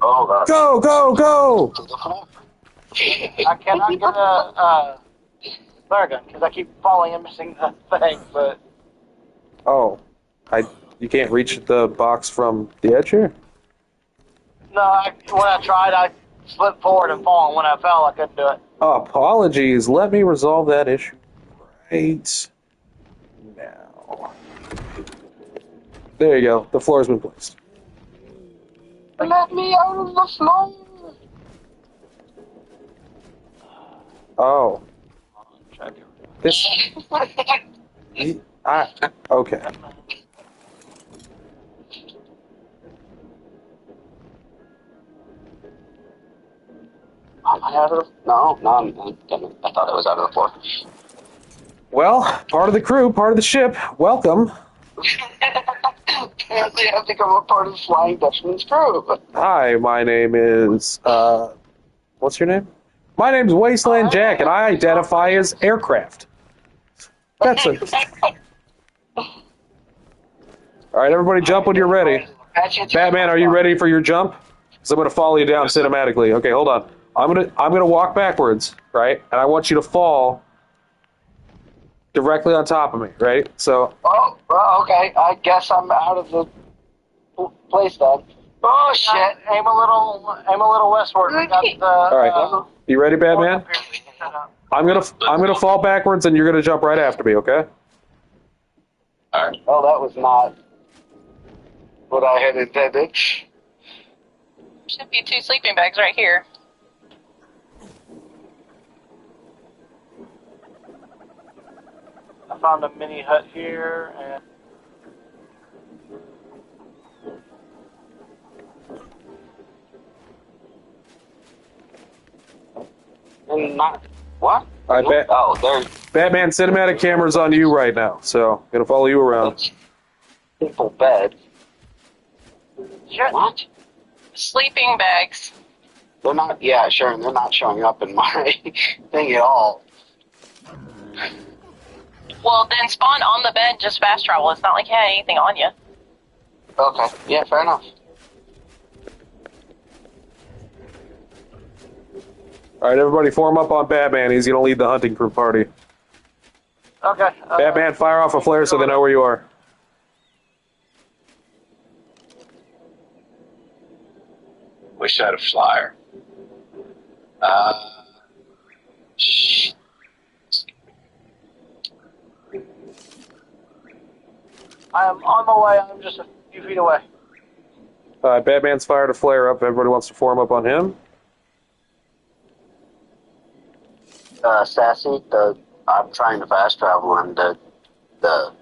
Speaker 8: Oh, God.
Speaker 1: Go!
Speaker 9: I cannot get a flare gun because I keep falling and missing the thing, but...
Speaker 1: Oh, you can't reach the box from the edge here?
Speaker 9: No, when I tried, I slipped forward and fall, and when I fell, I couldn't do it.
Speaker 1: Oh, apologies. Let me resolve that issue right now. There you go. The floor's been placed.
Speaker 8: Let me out of the floor!
Speaker 1: Oh. This... okay.
Speaker 8: Am I out of the... No, I thought I was out of the floor.
Speaker 1: Well, part of the crew, part of the ship, welcome.
Speaker 8: Apparently I have become a part of Flying Dutchman's crew.
Speaker 1: Hi, my name is, what's your name? My name's Wasteland Jack, and I identify as aircraft. That's it. All right, everybody jump when you're ready. Batman, are you ready for your jump? Because I'm going to follow you down cinematically. Okay, hold on. I'm gonna walk backwards, right? And I want you to fall directly on top of me, right? So.
Speaker 8: Oh, well, okay. I guess I'm out of the place then. Oh shit!
Speaker 9: Aim a little westward. We got the,
Speaker 1: all right. You ready, Batman? I'm gonna fall backwards, and you're gonna jump right after me. Okay?
Speaker 7: All right.
Speaker 8: Oh, that was not what I had intended.
Speaker 3: Should be two sleeping bags right here.
Speaker 9: I found a mini hut here, and
Speaker 8: Not what?
Speaker 1: All right,
Speaker 8: Oh, there's
Speaker 1: Batman cinematic camera's on you right now, so I'm gonna follow you around.
Speaker 8: simple bed.
Speaker 3: Sure.
Speaker 8: What?
Speaker 3: Sleeping bags.
Speaker 8: They're not. Yeah, sure. And they're not showing up in my thing at all.
Speaker 3: Well, then spawn on the bed, just fast travel. It's not like you had anything on you.
Speaker 8: Okay. Yeah, fair enough.
Speaker 1: All right, everybody, form up on Batman. He's gonna lead the hunting crew party.
Speaker 9: Okay.
Speaker 1: Batman, fire off a flare so they know where you are.
Speaker 7: Wish I had a flyer. Shit.
Speaker 9: I am on my way. I'm just a few feet away.
Speaker 1: Batman's fired a flare up. Everybody wants to form up on him.
Speaker 8: Sassy, I'm trying to fast travel, and the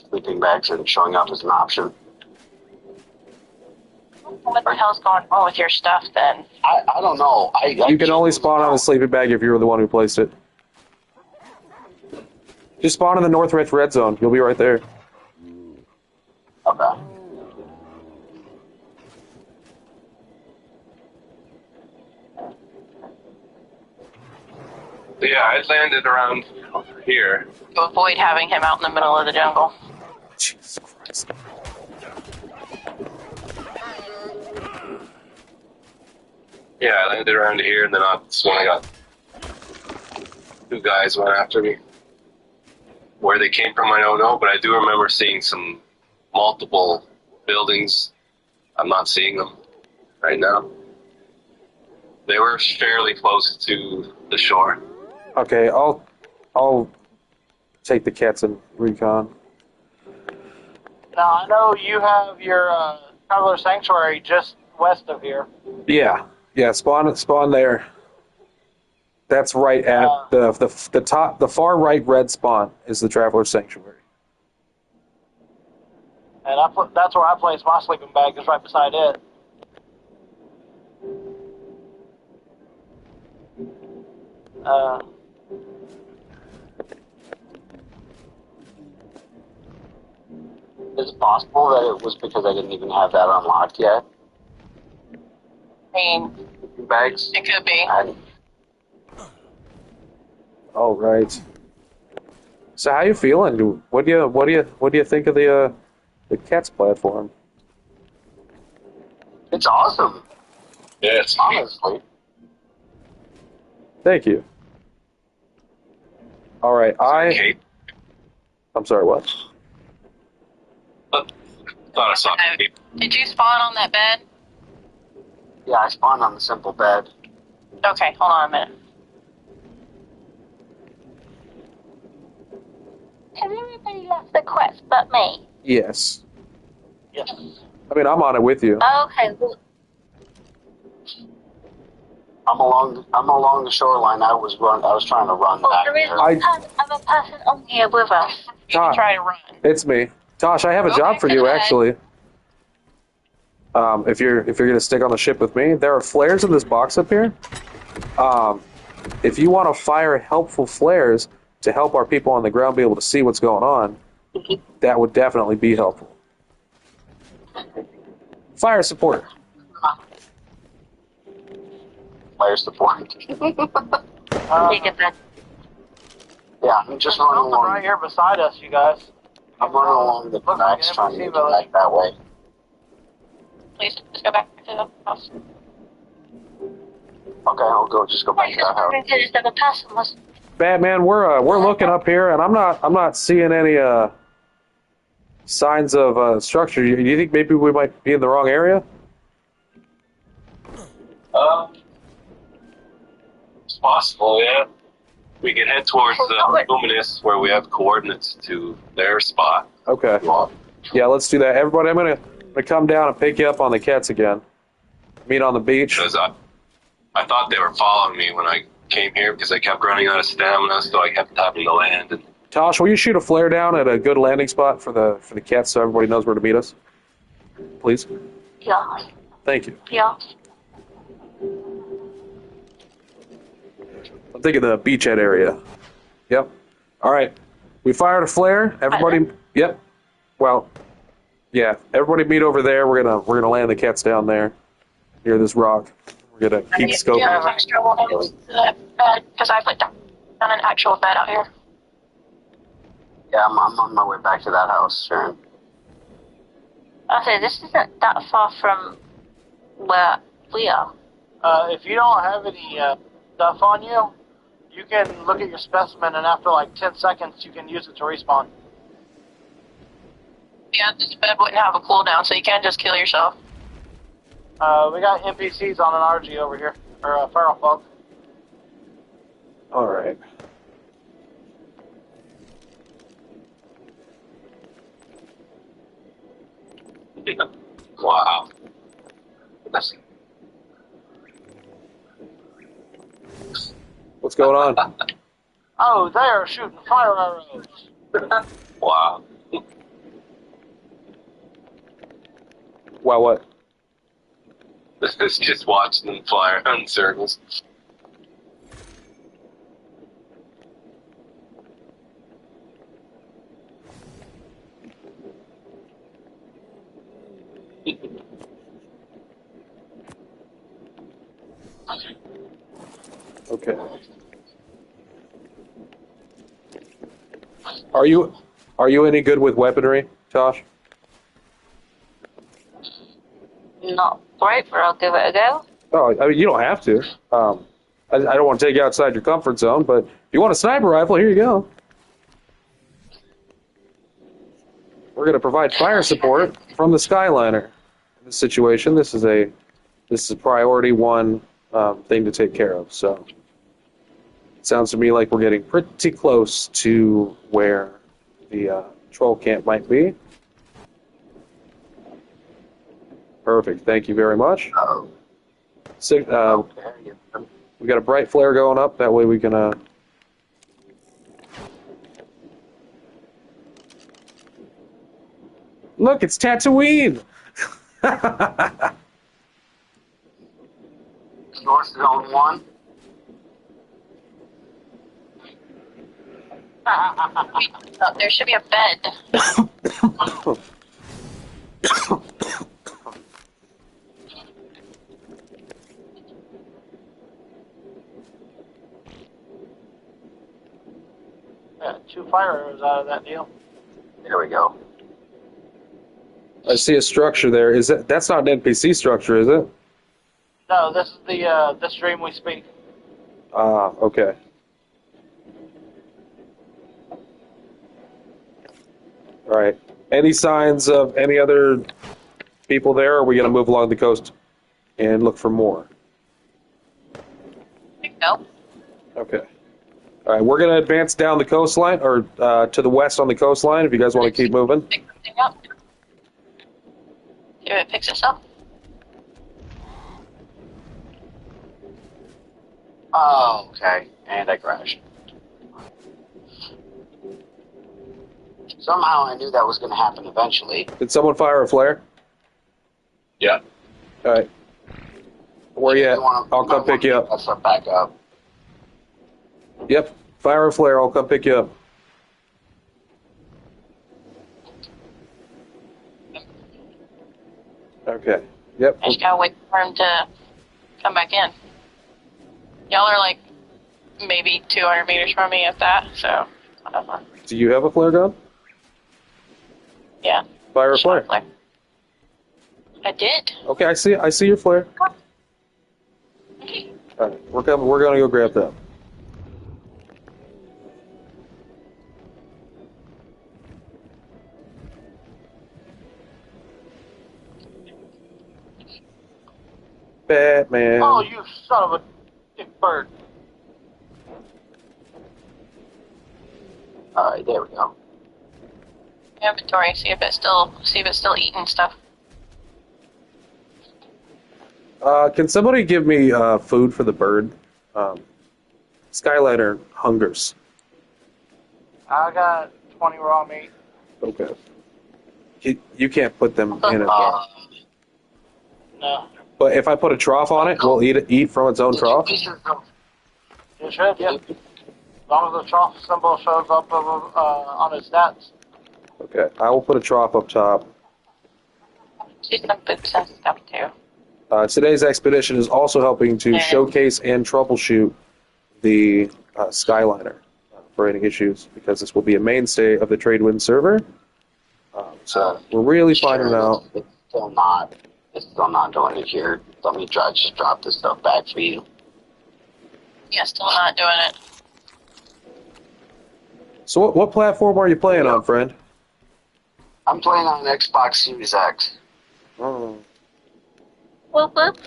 Speaker 8: sleeping bags isn't showing up as an option.
Speaker 3: What the hell's going on with your stuff then?
Speaker 8: I don't know.
Speaker 1: You can only spawn on a sleeping bag if you were the one who placed it. Just spawn in the Northridge red zone. You'll be right there.
Speaker 8: Okay.
Speaker 7: Yeah, I landed around here.
Speaker 3: To avoid having him out in the middle of the jungle.
Speaker 1: Jesus Christ.
Speaker 7: Yeah, I landed around here, and then that's when I got two guys went after me. Where they came from, I don't know, but I do remember seeing some multiple buildings. I'm not seeing them right now. They were fairly close to the shore.
Speaker 1: Okay, I'll take the cats and recon.
Speaker 9: Now, I know you have your Traveler Sanctuary just west of here.
Speaker 1: Yeah, spawn there. That's right at the top, the far right red spawn is the Traveler Sanctuary.
Speaker 9: And that's where I place my sleeping bag, is right beside it.
Speaker 8: Is it possible that it was because I didn't even have that unlocked yet?
Speaker 3: I mean,
Speaker 8: Bags?
Speaker 3: it could be.
Speaker 1: All right. So how you feeling? What do you think of the cats platform?
Speaker 8: It's awesome,
Speaker 7: Yeah, it's
Speaker 8: honestly.
Speaker 1: Thank you. All right,
Speaker 7: okay.
Speaker 1: I'm sorry, what?
Speaker 7: Thought I saw Kate.
Speaker 3: Did you spawn on that bed?
Speaker 8: Yeah, I spawned on the simple bed.
Speaker 3: Okay, hold on a minute.
Speaker 6: Has everybody left the quest but me?
Speaker 1: Yes.
Speaker 9: Yes.
Speaker 1: I mean, I'm on it with you.
Speaker 6: Okay, well,
Speaker 8: I'm along the shoreline. I was trying to run back
Speaker 6: there is
Speaker 8: there.
Speaker 6: a person on here with us.
Speaker 3: You can try to run.
Speaker 1: It's me. Tosh, I have a job for
Speaker 3: Okay,
Speaker 1: you,
Speaker 3: go ahead.
Speaker 1: actually. If you're gonna stick on the ship with me, there are flares in this box up here. If you want to fire helpful flares to help our people on the ground be able to see what's going on, that would definitely be helpful. Fire support.
Speaker 8: Fire support.
Speaker 6: You get that.
Speaker 8: Yeah, I'm just
Speaker 9: There's
Speaker 8: running
Speaker 9: something right
Speaker 8: along.
Speaker 9: here beside us, you guys.
Speaker 8: I'm running along the
Speaker 9: Looks like
Speaker 8: tracks
Speaker 9: an
Speaker 8: trying to
Speaker 9: NPC
Speaker 8: get
Speaker 9: building.
Speaker 8: back that way.
Speaker 3: Please just go back to the house.
Speaker 8: Okay, I'll just go back
Speaker 6: I
Speaker 8: to that house.
Speaker 6: just there's another person was.
Speaker 1: Batman, we're looking up here, and I'm not seeing any signs of structure. You think maybe we might be in the wrong area?
Speaker 7: It's possible, yeah. We can head towards Luminous, where we have coordinates to their spot.
Speaker 1: Okay. Yeah, let's do that. Everybody, I'm gonna come down and pick you up on the cats again. Meet on the beach.
Speaker 7: Because I thought they were following me when I came here because I kept running out of stamina, so I kept having to land. And
Speaker 1: Tosh, will you shoot a flare down at a good landing spot for the cats so everybody knows where to meet us? Please.
Speaker 6: Yeah,
Speaker 1: Thank you.
Speaker 6: yeah.
Speaker 1: I'm thinking the beachhead area. Yep. All right. We fired a flare. Everybody. Yep. Well. Yeah. Everybody meet over there. We're gonna land the cats down there near this rock. We're We're gonna keep
Speaker 6: Do you
Speaker 1: scoping.
Speaker 6: have extra ones? Because I put down an actual bed out here.
Speaker 8: Yeah, I'm on my way back to that house, Sharon.
Speaker 6: I say this isn't that far from where we are.
Speaker 9: If you don't have any stuff on you, you can look at your specimen, and after like 10 seconds, you can use it to respawn.
Speaker 3: Yeah, this bed wouldn't have a cooldown, so you can't just kill yourself.
Speaker 9: We got NPCs on an RG over here, or a feral folk.
Speaker 1: All right.
Speaker 7: Wow. That's,
Speaker 1: What's going on?
Speaker 9: Oh, they are shooting fire arrows.
Speaker 7: wow.
Speaker 1: Wow, what?
Speaker 7: It's just watching them fly around in circles.
Speaker 1: Okay. Are you any good with weaponry, Tosh?
Speaker 6: Not great, but I'll give it a go.
Speaker 1: Oh, I mean, you don't have to. I don't want to take you outside your comfort zone, but if you want a sniper rifle, here you go. We're going to provide fire support from the Skyliner. In this situation, this is a priority one thing to take care of. So it sounds to me like we're getting pretty close to where the troll camp might be. Perfect. Thank you very much. So, we got a bright flare going up. That way we can. Look, it's Tatooine.
Speaker 8: North Zone 1.
Speaker 3: There should be a bed.
Speaker 9: Yeah, 2 fire arrows out of that deal.
Speaker 8: There we go.
Speaker 1: I see a structure there. That's not an NPC structure, is it?
Speaker 9: No, this is the stream we speak.
Speaker 1: Ah, okay. All right. Any signs of any other people there, or are we going to move along the coast and look for more?
Speaker 3: No.
Speaker 1: Okay. All right, we're going to advance down the coastline, or to the west on the coastline, if you guys want to keep moving.
Speaker 3: Pick something up. See if it picks us up.
Speaker 8: Oh, okay. And I crashed. Somehow I knew that was going to happen eventually.
Speaker 1: Did someone fire a flare?
Speaker 7: Yeah.
Speaker 1: All right. Where you at? I'll come pick you up.
Speaker 8: Let's back up.
Speaker 1: Yep. Fire a flare. I'll come pick you up. Okay. Yep.
Speaker 3: I just gotta wait for him to come back in. Y'all are like maybe 200 meters from me at that, so whatever.
Speaker 1: Do you have a flare gun?
Speaker 3: Yeah.
Speaker 1: Fire a flare.
Speaker 3: I did.
Speaker 1: Okay, I see your flare.
Speaker 3: Okay.
Speaker 1: All right, we're coming. We're gonna go grab that. Batman.
Speaker 9: Oh, you son of a dick bird.
Speaker 8: Alright, there we go.
Speaker 3: Inventory. See if it's still eating stuff.
Speaker 1: Can somebody give me food for the bird? Skyliner hungers.
Speaker 9: I got 20 raw meat.
Speaker 1: Okay. You can't put them in it. Though.
Speaker 9: No.
Speaker 1: But if I put a trough on it, will it eat from its own trough?
Speaker 9: You should, yeah. As long as the trough symbol shows up on his stats.
Speaker 1: Okay, I will put a trough up top.
Speaker 3: See some boots and stuff too.
Speaker 1: Today's expedition is also helping to showcase and troubleshoot the Skyliner for any issues, because this will be a mainstay of the Tradewinds server. So we're really finding out.
Speaker 8: It's still not doing it here. Let me just drop this stuff back for you.
Speaker 3: Yeah, still not doing it.
Speaker 1: So what platform are you playing on, friend?
Speaker 8: I'm playing on an Xbox Series X.
Speaker 1: Oh.
Speaker 6: Whoop whoop.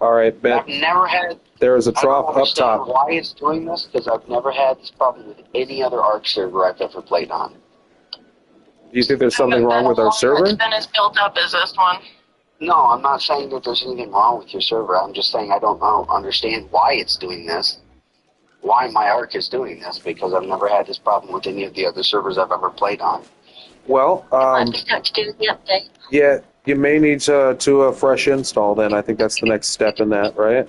Speaker 1: All right, Ben.
Speaker 8: I've never had.
Speaker 1: There is a
Speaker 8: I don't
Speaker 1: trough up
Speaker 8: understand
Speaker 1: top.
Speaker 8: why it's doing this, because I've never had this problem with any other ARC server I've ever played on.
Speaker 1: Do you think there's something wrong with our server?
Speaker 3: It's been as built up as this one.
Speaker 8: No, I'm not saying that there's anything wrong with your server. I'm just saying I don't understand why it's doing this. Why my ARC is doing this, because I've never had this problem with any of the other servers I've ever played on.
Speaker 1: Well,
Speaker 6: Might be something to do with the update.
Speaker 1: yeah, you may need to do a fresh install then. I think that's the next step in that, right?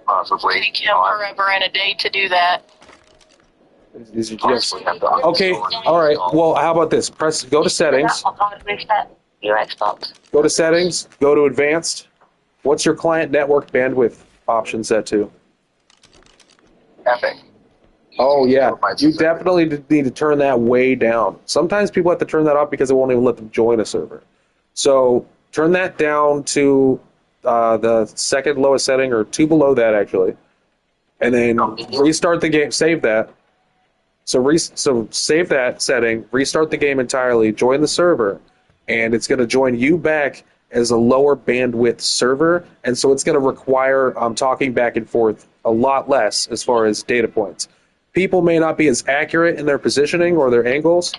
Speaker 8: Possibly.
Speaker 3: Take him forever and a day to do that.
Speaker 1: Is it just,
Speaker 8: Possibly have to
Speaker 1: okay,
Speaker 8: uninstall it.
Speaker 1: all right. Well, how about this? Go to settings.
Speaker 6: I'll probably reset your Xbox.
Speaker 1: Go to settings. Go to advanced. What's your client network bandwidth option set to?
Speaker 8: Epic.
Speaker 1: Oh, yeah. You definitely need to turn that way down. Sometimes people have to turn that off because it won't even let them join a server. So turn that down to the second lowest setting, or two below that, actually. And then restart the game. Save that. So save that setting, restart the game entirely, join the server, and it's going to join you back as a lower bandwidth server, and so it's going to require talking back and forth a lot less as far as data points. People may not be as accurate in their positioning or their angles,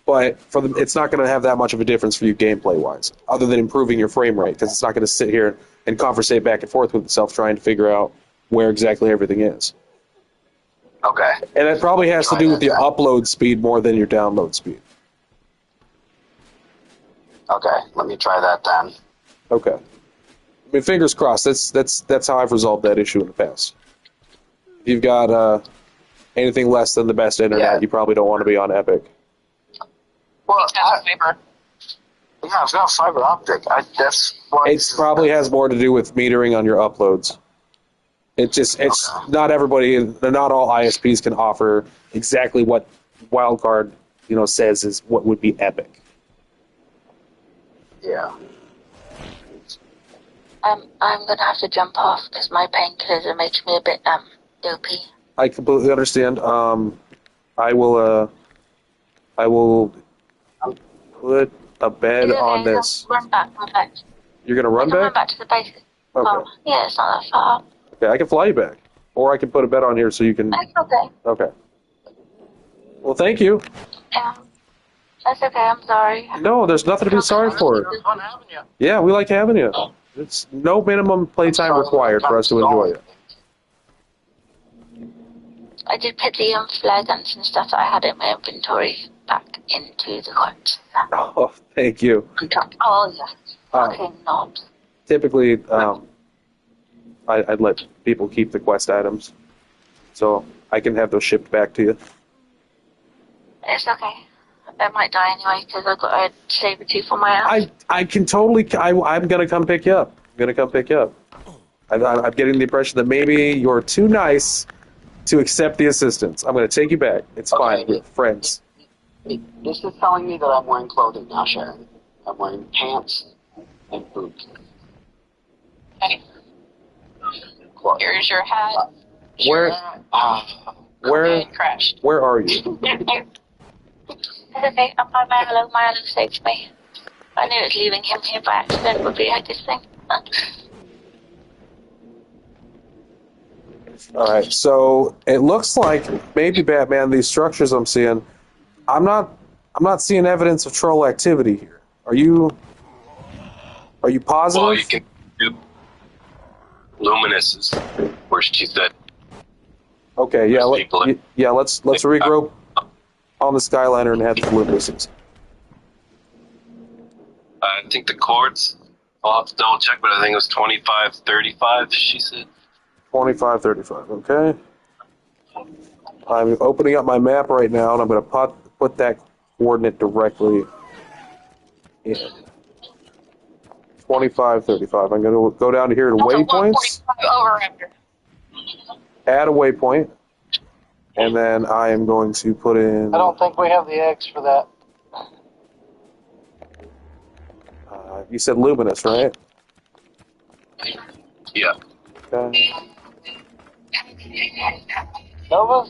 Speaker 1: but for them, it's not going to have that much of a difference for you gameplay-wise, other than improving your frame rate, because it's not going to sit here and conversate back and forth with itself trying to figure out where exactly everything is.
Speaker 8: Okay.
Speaker 1: And it probably has to do with your upload speed more than your download speed.
Speaker 8: Okay, let me try that then.
Speaker 1: Okay. I mean, fingers crossed. That's how I've resolved that issue in the past. If you've got anything less than the best internet, you probably don't want to be on Epic.
Speaker 8: Well,
Speaker 3: Fiber.
Speaker 8: yeah, I've got fiber optic. That's why.
Speaker 1: It probably has more to do with metering on your uploads. It's not everybody, not all ISPs can offer exactly what Wildcard, says is what would be epic.
Speaker 8: Yeah.
Speaker 6: I'm gonna have to jump off because my painkillers are making me a bit dopey.
Speaker 1: I completely understand. I will put a bed on this.
Speaker 6: Run back.
Speaker 1: You're gonna run
Speaker 6: I can run
Speaker 1: back?
Speaker 6: back to the base.
Speaker 1: Okay.
Speaker 6: Oh, yeah, it's not that far.
Speaker 1: Okay, I can fly you back, or I can put a bed on here so you can.
Speaker 6: That's okay.
Speaker 1: Okay. Well, thank you.
Speaker 6: Yeah. That's okay, I'm sorry.
Speaker 1: No, there's nothing to be sorry for.
Speaker 9: It's fun having you.
Speaker 1: Yeah, we like having you. It's no minimum playtime required for us to enjoy it.
Speaker 6: I did put the flare guns and stuff that I had in my inventory back into the cart.
Speaker 1: Oh, thank you.
Speaker 6: Oh, yeah. Fucking knobs.
Speaker 1: Typically, I'd let people keep the quest items, so I can have those shipped back to you.
Speaker 6: It's okay. I might die anyway because I've got a saber tooth on my ass.
Speaker 1: I can totally. I'm gonna come pick you up. I'm getting the impression that maybe you're too nice to accept the assistance. I'm gonna take you back. It's fine. We're friends.
Speaker 8: This is telling me that I'm wearing clothing now, Sharon. I'm wearing pants and boots.
Speaker 3: Okay. Here's your hat.
Speaker 1: Where
Speaker 3: Crashed.
Speaker 1: where are you?
Speaker 6: It's okay. I'm by Milo. Milo saved me. I knew it was leaving him here by accident would be like this thing.
Speaker 1: All right. So it looks like maybe Batman. These structures I'm seeing. I'm not seeing evidence of troll activity here. Are you positive?
Speaker 7: Well, you can do Luminous is where she said.
Speaker 1: Okay, yeah, let's regroup on the Skyliner and head to Luminous.
Speaker 7: I think the chords, I'll have to double check, but I think it was 25-35, she said.
Speaker 1: 25-35, okay. I'm opening up my map right now, and I'm going to put that coordinate directly in. 25, 35. I'm going to go down to here to
Speaker 2: Also,
Speaker 1: waypoints,
Speaker 2: 145 over after.
Speaker 1: add a waypoint, and then I am going to put in...
Speaker 9: I don't think we have the eggs for that.
Speaker 1: you said luminous, right?
Speaker 7: Yeah.
Speaker 1: Okay.
Speaker 9: Nova?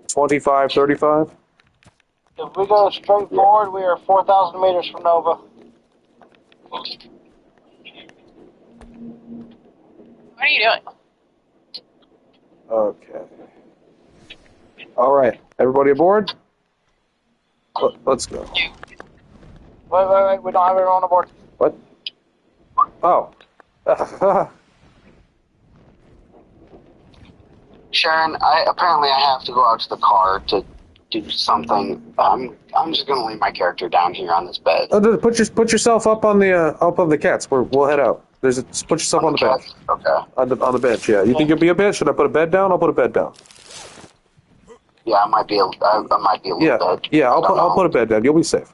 Speaker 1: 25, 35.
Speaker 9: If we go straight forward, we are 4,000 meters from Nova.
Speaker 3: What are you doing?
Speaker 1: Okay. All right. Everybody aboard? Let's go.
Speaker 9: Wait. We don't have everyone aboard.
Speaker 1: What? Oh.
Speaker 8: Sharon, apparently I have to go out to the car to do something. I'm just gonna leave my character down here on this bed.
Speaker 1: Put yourself up on the cats. We'll head out. Just put yourself on the bench.
Speaker 8: Okay.
Speaker 1: On the bench, yeah. You think you'll be a bed? Should I put a bed down? I'll put a bed down.
Speaker 8: Yeah, I might be a little bit.
Speaker 1: Yeah. I'll put a bed down. You'll be safe.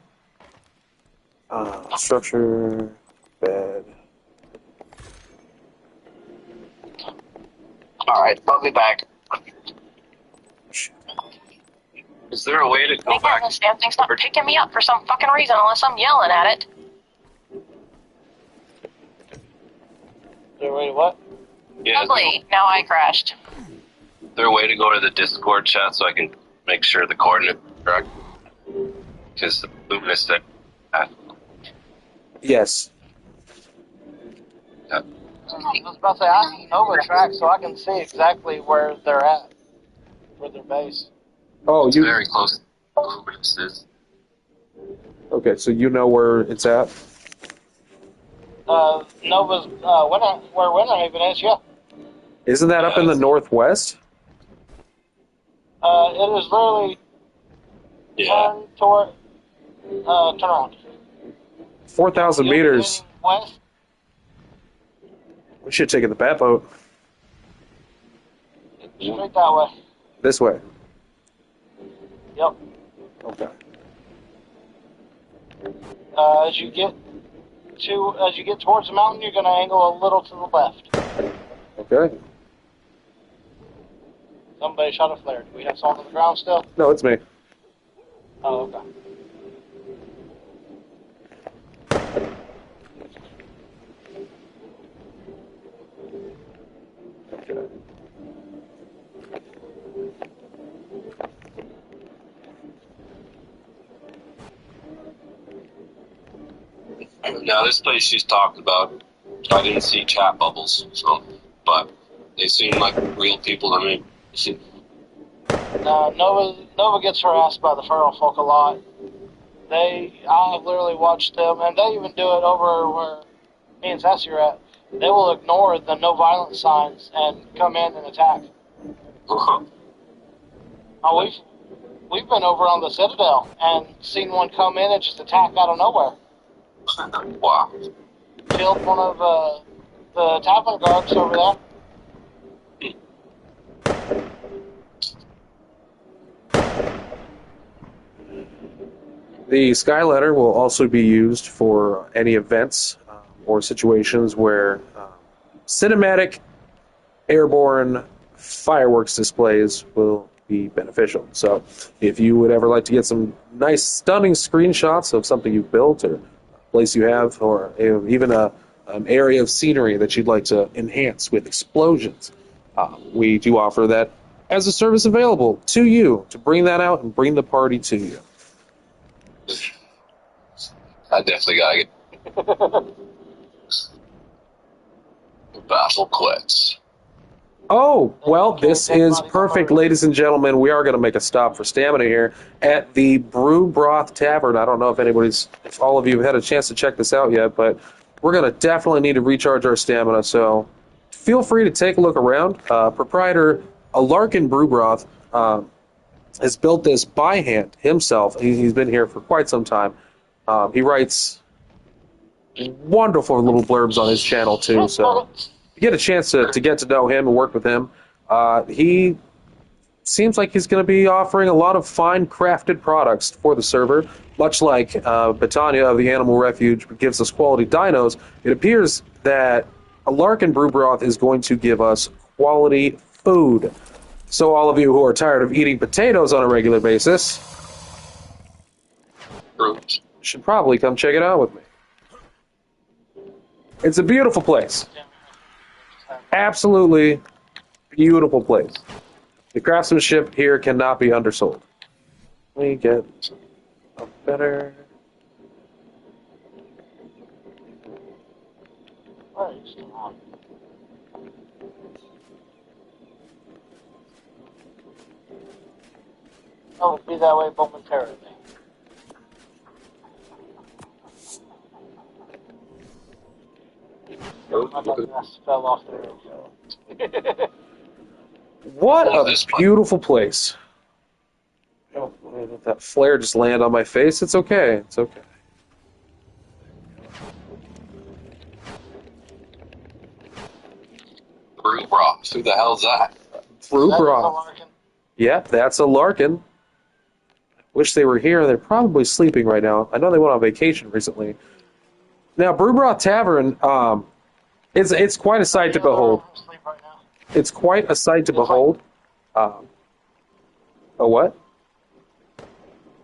Speaker 1: Structure, bed.
Speaker 8: All right, I'll be back.
Speaker 4: Is there a way to go
Speaker 2: Again,
Speaker 4: back?
Speaker 2: this damn thing's not picking me up for some fucking reason unless I'm yelling at it.
Speaker 9: Wait, what?
Speaker 4: Yeah,
Speaker 2: Lovely. Now I crashed.
Speaker 4: is there a way to go to the Discord chat so I can make sure the coordinate is correct? Because the luminous that.
Speaker 1: Yes.
Speaker 4: Yeah.
Speaker 9: I was about to say, I have Nova track so I can see exactly where they're at, where they're based.
Speaker 1: Oh,
Speaker 4: It's very close to the luminous is.
Speaker 1: Okay, so you know where it's at?
Speaker 9: Nova's, where Winterhaven is, yeah.
Speaker 1: Isn't that up in the northwest?
Speaker 9: It is literally turn toward, turn around.
Speaker 1: 4,000 meters.
Speaker 9: West.
Speaker 1: We should take the bat boat.
Speaker 9: Straight that way.
Speaker 1: This way.
Speaker 9: Yep.
Speaker 1: Okay.
Speaker 9: As you get towards the mountain, you're going to angle a little to the left.
Speaker 1: Okay.
Speaker 9: Somebody shot a flare. Do we have someone on the ground still?
Speaker 1: No, it's me.
Speaker 9: Oh, okay.
Speaker 1: Okay.
Speaker 7: Now, this place she's talked about, I didn't see chat bubbles, but they seem like real people to me.
Speaker 9: Nova gets harassed by the feral folk a lot. I've literally watched them, and they even do it over where me and Sassy are at. They will ignore the no violence signs and come in and attack.
Speaker 7: Uh-huh.
Speaker 9: Oh, we've been over on the Citadel and seen one come in and just attack out of nowhere.
Speaker 7: Wow.
Speaker 9: Killed one of the tavern guards over there.
Speaker 1: The Skyladder will also be used for any events or situations where cinematic airborne fireworks displays will be beneficial. So if you would ever like to get some nice, stunning screenshots of something you've built or a place you have, or even an area of scenery that you'd like to enhance with explosions, we do offer that as a service available to you to bring that out and bring the party to you.
Speaker 7: I definitely gotta get Battle Quets.
Speaker 1: Oh, well, this is perfect, ladies and gentlemen. We are going to make a stop for stamina here at the Brew Broth Tavern. I don't know if all of you have had a chance to check this out yet, but we're going to definitely need to recharge our stamina, so feel free to take a look around. Proprietor Larkin Brew Broth has built this by hand himself. He's been here for quite some time. He writes wonderful little blurbs on his channel, too, so... you get a chance to get to know him and work with him. He seems like he's going to be offering a lot of fine crafted products for the server, much like Britannia of the Animal Refuge gives us quality dinos. It appears that a Larkin Brew Broth is going to give us quality food. So all of you who are tired of eating potatoes on a regular basis should probably come check it out with me. It's a beautiful place. Absolutely beautiful place. The craftsmanship here cannot be undersold. Let me get a better...
Speaker 9: Oh, be that way momentarily. My dumbass fell off there.
Speaker 1: What a beautiful place. Oh, let that flare just land on my face. It's okay. It's okay.
Speaker 7: Brew broth. Who the hell's that?
Speaker 1: Brew broth. Yep, that's a Larkin. Wish they were here. They're probably sleeping right now. I know they went on vacation recently. Now, Brew Broth Tavern, it's quite a sight to behold. It's quite a sight to behold. A what?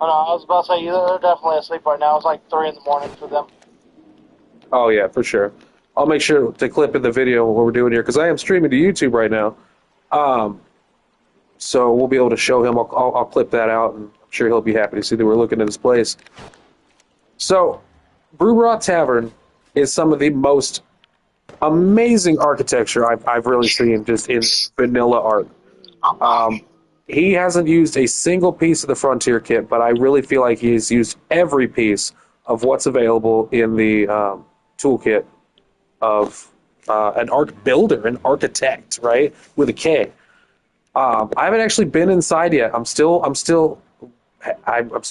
Speaker 9: Oh, no, I was about to say, they're definitely asleep right now. It's like 3 in the morning for them.
Speaker 1: Oh, yeah, for sure. I'll make sure to clip in the video what we're doing here, because I am streaming to YouTube right now. So we'll be able to show him. I'll clip that out, and I'm sure he'll be happy to see that we're looking at his place. So, Brew Broth Tavern is some of the most amazing architecture I've really seen just in vanilla art. He hasn't used a single piece of the Frontier kit, but I really feel like he's used every piece of what's available in the toolkit of an art builder, an architect, right, with a K. I haven't actually been inside yet. I'm still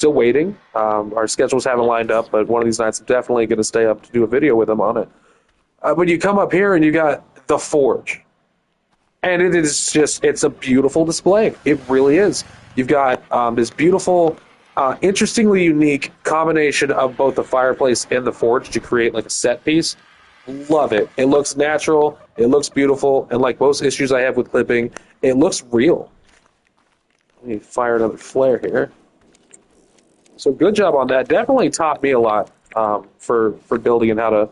Speaker 1: waiting. Our schedules haven't lined up, but one of these nights I'm definitely going to stay up to do a video with him on it. But you come up here and you got the Forge. And it is just, it's a beautiful display. It really is. You've got this beautiful, interestingly unique combination of both the fireplace and the Forge to create like a set piece. Love it. It looks natural. It looks beautiful. And like most issues I have with clipping, it looks real. Let me fire another flare here. So good job on that. Definitely taught me a lot for building and how to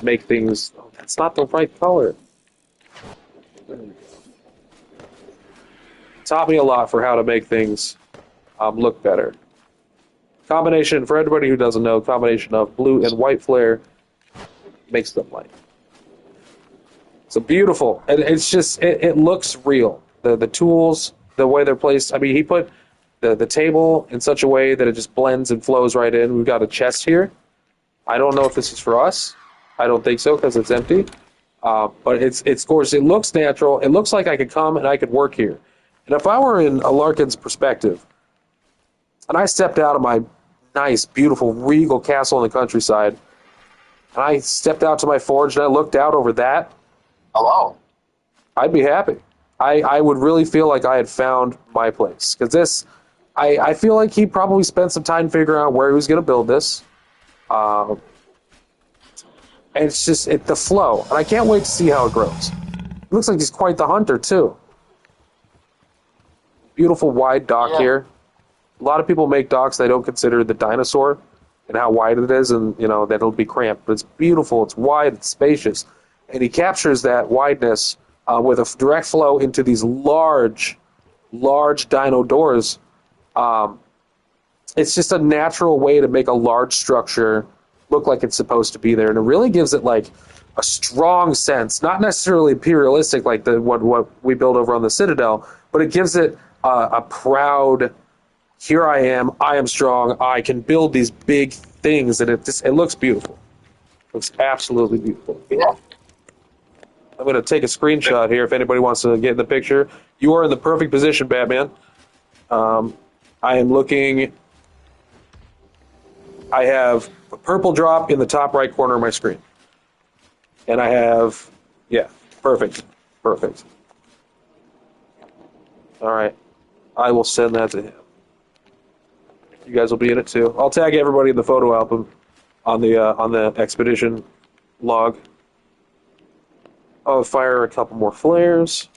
Speaker 1: make things. Oh, that's not the right color. Taught me a lot for how to make things look better. Combination, for everybody who doesn't know, combination of blue and white flare makes them light. So beautiful. And it's just, it looks real. The tools, the way they're placed. I mean, he put the table in such a way that it just blends and flows right in. We've got a chest here. I don't know if this is for us. I don't think so because it's empty. But it's gorgeous. It looks natural. It looks like I could come and I could work here. And if I were in a Larkin's perspective, and I stepped out of my nice, beautiful, regal castle in the countryside, and I stepped out to my forge and I looked out over that, hello, I'd be happy. I would really feel like I had found my place. Because this, I feel like he probably spent some time figuring out where he was going to build this. And it's just the flow. And I can't wait to see how it grows. It looks like he's quite the hunter, too. Beautiful wide dock here. A lot of people make docks they don't consider the dinosaur and how wide it is, and that it'll be cramped. But it's beautiful, it's wide, it's spacious. And he captures that wideness with a direct flow into these large dino doors. It's just a natural way to make a large structure look like it's supposed to be there. And it really gives it like a strong sense, not necessarily imperialistic like what we build over on the Citadel, but it gives it a proud, here I am strong, I can build these big things, and it looks beautiful. It looks absolutely beautiful. Yeah. I'm going to take a screenshot here if anybody wants to get in the picture. You are in the perfect position, Batman. I am looking. I have a purple drop in the top right corner of my screen. And I have, perfect. All right. I will send that to him. You guys will be in it too. I'll tag everybody in the photo album on the expedition log. I'll fire a couple more flares.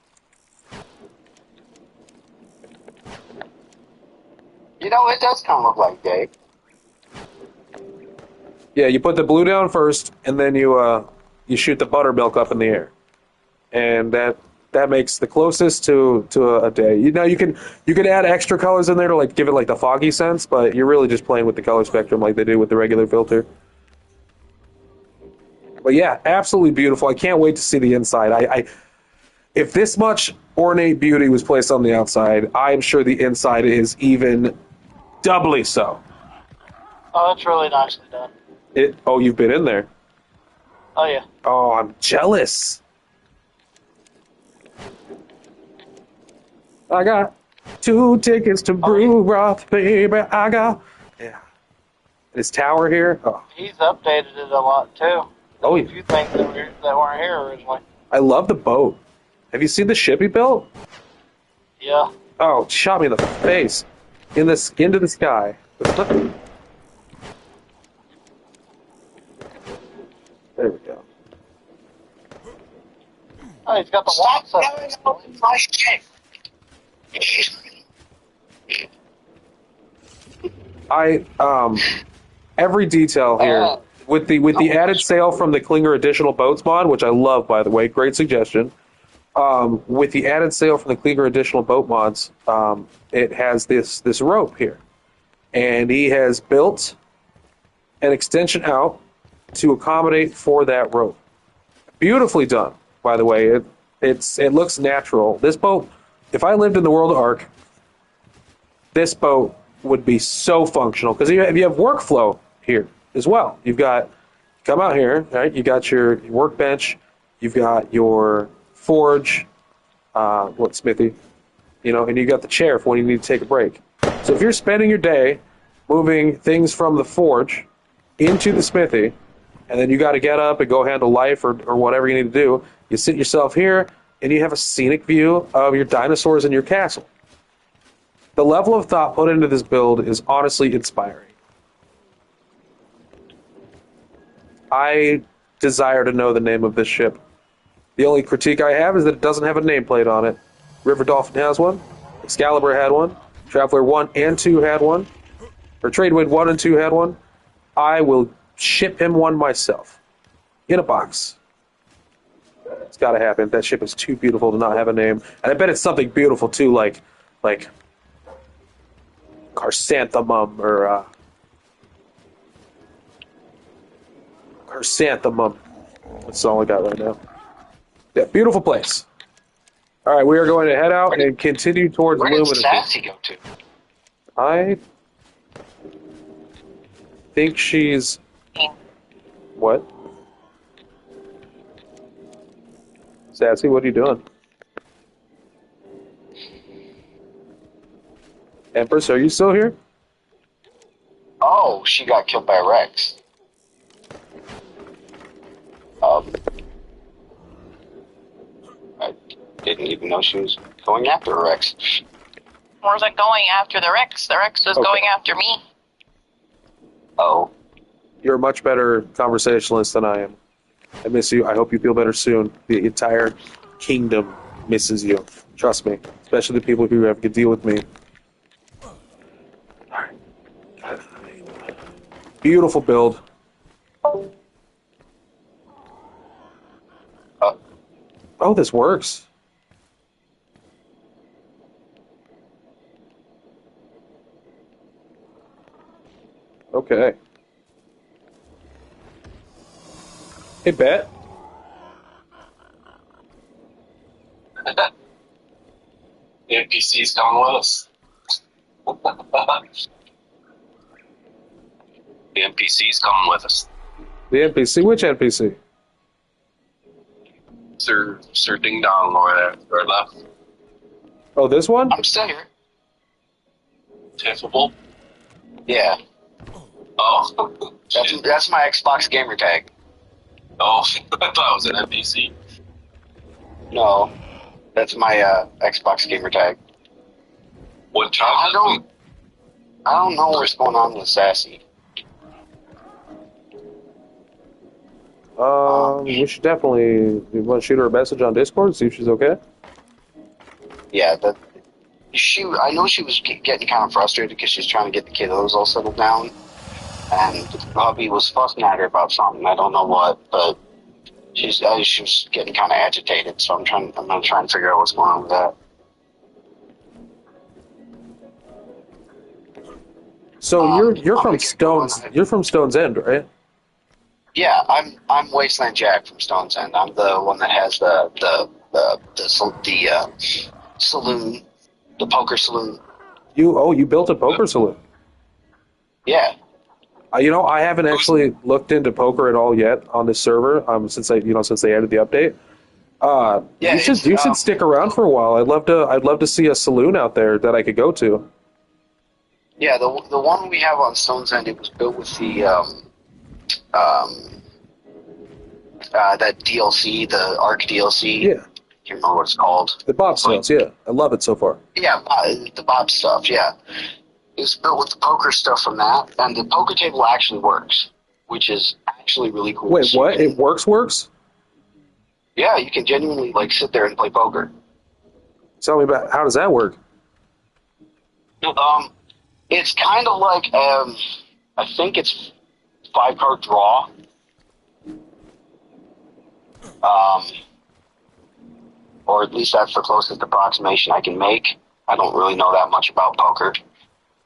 Speaker 8: You know, it does kind of look like day.
Speaker 1: Yeah, you put the blue down first, and then you shoot the buttermilk up in the air, and that makes the closest to a day. You know, you can add extra colors in there to like give it like the foggy sense, but you're really just playing with the color spectrum like they do with the regular filter. But yeah, absolutely beautiful. I can't wait to see the inside. I if this much ornate beauty was placed on the outside, I'm sure the inside is even doubly so.
Speaker 9: Oh, it's really nicely done.
Speaker 1: Oh, you've been in there.
Speaker 9: Oh, yeah.
Speaker 1: Oh, I'm jealous. I got 2 tickets to Brew Broth, baby. I got... Yeah. This tower here. Oh,
Speaker 9: He's updated it a lot, too.
Speaker 1: Oh,
Speaker 9: A few things that weren't here originally.
Speaker 1: I love the boat. Have you seen the ship he built?
Speaker 9: Yeah.
Speaker 1: Oh, it shot me in the face. Into the sky. There we go.
Speaker 9: Oh, he's got the
Speaker 8: Stop
Speaker 9: walk set.
Speaker 8: going on my shit.
Speaker 1: Every detail here with the added sail from the Klinger additional boats mod, which I love, by the way, great suggestion. With the added sail from the Klinger additional boat mods, it has this rope here, and he has built an extension out to accommodate for that rope. Beautifully done, by the way. It looks natural. This boat, if I lived in the world of Ark, this boat would be so functional because you have workflow here as well. You've got come out here, right? You got your workbench, you've got your forge, smithy, and you got the chair for when you need to take a break. So if you're spending your day moving things from the forge into the smithy, and then you got to get up and go handle life or whatever you need to do, you sit yourself here and you have a scenic view of your dinosaurs and your castle. The level of thought put into this build is honestly inspiring. I desire to know the name of this ship. The only critique I have is that it doesn't have a nameplate on it. River Dolphin has one. Excalibur had one. Traveler 1 and 2 had one. Or Tradewind 1 and 2 had one. I will ship him one myself. In a box. It's got to happen. That ship is too beautiful to not have a name. And I bet it's something beautiful too, like Chrysanthemum or Chrysanthemum. That's all I got right now. Yeah, beautiful place. All right, we are going to head out and continue towards
Speaker 8: Where did
Speaker 1: Luminous.
Speaker 8: Sassy go to?
Speaker 1: I think she's... What? Sassy, what are you doing? Empress, are you still here?
Speaker 8: Oh, she got killed by a Rex. I didn't even know she was going after a Rex.
Speaker 3: Wasn't going after the Rex. The Rex was going after me.
Speaker 8: Oh.
Speaker 1: You're a much better conversationalist than I am. I miss you. I hope you feel better soon. The entire kingdom misses you. Trust me. Especially the people who have to deal with me. Alright. Beautiful build. Oh, this works. Okay. Hey, Bet.
Speaker 7: The NPC's gone with us. The NPC's coming with us.
Speaker 1: The NPC? Which NPC?
Speaker 7: Sir Ding Dong over there, or left.
Speaker 1: Oh, this one?
Speaker 8: I'm still here.
Speaker 7: Tiffable?
Speaker 8: Yeah.
Speaker 7: Oh.
Speaker 8: That's my Xbox gamer tag.
Speaker 7: Oh, I thought it was an NPC.
Speaker 8: No. That's my Xbox gamer tag.
Speaker 7: What job?
Speaker 8: I don't know what's going on with Sassy.
Speaker 1: We should definitely. You want to shoot her a message on Discord, see if she's okay?
Speaker 8: Yeah, I know she was getting kind of frustrated because she's trying to get the kiddos all settled down, and the hubby was fussing at her about something. I don't know what, but she was getting kind of agitated. So I'm gonna try and figure out what's going on with that.
Speaker 1: So you're from Stone's. You're from Stone's End, right?
Speaker 8: Yeah, I'm Wasteland Jack from Stone's End. I'm the one that has the saloon, the poker saloon.
Speaker 1: You built a poker saloon.
Speaker 8: Yeah.
Speaker 1: I haven't actually looked into poker at all yet on this server. Since they added the update.
Speaker 8: Yeah,
Speaker 1: you should stick around for a while. I'd love to see a saloon out there that I could go to.
Speaker 8: Yeah, the one we have on Stone's End, it was built with the that DLC, the Arc DLC.
Speaker 1: Yeah.
Speaker 8: I can't remember what it's called.
Speaker 1: The Bob stuff, yeah. I love it so far.
Speaker 8: Yeah, the Bob stuff, yeah. It's built with the poker stuff from that, and the poker table actually works, which is actually really cool.
Speaker 1: Wait,
Speaker 8: So
Speaker 1: what? It works?
Speaker 8: Yeah, you can genuinely sit there and play poker.
Speaker 1: Tell me about how does that work?
Speaker 8: It's kind of like I think it's 5-card draw. Or at least that's the closest approximation I can make. I don't really know that much about poker,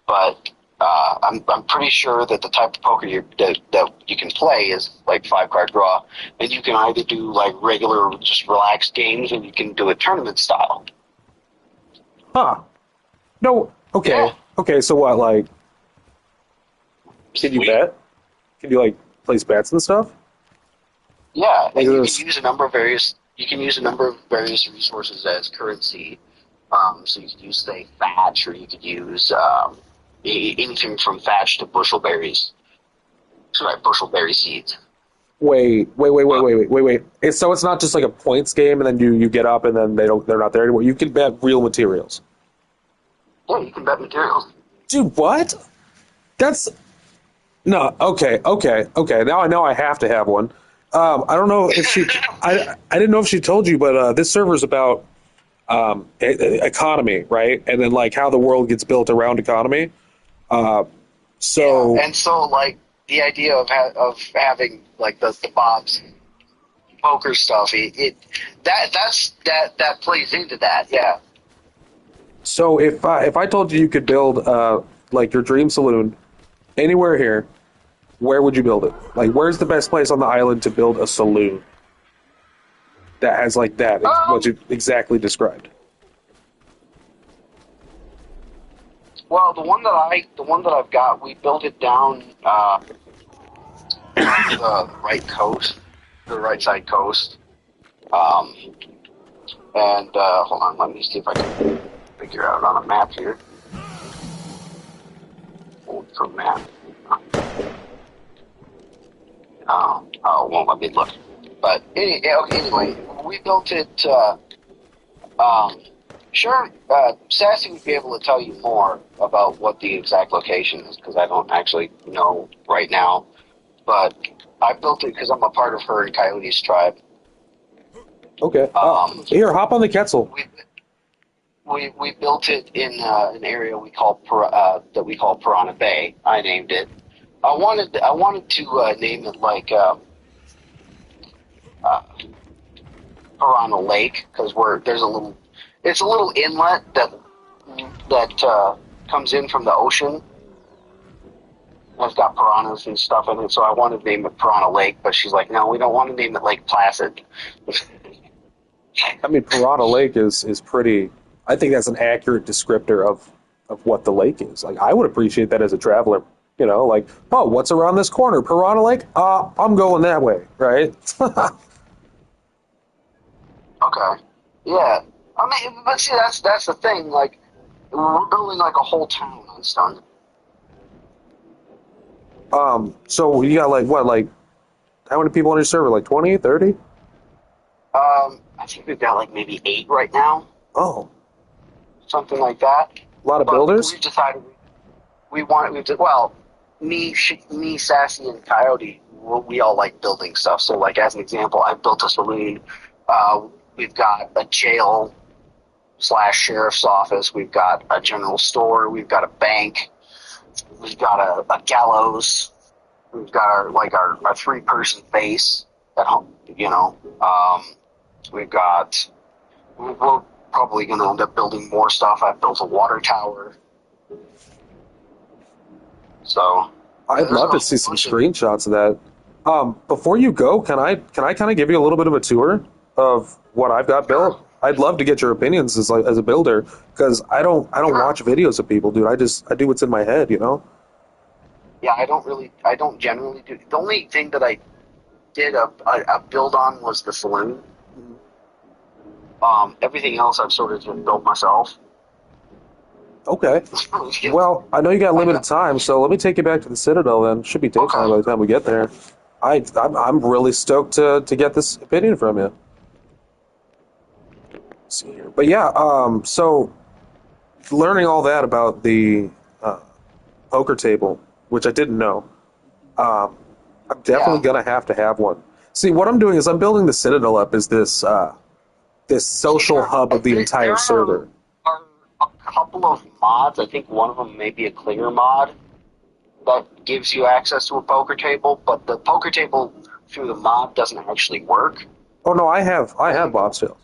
Speaker 8: but I'm pretty sure that the type of poker that you can play is like 5-card draw, and you can either do like regular, just relaxed games, or you can do it tournament style.
Speaker 1: Huh. No, okay.
Speaker 8: Yeah.
Speaker 1: Okay, so what, like, can you bet? Can you, place bets and stuff?
Speaker 8: Yeah, and you
Speaker 1: There's-
Speaker 8: can use a number of various resources as currency. So you could use, say, thatch, or you could use anything from thatch to bushel berries. Sorry, bushel berry seeds.
Speaker 1: Wait. So it's not just like a points game, and then you get up, and then they're not there anymore. You can bet real materials.
Speaker 8: Yeah, you can bet materials.
Speaker 1: Dude, what? That's no. Okay. Now I know I have to have one. I don't know if she. I didn't know if she told you, but this server's about economy, right? And then how the world gets built around economy. So
Speaker 8: Yeah, and so the idea of having the Bob's poker stuff, that plays into that. Yeah.
Speaker 1: So if I told you could build your dream saloon anywhere here, where would you build it? Where's the best place on the island to build a saloon that has that? What you exactly described.
Speaker 8: Well, the one that I've got, we built it down the right coast, the right side coast. And hold on, let me see if I can figure out on a map here. From map. It won't let me look. But anyway, we built it. Sure, Sassy would be able to tell you more about what the exact location is, because I don't actually know right now. But I built it because I'm a part of her and Coyote's tribe.
Speaker 1: Okay. Here, hop on the Quetzal.
Speaker 8: We built it in an area that we call Piranha Bay. I named it. I wanted to name it Piranha Lake, because it's a little inlet that comes in from the ocean. It's got piranhas and stuff in it, so I wanted to name it Piranha Lake, but she's like, no, we don't want to name it Lake Placid.
Speaker 1: I mean, Piranha Lake is pretty. I think that's an accurate descriptor of what the lake is. I would appreciate that as a traveler. Oh, what's around this corner? Piranha Lake? I'm going that way, right?
Speaker 8: Okay. Yeah. I mean, but see, that's the thing. We're building a whole town on stone.
Speaker 1: So you got how many people on your server? 20, 30?
Speaker 8: I think we've got maybe 8 right now.
Speaker 1: Oh.
Speaker 8: Something like that.
Speaker 1: A lot of
Speaker 8: But
Speaker 1: builders?
Speaker 8: we decided well, me, Sassy, and Coyote, we all like building stuff. So, like, as an example, I built a saloon. We've got a jail / sheriff's office. We've got a general store. We've got a bank. We've got a gallows. We've got our 3-person base at home. We're probably going to end up building more stuff. I've built a water tower. So
Speaker 1: I'd love to see some screenshots of that. Before you go, can I kind of give you a little bit of a tour of what I've got built? I'd love to get your opinions as a builder, because I don't watch videos of people, dude. I do what's in my head, you know.
Speaker 8: Yeah, I don't generally do. The only thing that I did a build on was the saloon. Everything else I've sort of just built myself.
Speaker 1: Okay. Well, I know you got limited time, so let me take you back to the Citadel then. Should be daytime by the time we get there. I'm really stoked to get this opinion from you. Let's see here. But yeah, so learning all that about the poker table, which I didn't know, I'm definitely gonna have to have one. See, what I'm doing is I'm building the Citadel up as this social hub of the entire server.
Speaker 8: Are a couple of mods. I think one of them may be a clear mod that gives you access to a poker table, but the poker table through the mod doesn't actually work.
Speaker 1: Oh no, I have Bob's Tales.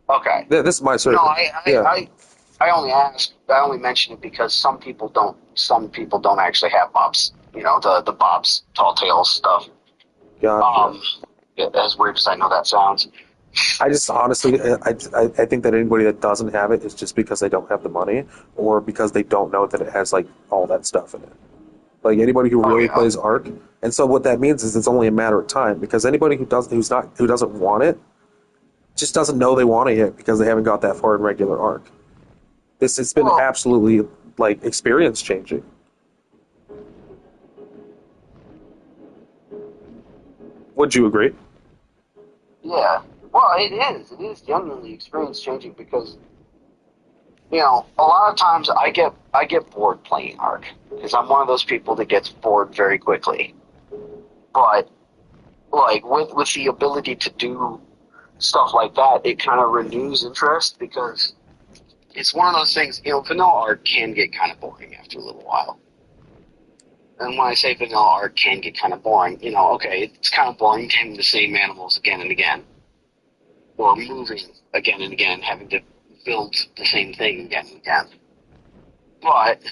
Speaker 8: Okay.
Speaker 1: Yeah, this is my server.
Speaker 8: No, I only mention it because some people don't actually have Bob's, the Bob's Tall Tales stuff.
Speaker 1: Gotcha.
Speaker 8: As weird as I know that sounds.
Speaker 1: I just honestly, I think that anybody that doesn't have it is just because they don't have the money, or because they don't know that it has like all that stuff in it. Like anybody who really plays Ark, and so what that means is it's only a matter of time, because anybody who doesn't want it just doesn't know they want it yet because they haven't got that far in regular Ark. It's been absolutely like experience changing. Would you agree?
Speaker 8: Yeah. Well, it is. It is genuinely experience changing because, a lot of times I get bored playing Ark because I'm one of those people that gets bored very quickly. But like with the ability to do stuff like that, it kind of renews interest because it's one of those things. Vanilla Ark can get kind of boring after a little while. And when I say vanilla Ark can get kind of boring, okay, it's kind of boring taming the same animals again and again. Or moving again and again, having to build the same thing again and again. But,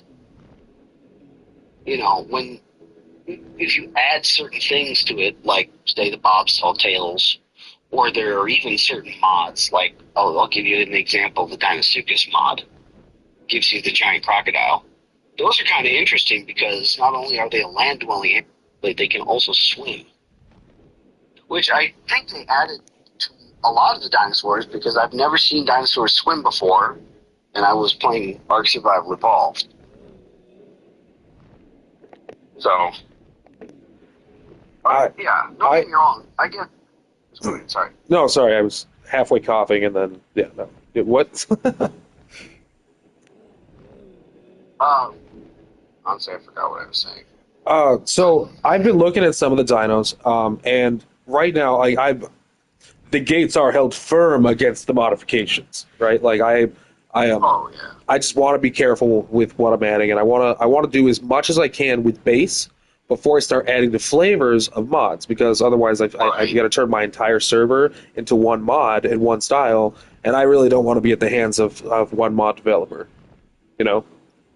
Speaker 8: if you add certain things to it, like, say, the Bob's Tall Tales, or there are even certain mods, like, I'll give you an example, the Dinosuchus mod gives you the giant crocodile. Those are kind of interesting because not only are they a land-dwelling animal, but they can also swim. Which I think they added to a lot of the dinosaurs because I've never seen dinosaurs swim before, and I was playing Ark Survival Evolved. So, don't get me wrong. I get. Sorry.
Speaker 1: No, sorry. I was halfway coughing and then no. What?
Speaker 8: Honestly, I forgot what I was saying.
Speaker 1: So I've been looking at some of the dinos, and right now, the gates are held firm against the modifications, right? Like I just want to be careful with what I'm adding, and I want to do as much as I can with base before I start adding the flavors of mods, because otherwise I've got to turn my entire server into one mod and one style, and I really don't want to be at the hands of one mod developer,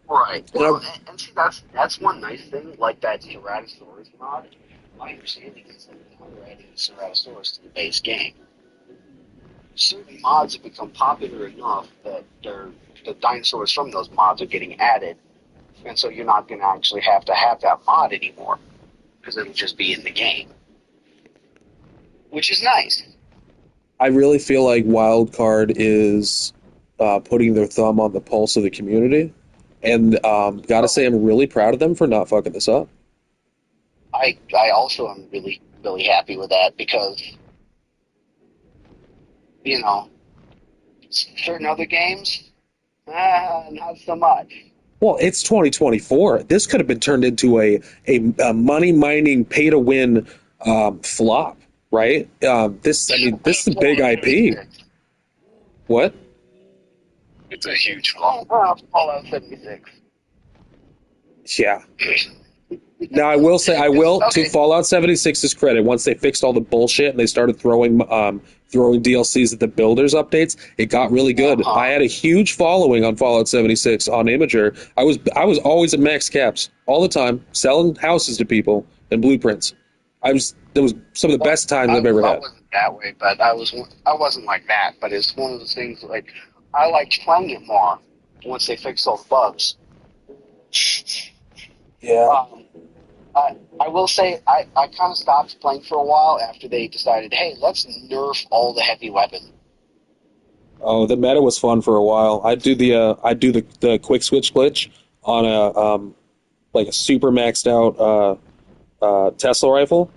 Speaker 8: Right. Well, and see, that's one nice thing, like that Ceratosaurus mod. My understanding is that now they're adding Ceratosaurus to the base game. Certain mods have become popular enough that the dinosaurs from those mods are getting added, and so you're not going to actually have that mod anymore, because it'll just be in the game. Which is nice.
Speaker 1: I really feel like Wildcard is putting their thumb on the pulse of the community. And gotta say, I'm really proud of them for not fucking this up.
Speaker 8: I also am really, really happy with that because, certain other games, Not so much.
Speaker 1: Well, it's 2024. This could have been turned into a money mining pay to win flop, right? This is a big IP. What?
Speaker 7: It's a huge flaw.
Speaker 8: Fallout 76.
Speaker 1: Yeah. Now I will say to Fallout 76's credit, once they fixed all the bullshit and they started throwing DLCs at the builders updates, it got really good. I had a huge following on Fallout 76 on Imager. I was always at max caps all the time, selling houses to people and blueprints. That was some of the best times I've ever had.
Speaker 8: I wasn't that way, but I wasn't like that. But it's one of those things like I liked playing it more once they fixed all the bugs.
Speaker 1: Yeah.
Speaker 8: I will say I kind of stopped playing for a while after they decided, hey, let's nerf all the heavy weapons.
Speaker 1: Oh, the meta was fun for a while. I do the quick switch glitch on a super maxed out Tesla rifle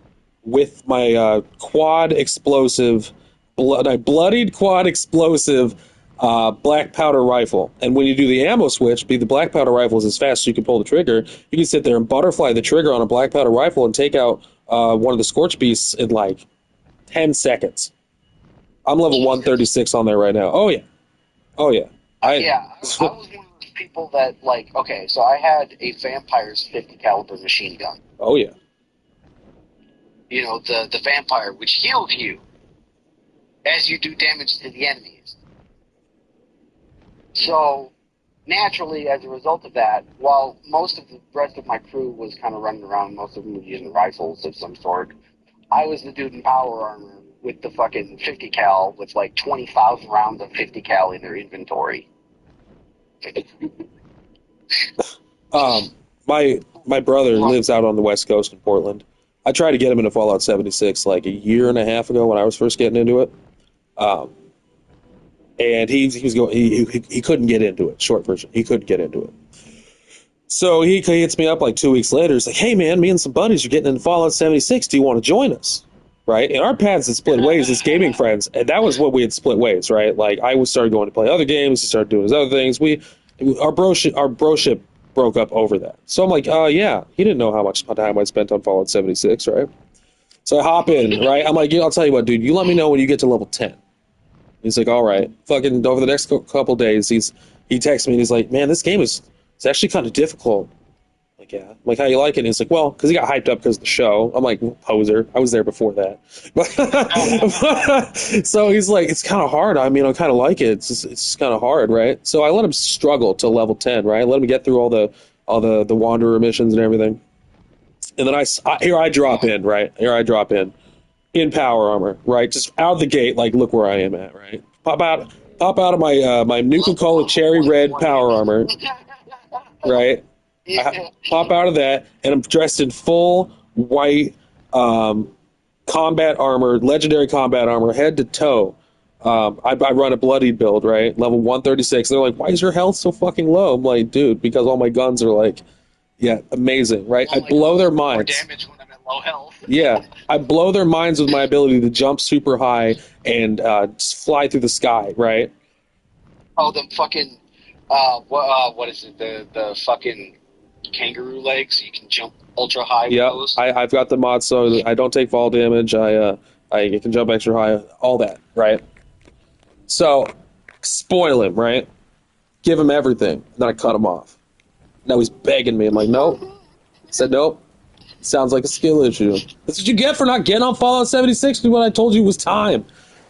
Speaker 1: with my quad explosive, bloodied quad explosive black powder rifle. And when you do the ammo switch, the black powder rifle is as fast as you can pull the trigger. You can sit there and butterfly the trigger on a black powder rifle and take out one of the Scorch Beasts in like 10 seconds. I'm level 136 on there right now. Oh yeah. I was
Speaker 8: one of those people that okay, so I had a Vampire's 50 caliber machine gun.
Speaker 1: Oh yeah.
Speaker 8: You know, the Vampire, which heals you as you do damage to the enemies. So, naturally, as a result of that, while most of the rest of my crew was kind of running around, most of them were using rifles of some sort, I was the dude in power armor with the fucking 50 cal with like 20,000 rounds of 50 cal in their inventory.
Speaker 1: My brother lives out on the West Coast in Portland. I tried to get him into Fallout 76 like a year and a half ago when I was first getting into it. And he couldn't get into it. Short version, he couldn't get into it. So he hits me up like 2 weeks later. He's like, "Hey man, me and some buddies are getting into Fallout 76. Do you want to join us?" Right? And our paths had split ways as gaming friends, and that was what we had split ways. Right? Like I started going to play other games. He started doing his other things. Our broship broke up over that. So I'm like, yeah. He didn't know how much time I spent on Fallout 76, right? So I hop in, right? I'm like, I'll tell you what, dude. You let me know when you get to level 10. He's like, all right. Fucking over the next couple days, he texts me and he's like, man, this game it's actually kind of difficult. I'm like, yeah. I'm like, how you like it? And he's like, well, because he got hyped up because of the show. I'm like, poser. I was there before that. So he's like, it's kind of hard. I mean, I kind of like it. It's just kind of hard, right? So I let him struggle to level 10, right? Let him get through all the Wanderer missions and everything. And then I drop in, right? Here I drop in power armor, right? Just out of the gate, like, look where I am at, right? Pop out of my Nuka-Cola cherry red power armor, right? I pop out of that, and I'm dressed in full white combat armor, legendary combat armor, head to toe. I run a bloodied build, right? Level 136. They're like, why is your health so fucking low? I'm like, dude, because all my guns are like, yeah, amazing, right? I blow their minds.
Speaker 8: More damage when I'm at low health.
Speaker 1: Yeah, I blow their minds with my ability to jump super high and just fly through the sky, right?
Speaker 8: Oh, them fucking, what is it? The fucking kangaroo legs, so you can jump ultra high with those.
Speaker 1: I've got the mod so I don't take fall damage. I can jump extra high, all that, right? So, spoil him, right? Give him everything. Then I cut him off. Now he's begging me. I'm like, nope. I said, nope. Sounds like a skill issue. That's what you get for not getting on Fallout 76 when I told you it was time.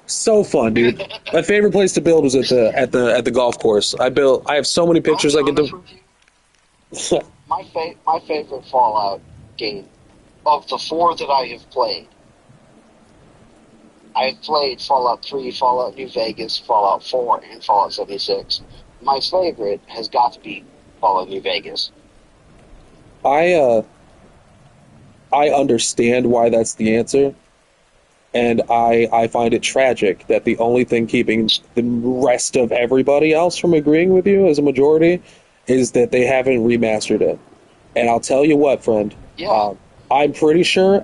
Speaker 1: So fun, dude. My favorite place to build was at the golf course. I have so many pictures I can do.
Speaker 8: My favorite Fallout game of the 4 that I have played. I have played Fallout 3, Fallout New Vegas, Fallout 4, and Fallout 76. My favorite has got to be Fallout New Vegas.
Speaker 1: I understand why that's the answer, and I find it tragic that the only thing keeping the rest of everybody else from agreeing with you as a majority is that they haven't remastered it. And I'll tell you what, friend.
Speaker 8: Yeah.
Speaker 1: I'm pretty sure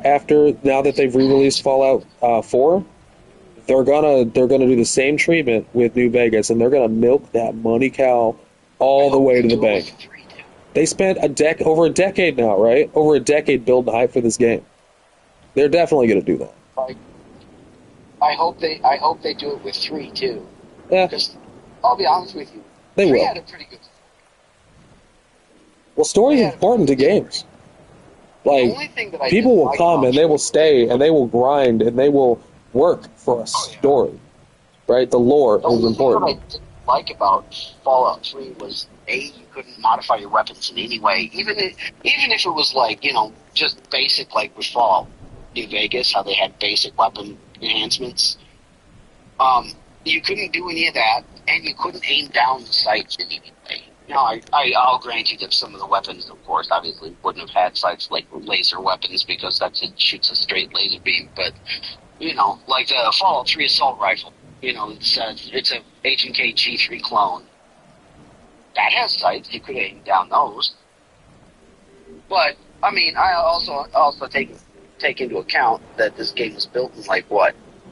Speaker 1: now that they've re-released Fallout 4, they're gonna do the same treatment with New Vegas, and they're gonna milk that money cow all the way to the bank. They spent over a decade now, right? Over a decade building hype for this game. They're definitely gonna do that.
Speaker 8: I hope they do it with 3 too.
Speaker 1: Yeah,
Speaker 8: Because I'll be honest with you,
Speaker 1: they
Speaker 8: 3
Speaker 1: will.
Speaker 8: had a pretty good.
Speaker 1: Well, story is important to games.
Speaker 8: The
Speaker 1: Like,
Speaker 8: only thing that I
Speaker 1: people
Speaker 8: didn't
Speaker 1: will
Speaker 8: like
Speaker 1: come
Speaker 8: about
Speaker 1: and they will stay and they will grind and they will work for a story, right? The lore
Speaker 8: The
Speaker 1: is
Speaker 8: only thing that I
Speaker 1: important.
Speaker 8: didn't like about Fallout 3 was you couldn't modify your weapons in any way, even if it was like just basic, like with Fallout New Vegas, how they had basic weapon enhancements. You couldn't do any of that, and you couldn't aim down the sights in any way. I'll grant you that some of the weapons, of course, obviously wouldn't have had sights like laser weapons because it shoots a straight laser beam. But like the Fallout 3 assault rifle, it's a H&K G3 clone that has sights. You could aim down those. But I mean, I also take into account that this game was built in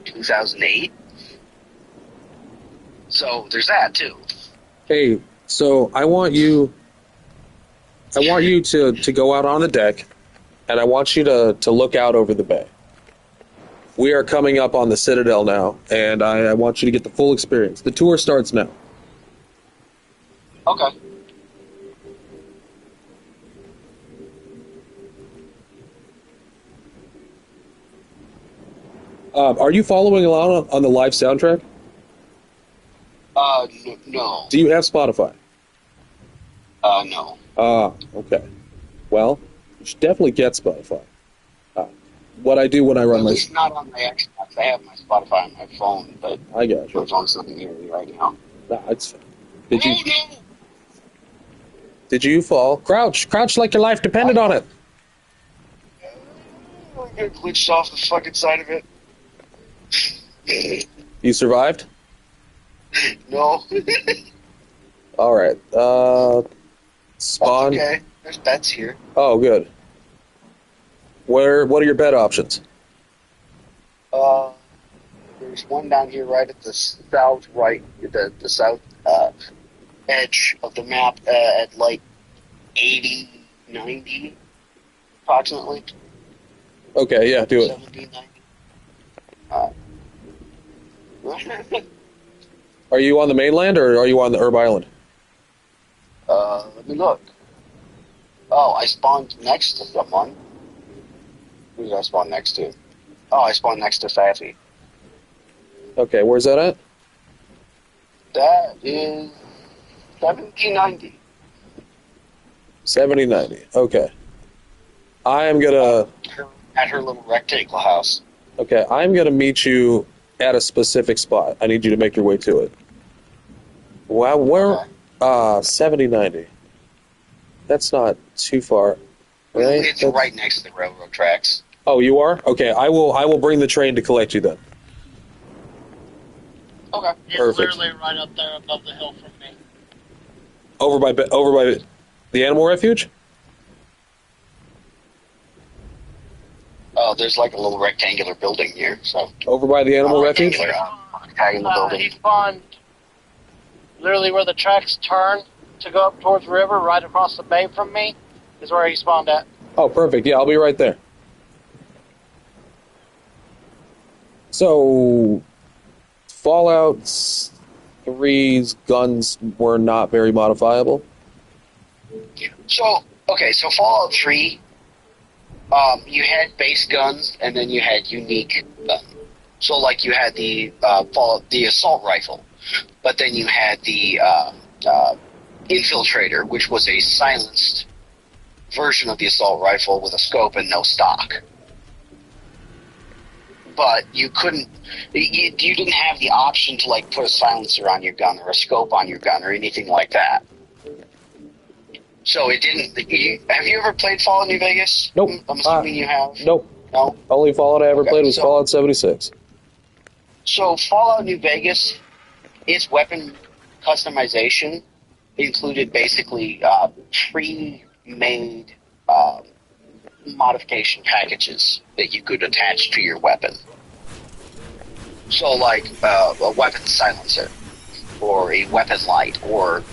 Speaker 8: 2008. So there's that too.
Speaker 1: Hey, so I want you to go out on the deck, and I want you to look out over the bay. We are coming up on the Citadel now, and I want you to get the full experience. The tour starts now.
Speaker 8: Okay.
Speaker 1: Are you following along on the live soundtrack?
Speaker 8: No.
Speaker 1: Do you have Spotify?
Speaker 8: No.
Speaker 1: Okay. Well, you should definitely get Spotify. What I do when I run
Speaker 8: At
Speaker 1: my...
Speaker 8: least not on my Xbox. I have my Spotify on my phone, but
Speaker 1: I got you.
Speaker 8: my phone's not near me right now.
Speaker 1: Nah, it's fine. Did you fall? Crouch like your life depended on it.
Speaker 8: I got glitched off the fucking side of it.
Speaker 1: You survived?
Speaker 8: No.
Speaker 1: All right. Spawn.
Speaker 8: That's okay. There's beds here.
Speaker 1: Oh, good. What are your bed options?
Speaker 8: There's one down here right at the south edge of the map at 80, 90, approximately.
Speaker 1: Okay, yeah, do it.
Speaker 8: 70, 90.
Speaker 1: Are you on the mainland or are you on the Herb Island?
Speaker 8: Let me look. Oh, I spawned next to someone. Who did I spawn next to? Oh, I spawned next to Faffy.
Speaker 1: Okay, where's that at?
Speaker 8: That is 1790.
Speaker 1: 7090. Okay. I am gonna...
Speaker 8: At her little rectangle house.
Speaker 1: Okay, I'm gonna meet you at a specific spot. I need you to make your way to it. Well, where... 7090. That's not too far, right?
Speaker 8: It's right next to the railroad tracks.
Speaker 1: Oh, you are? Okay, I will bring the train to collect you then.
Speaker 8: Okay.
Speaker 9: It's
Speaker 1: Perfect.
Speaker 9: literally right up there above the hill from me.
Speaker 1: Over by the animal refuge?
Speaker 8: Oh, there's like a little rectangular building here, so...
Speaker 1: Over by the animal refuge?
Speaker 8: Tagging the building.
Speaker 9: He spawned literally where the tracks turn to go up towards the river, right across the bay from me, is where he spawned at.
Speaker 1: Oh, perfect. Yeah, I'll be right there. So, Fallout 3's guns were not very modifiable?
Speaker 8: So Fallout 3, you had base guns, and then you had unique guns. So, like, you had the assault rifle, but then you had the Infiltrator, which was a silenced version of the assault rifle with a scope and no stock. But you couldn't, you didn't have the option to like put a silencer on your gun or a scope on your gun or anything like that. So it didn't. Have you ever played Fallout New Vegas?
Speaker 1: Nope.
Speaker 8: I'm assuming you have.
Speaker 1: Nope.
Speaker 8: No.
Speaker 1: Only Fallout I ever played was Fallout 76.
Speaker 8: So Fallout New Vegas, its weapon customization included basically pre-made modification packages that you could attach to your weapon. So, like a weapon silencer, or a weapon light, or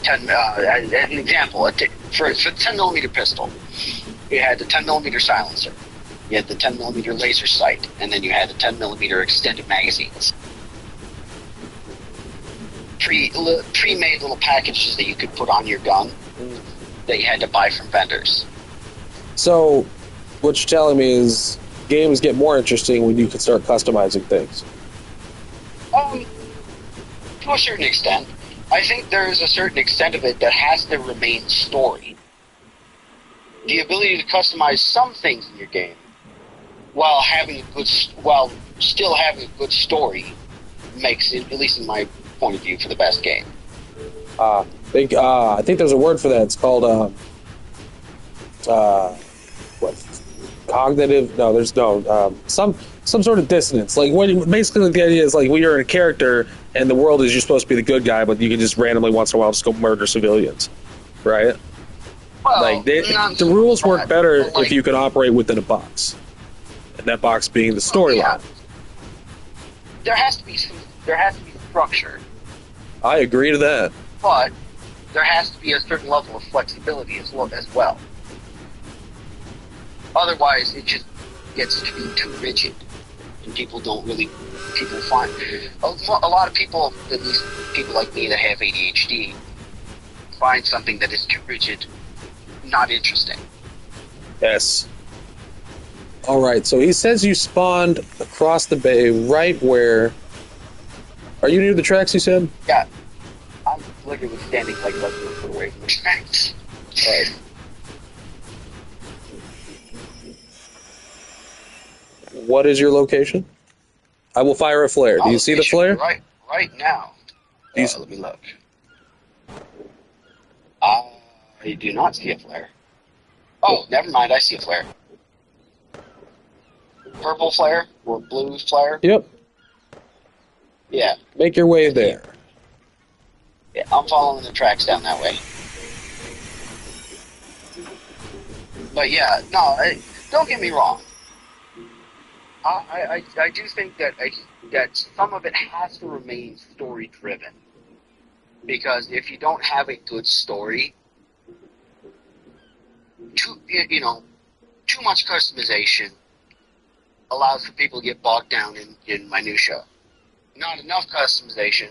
Speaker 8: 10. An example, for the 10mm pistol, you had the 10mm silencer, you had the 10mm laser sight, and then you had the 10mm extended magazines. Pre-made little packages that you could put on your gun that you had to buy from vendors.
Speaker 1: So, what you're telling me is games get more interesting when you can start customizing things.
Speaker 8: To a certain extent. I think there is a certain extent of it that has to remain story. The ability to customize some things in your game while still having a good story makes it, at least in my point of view, for the best game.
Speaker 1: I think there's a word for that. It's called what? Cognitive? No, there's no some sort of dissonance. Like basically the idea is like we are a character and the world is you're supposed to be the good guy, but you can just randomly once in a while just go murder civilians, right?
Speaker 8: Well,
Speaker 1: like the rules work better if you can operate within a box, and that box being the storyline.
Speaker 8: Yeah. There has to be structure.
Speaker 1: I agree to that.
Speaker 8: But there has to be a certain level of flexibility as well. Otherwise, it just gets to be too rigid, and people find a lot of people, at least people like me that have ADHD, find something that is too rigid not interesting.
Speaker 1: Yes. All right. So he says you spawned across the bay, right where. Are you near the tracks? You said.
Speaker 8: Yeah. I'm literally standing like less than a foot away from the tracks.
Speaker 1: All right. What is your location? I will fire a flare. Do you see the flare?
Speaker 8: Right now. Let me look. I do not see a flare. Oh, never mind. I see a flare. Purple flare or blue flare?
Speaker 1: Yep.
Speaker 8: Yeah.
Speaker 1: Make your way there.
Speaker 8: Yeah, I'm following the tracks down that way. But yeah, no, don't get me wrong. I do think that some of it has to remain story driven, because if you don't have a good story, too much customization allows for people to get bogged down in minutia. Not enough customization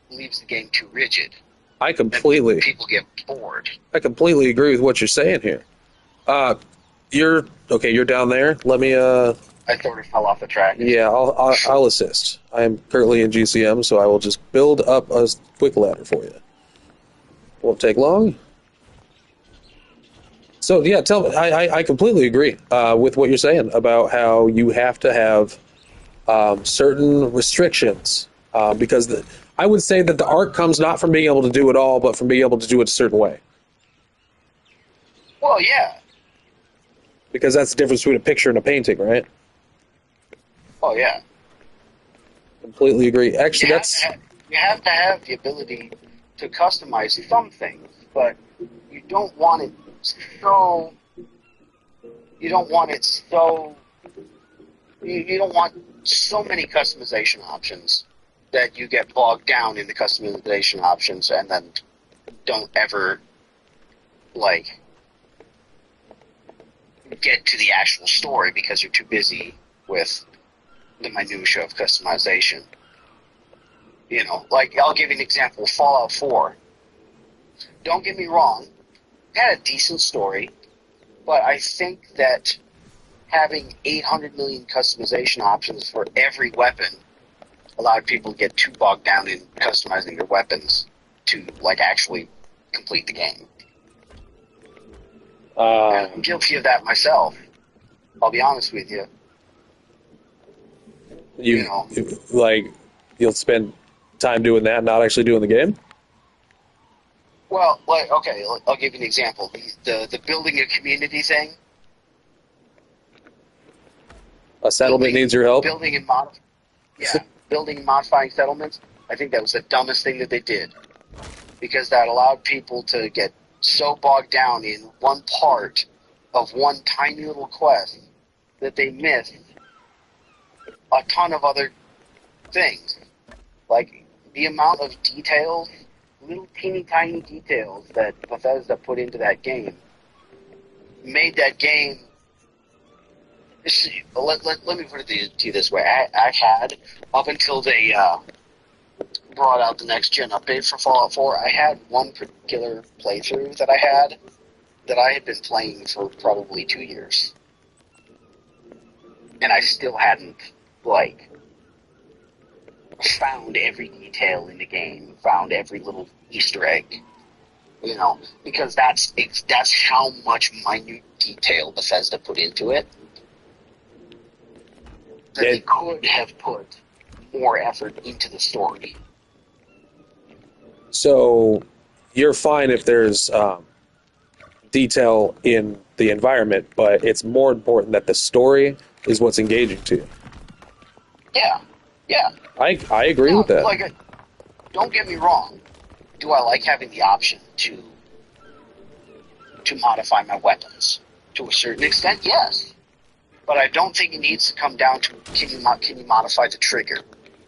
Speaker 8: leaves the game too rigid. People get bored.
Speaker 1: I completely agree with what you're saying here. You're down there. Let me
Speaker 8: I sort of fell off the track.
Speaker 1: Yeah, I'll assist. I am currently in GCM, so I will just build up a quick ladder for you. Won't take long. So yeah, I completely agree with what you're saying about how you have to have certain restrictions because I would say that the art comes not from being able to do it all, but from being able to do it a certain way.
Speaker 8: Well, yeah.
Speaker 1: Because that's the difference between a picture and a painting, right?
Speaker 8: Oh, yeah.
Speaker 1: Completely agree. Actually,
Speaker 8: you have to have the ability to customize some things, but you don't want it so. You don't want so many customization options that you get bogged down in the customization options and then don't ever get to the actual story because you're too busy with the minutia of customization. I'll give you an example. Fallout 4. Don't get me wrong, it had a decent story, but I think that having 800 million customization options for every weapon allowed people to get too bogged down in customizing their weapons to actually complete the game. I'm guilty of that myself. I'll be honest with you.
Speaker 1: You'll spend time doing that, not actually doing the game?
Speaker 8: Well, okay, I'll give you an example. The building a community thing.
Speaker 1: A settlement needs your help?
Speaker 8: Building and modifying settlements. I think that was the dumbest thing that they did. Because that allowed people to get so bogged down in one part of one tiny little quest that they missed a ton of other things. Like, the amount of details, little teeny tiny details that Bethesda put into that game made that game... Let me put it to you this way. I had, up until they brought out the next-gen update for Fallout 4, I had one particular playthrough that I had been playing for probably 2 years. And I still hadn't, like, found every detail in the game, found every little Easter egg, you know, because that's how much minute detail Bethesda put into it. That they could have put more effort into the story.
Speaker 1: So you're fine if there's detail in the environment, but it's more important that the story is what's engaging to you.
Speaker 8: Yeah.
Speaker 1: I agree with that.
Speaker 8: Like, don't get me wrong. Do I like having the option to modify my weapons? To a certain extent, yes. But I don't think it needs to come down to can you modify the trigger?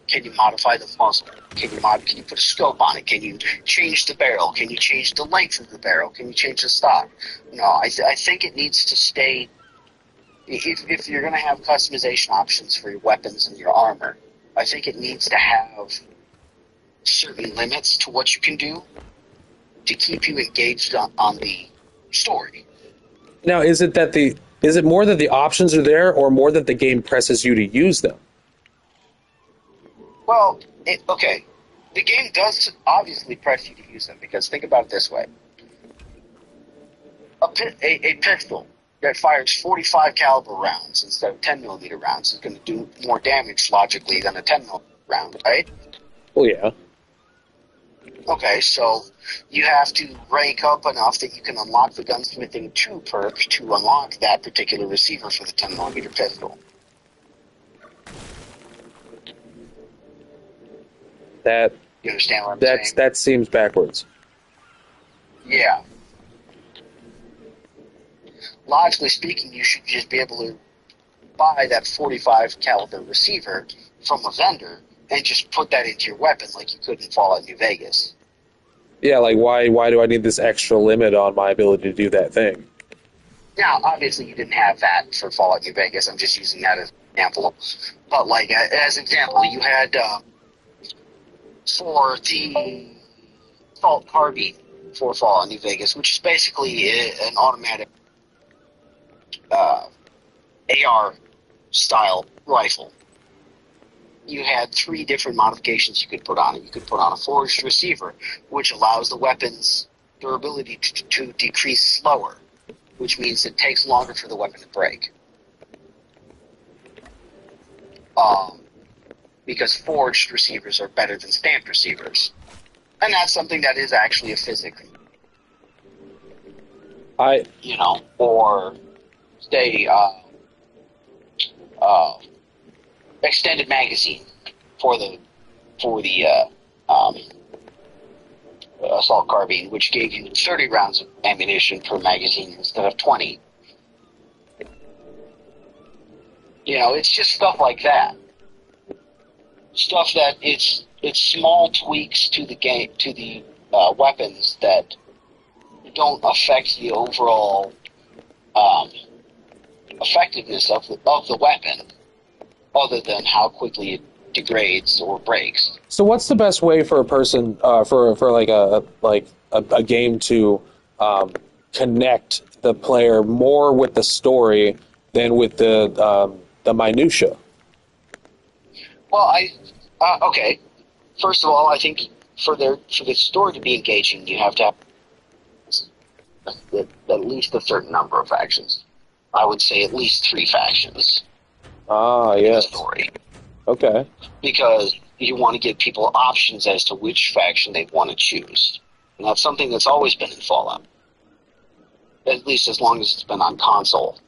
Speaker 8: Can you modify the muzzle? Can you put a scope on it? Can you change the barrel? Can you change the length of the barrel? Can you change the stock? No, I think it needs to stay. If you're going to have customization options for your weapons and your armor, I think it needs to have certain limits to what you can do to keep you engaged on the story.
Speaker 1: Now, is it more that the options are there, or more that the game presses you to use them?
Speaker 8: Well, okay. The game does obviously press you to use them, because think about it this way. A pistol that fires 45 caliber rounds instead of 10 millimeter rounds is going to do more damage logically than a 10 millimeter round, right?
Speaker 1: Well, yeah.
Speaker 8: Okay, so you have to rank up enough that you can unlock the Gunsmithing 2 perk to unlock that particular receiver for the 10mm pistol. You understand what I'm saying?
Speaker 1: That seems backwards.
Speaker 8: Yeah. Logically speaking, you should just be able to buy that 45 caliber receiver from a vendor and just put that into your weapon like you could in Fallout New Vegas.
Speaker 1: Yeah, like why do I need this extra limit on my ability to do that thing?
Speaker 8: Now, obviously you didn't have that for Fallout New Vegas. I'm just using that as an example. But, like, as an example, you had, for the Assault Carbine for Fallout New Vegas, which is basically an automatic AR-style rifle. You had 3 different modifications you could put on it. You could put on a forged receiver, which allows the weapon's durability to decrease slower, which means it takes longer for the weapon to break. Because forged receivers are better than stamped receivers. And that's something that is actually a physics. Or say, extended magazine for the assault carbine, which gave you 30 rounds of ammunition per magazine instead of 20. It's just stuff like that. Stuff that it's small tweaks to the game, to the weapons that don't affect the overall effectiveness of the weapon, other than how quickly it degrades or breaks.
Speaker 1: So, what's the best way for a person for a game to connect the player more with the story than with the minutia?
Speaker 8: Well, okay. First of all, I think for the story to be engaging, you have to have at least a certain number of factions. I would say at least 3 factions.
Speaker 1: Ah, yes.
Speaker 8: In the story.
Speaker 1: Okay.
Speaker 8: Because you want to give people options as to which faction they want to choose. And that's something that's always been in Fallout. At least as long as it's been on console.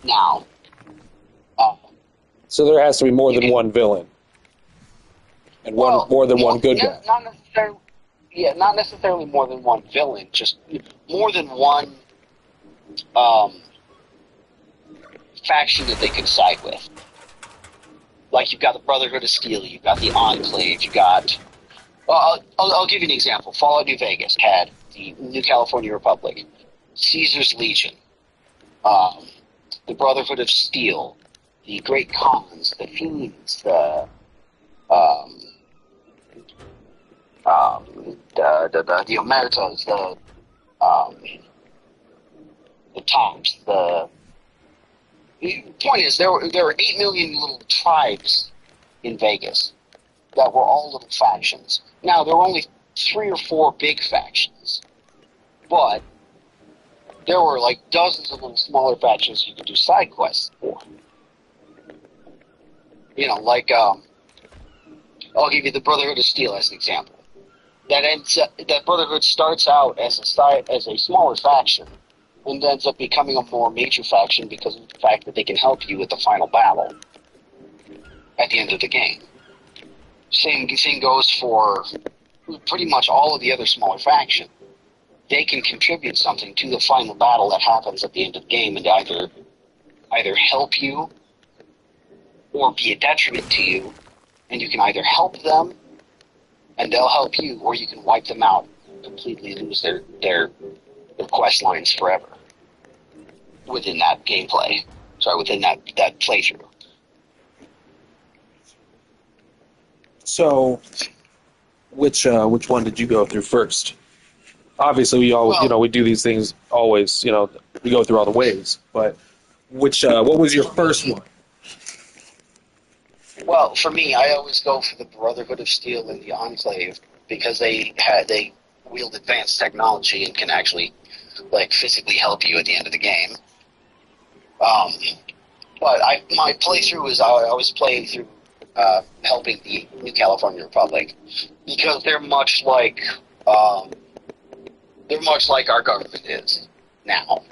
Speaker 8: Now.
Speaker 1: So there has to be more than one villain. And more than one good guy.
Speaker 8: Not necessarily. Yeah, not necessarily more than one villain. Just more than one faction that they can side with. like you've got the Brotherhood of Steel, you've got the Enclave, you got. Well, I'll give you an example. Fallout New Vegas had the New California Republic, Caesar's Legion, the Brotherhood of Steel, the Great Khans, the Fiends, the Omertas, the Tops. The point is, there were 8 million little tribes in Vegas that were all little factions. Now, there were only 3 or 4 big factions, but there were like dozens of little smaller factions you could do side quests for. You know, like I'll give you the Brotherhood of Steel as an example. That Brotherhood starts out as a smaller faction, and ends up becoming a more major faction because of the fact that they can help you with the final battle at the end of the game. Same goes for pretty much all of the other smaller factions. They can contribute something to the final battle that happens at the end of the game, and either help you or be a detriment to you, and you can either help them and they'll help you, or you can wipe them out and completely lose their quest lines forever within that gameplay. Sorry, within that playthrough.
Speaker 1: So, which one did you go through first? Obviously, we all we do these things always. We go through all the waves. But what was your first one?
Speaker 8: Well, for me, I always go for the Brotherhood of Steel and the Enclave because they wield advanced technology and can actually physically help you at the end of the game. But my playthrough is I always play through helping the New California Republic because they're much like our government is now.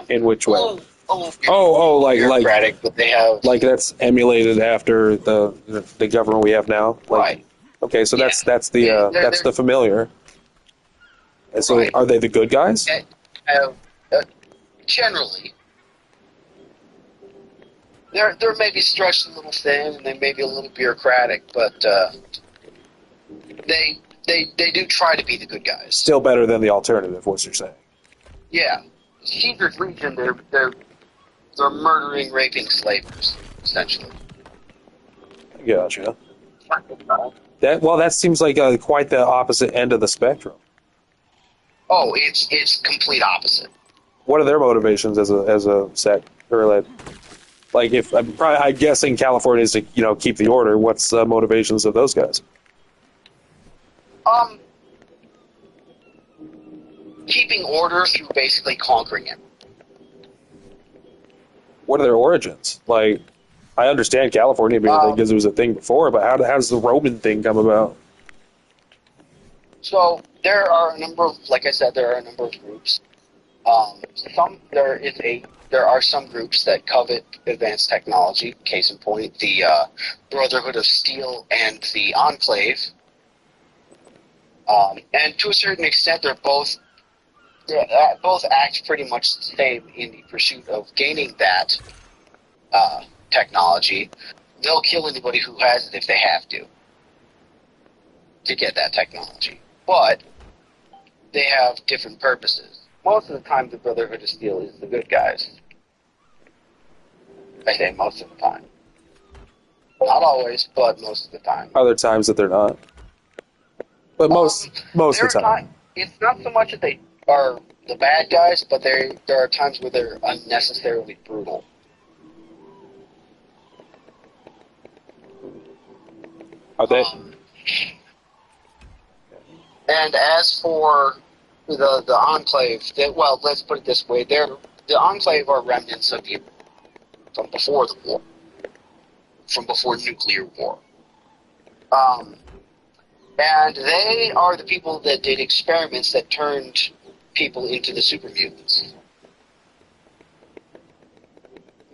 Speaker 1: In which way?
Speaker 8: Bureaucratic, but they have
Speaker 1: that's emulated after the government we have now.
Speaker 8: Right.
Speaker 1: Okay, so that's the familiar. And so, are they the good guys?
Speaker 8: Generally, they're maybe stretched a little thin, and they may be a little bureaucratic, but they do try to be the good guys.
Speaker 1: Still better than the alternative. What you're saying?
Speaker 8: Yeah, Caesar's Legion. They're murdering, raping slavers, essentially.
Speaker 1: Gotcha. That seems like quite the opposite end of the spectrum.
Speaker 8: Oh, it's complete opposite.
Speaker 1: What are their motivations as a sect? Or if I'm guessing California is to keep the order. What's the motivations of those guys?
Speaker 8: Keeping order through basically conquering it.
Speaker 1: What are their origins? I understand California because it was a thing before, but how does the Roman thing come about?
Speaker 8: So there are a number of groups. There are some groups that covet advanced technology. Case in point, the Brotherhood of Steel and the Enclave. And to a certain extent, they both act pretty much the same in the pursuit of gaining that technology. They'll kill anybody who has it if they have to get that technology. But they have different purposes. Most of the time, the Brotherhood of Steel is the good guys. I say most of the time. Not always, but most of the time.
Speaker 1: Are there times that they're not? But most of the time.
Speaker 8: It's not so much that they are the bad guys, but there are times where they're unnecessarily brutal.
Speaker 1: Are they?
Speaker 8: And as for the Enclave, let's put it this way: the Enclave are remnants of from before the war, from before nuclear war. And they are the people that did experiments that turned people into the super mutants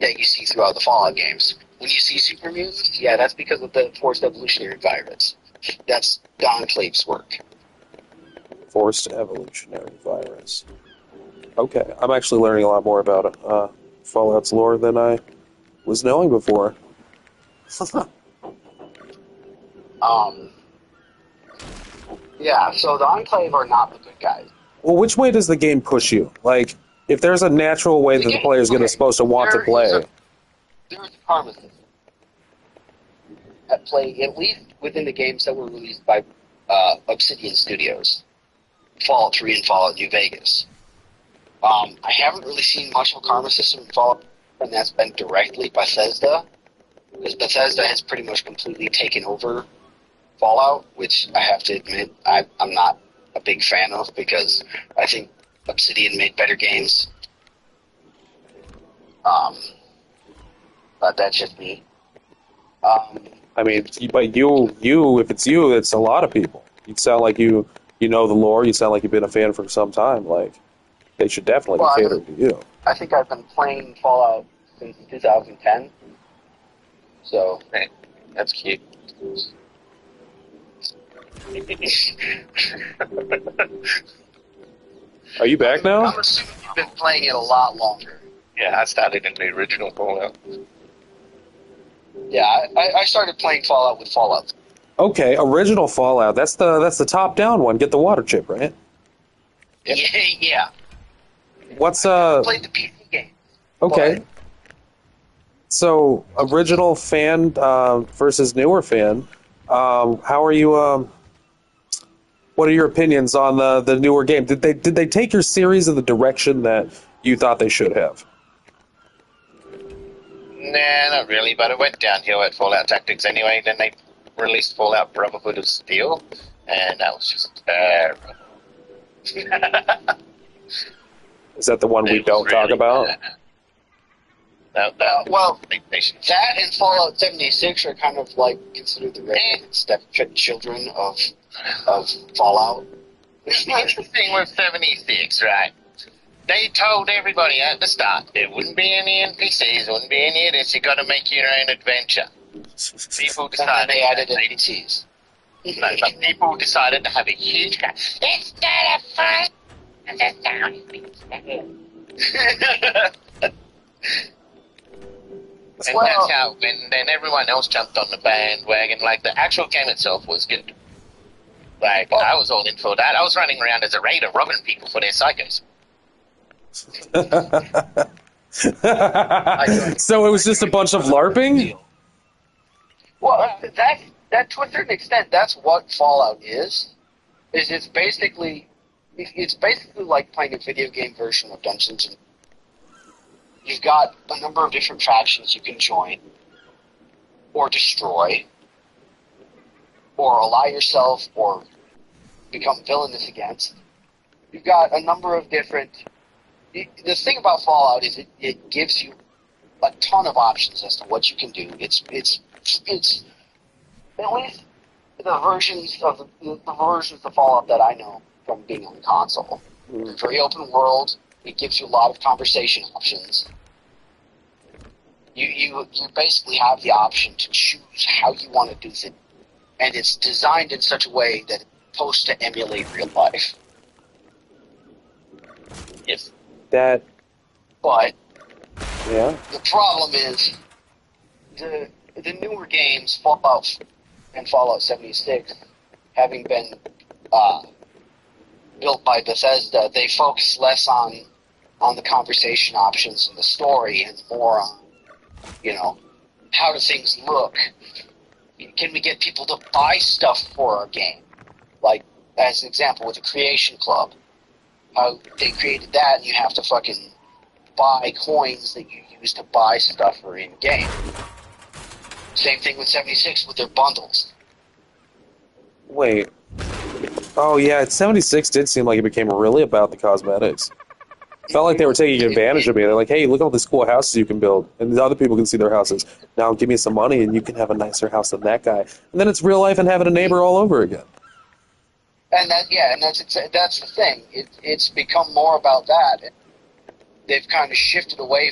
Speaker 8: that you see throughout the Fallout games. When you see super mutants, yeah, that's because of the forced evolutionary virus. That's the Enclave's work.
Speaker 1: Forced evolutionary virus. Okay, I'm actually learning a lot more about Fallout's lore than I was knowing before.
Speaker 8: Yeah, so the Enclave are not the good guys.
Speaker 1: Well, which way does the game push you? Like, if there's a natural way that the player's supposed to want to play.
Speaker 8: There is a karma system at play, at least within the games that were released by Obsidian Studios, Fallout 3 and Fallout New Vegas. I haven't really seen much of a karma system in Fallout, and that's been directly Bethesda, because Bethesda has pretty much completely taken over Fallout, which I have to admit I'm not a big fan of, because I think Obsidian made better games. But that's just me.
Speaker 1: I mean, but you, if it's you, it's a lot of people. You sound like you know the lore. You sound like you've been a fan for some time. Like, they should definitely be catering to you.
Speaker 8: I think I've been playing Fallout since 2010. So,
Speaker 5: Hey, that's cute.
Speaker 1: Are you back now?
Speaker 8: I'm assuming you've been playing it a lot longer.
Speaker 5: Yeah, I started in the original Fallout.
Speaker 8: Yeah, I started playing Fallout with Fallout.
Speaker 1: Okay, original Fallout. That's the top-down one. Get the water chip, right?
Speaker 8: Yep. Yeah.
Speaker 1: What's
Speaker 8: I played the PC game.
Speaker 1: Okay.
Speaker 8: But
Speaker 1: So, original fan versus newer fan. How are you? What are your opinions on the newer game? Did they take your series in the direction that you thought they should have?
Speaker 5: Nah, not really, but it went downhill at Fallout Tactics anyway. Then they released Fallout Brotherhood of Steel, and that was just terrible.
Speaker 1: Is that the one we don't talk about?
Speaker 8: well, that and Fallout 76 are kind of like considered the redheaded stepchildren of Fallout.
Speaker 5: Here's the thing with 76, right? They told everybody at the start there wouldn't be any NPCs, there wouldn't be any of this. You got to make your own adventure. People decided
Speaker 8: they added NPCs.
Speaker 5: No, but people decided to have a huge guy. It's not a fun. And that's how, and then everyone else jumped on the bandwagon. Like, the actual game itself was good. Like, I was all in for that. I was running around as a raider robbing people for their psychos.
Speaker 1: So it was just a bunch of LARPing?
Speaker 8: Well, that to a certain extent, that's what Fallout is. It's basically like playing a video game version of Dungeons and you've got a number of different factions you can join, or destroy, or ally yourself, or become villainous against. You've got a number of different... The thing about Fallout is it gives you a ton of options as to what you can do. It's at least the versions of Fallout that I know from being on the console. It's very open world. It gives you a lot of conversation options. You basically have the option to choose how you want to do things, and it's designed in such a way that it's supposed to emulate real life.
Speaker 5: Yes.
Speaker 1: But yeah.
Speaker 8: The problem is the newer games, Fallout and Fallout 76, having been built by Bethesda, they focus less on the conversation options and the story, and more on, how do things look? Can we get people to buy stuff for our game? Like, as an example, with the Creation Club. How they created that, and you have to fucking buy coins that you use to buy stuff for in-game. Same thing with 76 with their bundles.
Speaker 1: Wait. Oh, yeah, 76 did seem like it became really about the cosmetics. Felt like they were taking advantage of me. They're like, hey, look at all these cool houses you can build. And the other people can see their houses. Now give me some money and you can have a nicer house than that guy. And then it's real life and having a neighbor all over again.
Speaker 8: And that's the thing. It's become more about that. They've kind of shifted away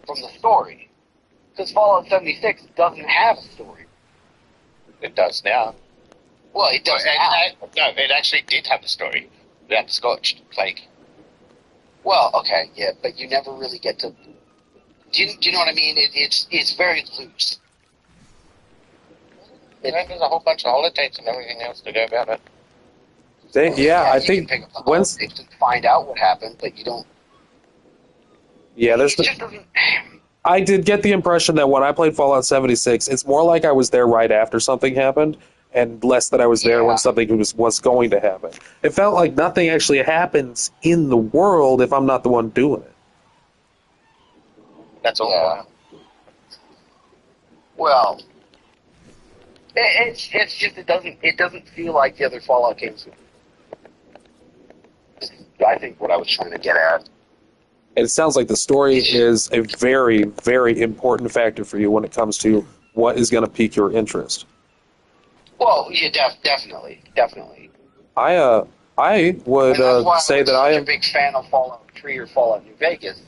Speaker 8: from the story. Because Fallout 76 doesn't have a story.
Speaker 5: It does now.
Speaker 8: Well, it does now.
Speaker 5: No, it actually did have a story. That Scorched Plague.
Speaker 8: Well, okay, yeah, but you never really get to Do you know what I mean? It's very loose.
Speaker 5: There's a whole bunch of holotaps and everything else to go about it.
Speaker 1: I
Speaker 8: You
Speaker 1: think
Speaker 8: can pick up the
Speaker 1: once.
Speaker 8: holotape and find out what happened, but you don't.
Speaker 1: Yeah, there's.
Speaker 8: It just doesn't.
Speaker 1: I did get the impression that when I played Fallout 76, it's more like I was there right after something happened, and less that I was there when something was going to happen. It felt like nothing actually happens in the world if I'm not the one doing it.
Speaker 5: That's all.
Speaker 8: Yeah. Well, it's just it doesn't feel like the other Fallout games. I think what I was trying to get at.
Speaker 1: And it sounds like the story is a very, very important factor for you when it comes to what is going to pique your interest.
Speaker 8: Well, yeah, definitely.
Speaker 1: I would say that I am
Speaker 8: a big fan of Fallout 3 or Fallout New Vegas,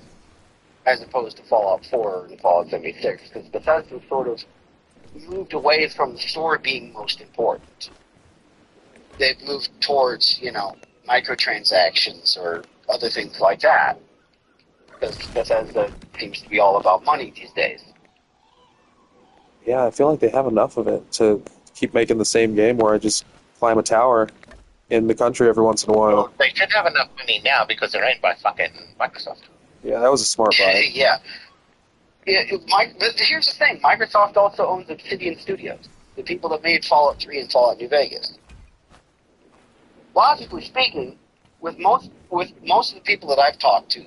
Speaker 8: as opposed to Fallout 4 and Fallout 76, because Bethesda sort of moved away from the story being most important. They've moved towards, microtransactions or other things like that. Because Bethesda seems to be all about money these days.
Speaker 1: Yeah, I feel like they have enough of it to keep making the same game where I just climb a tower in the country every once in a while.
Speaker 5: Well, they should have enough money now because they're owned by fucking Microsoft.
Speaker 1: Yeah, that was a smart buy.
Speaker 8: Yeah. But here's the thing. Microsoft also owns Obsidian Studios, the people that made Fallout 3 and Fallout New Vegas. Logically speaking, with most of the people that I've talked to,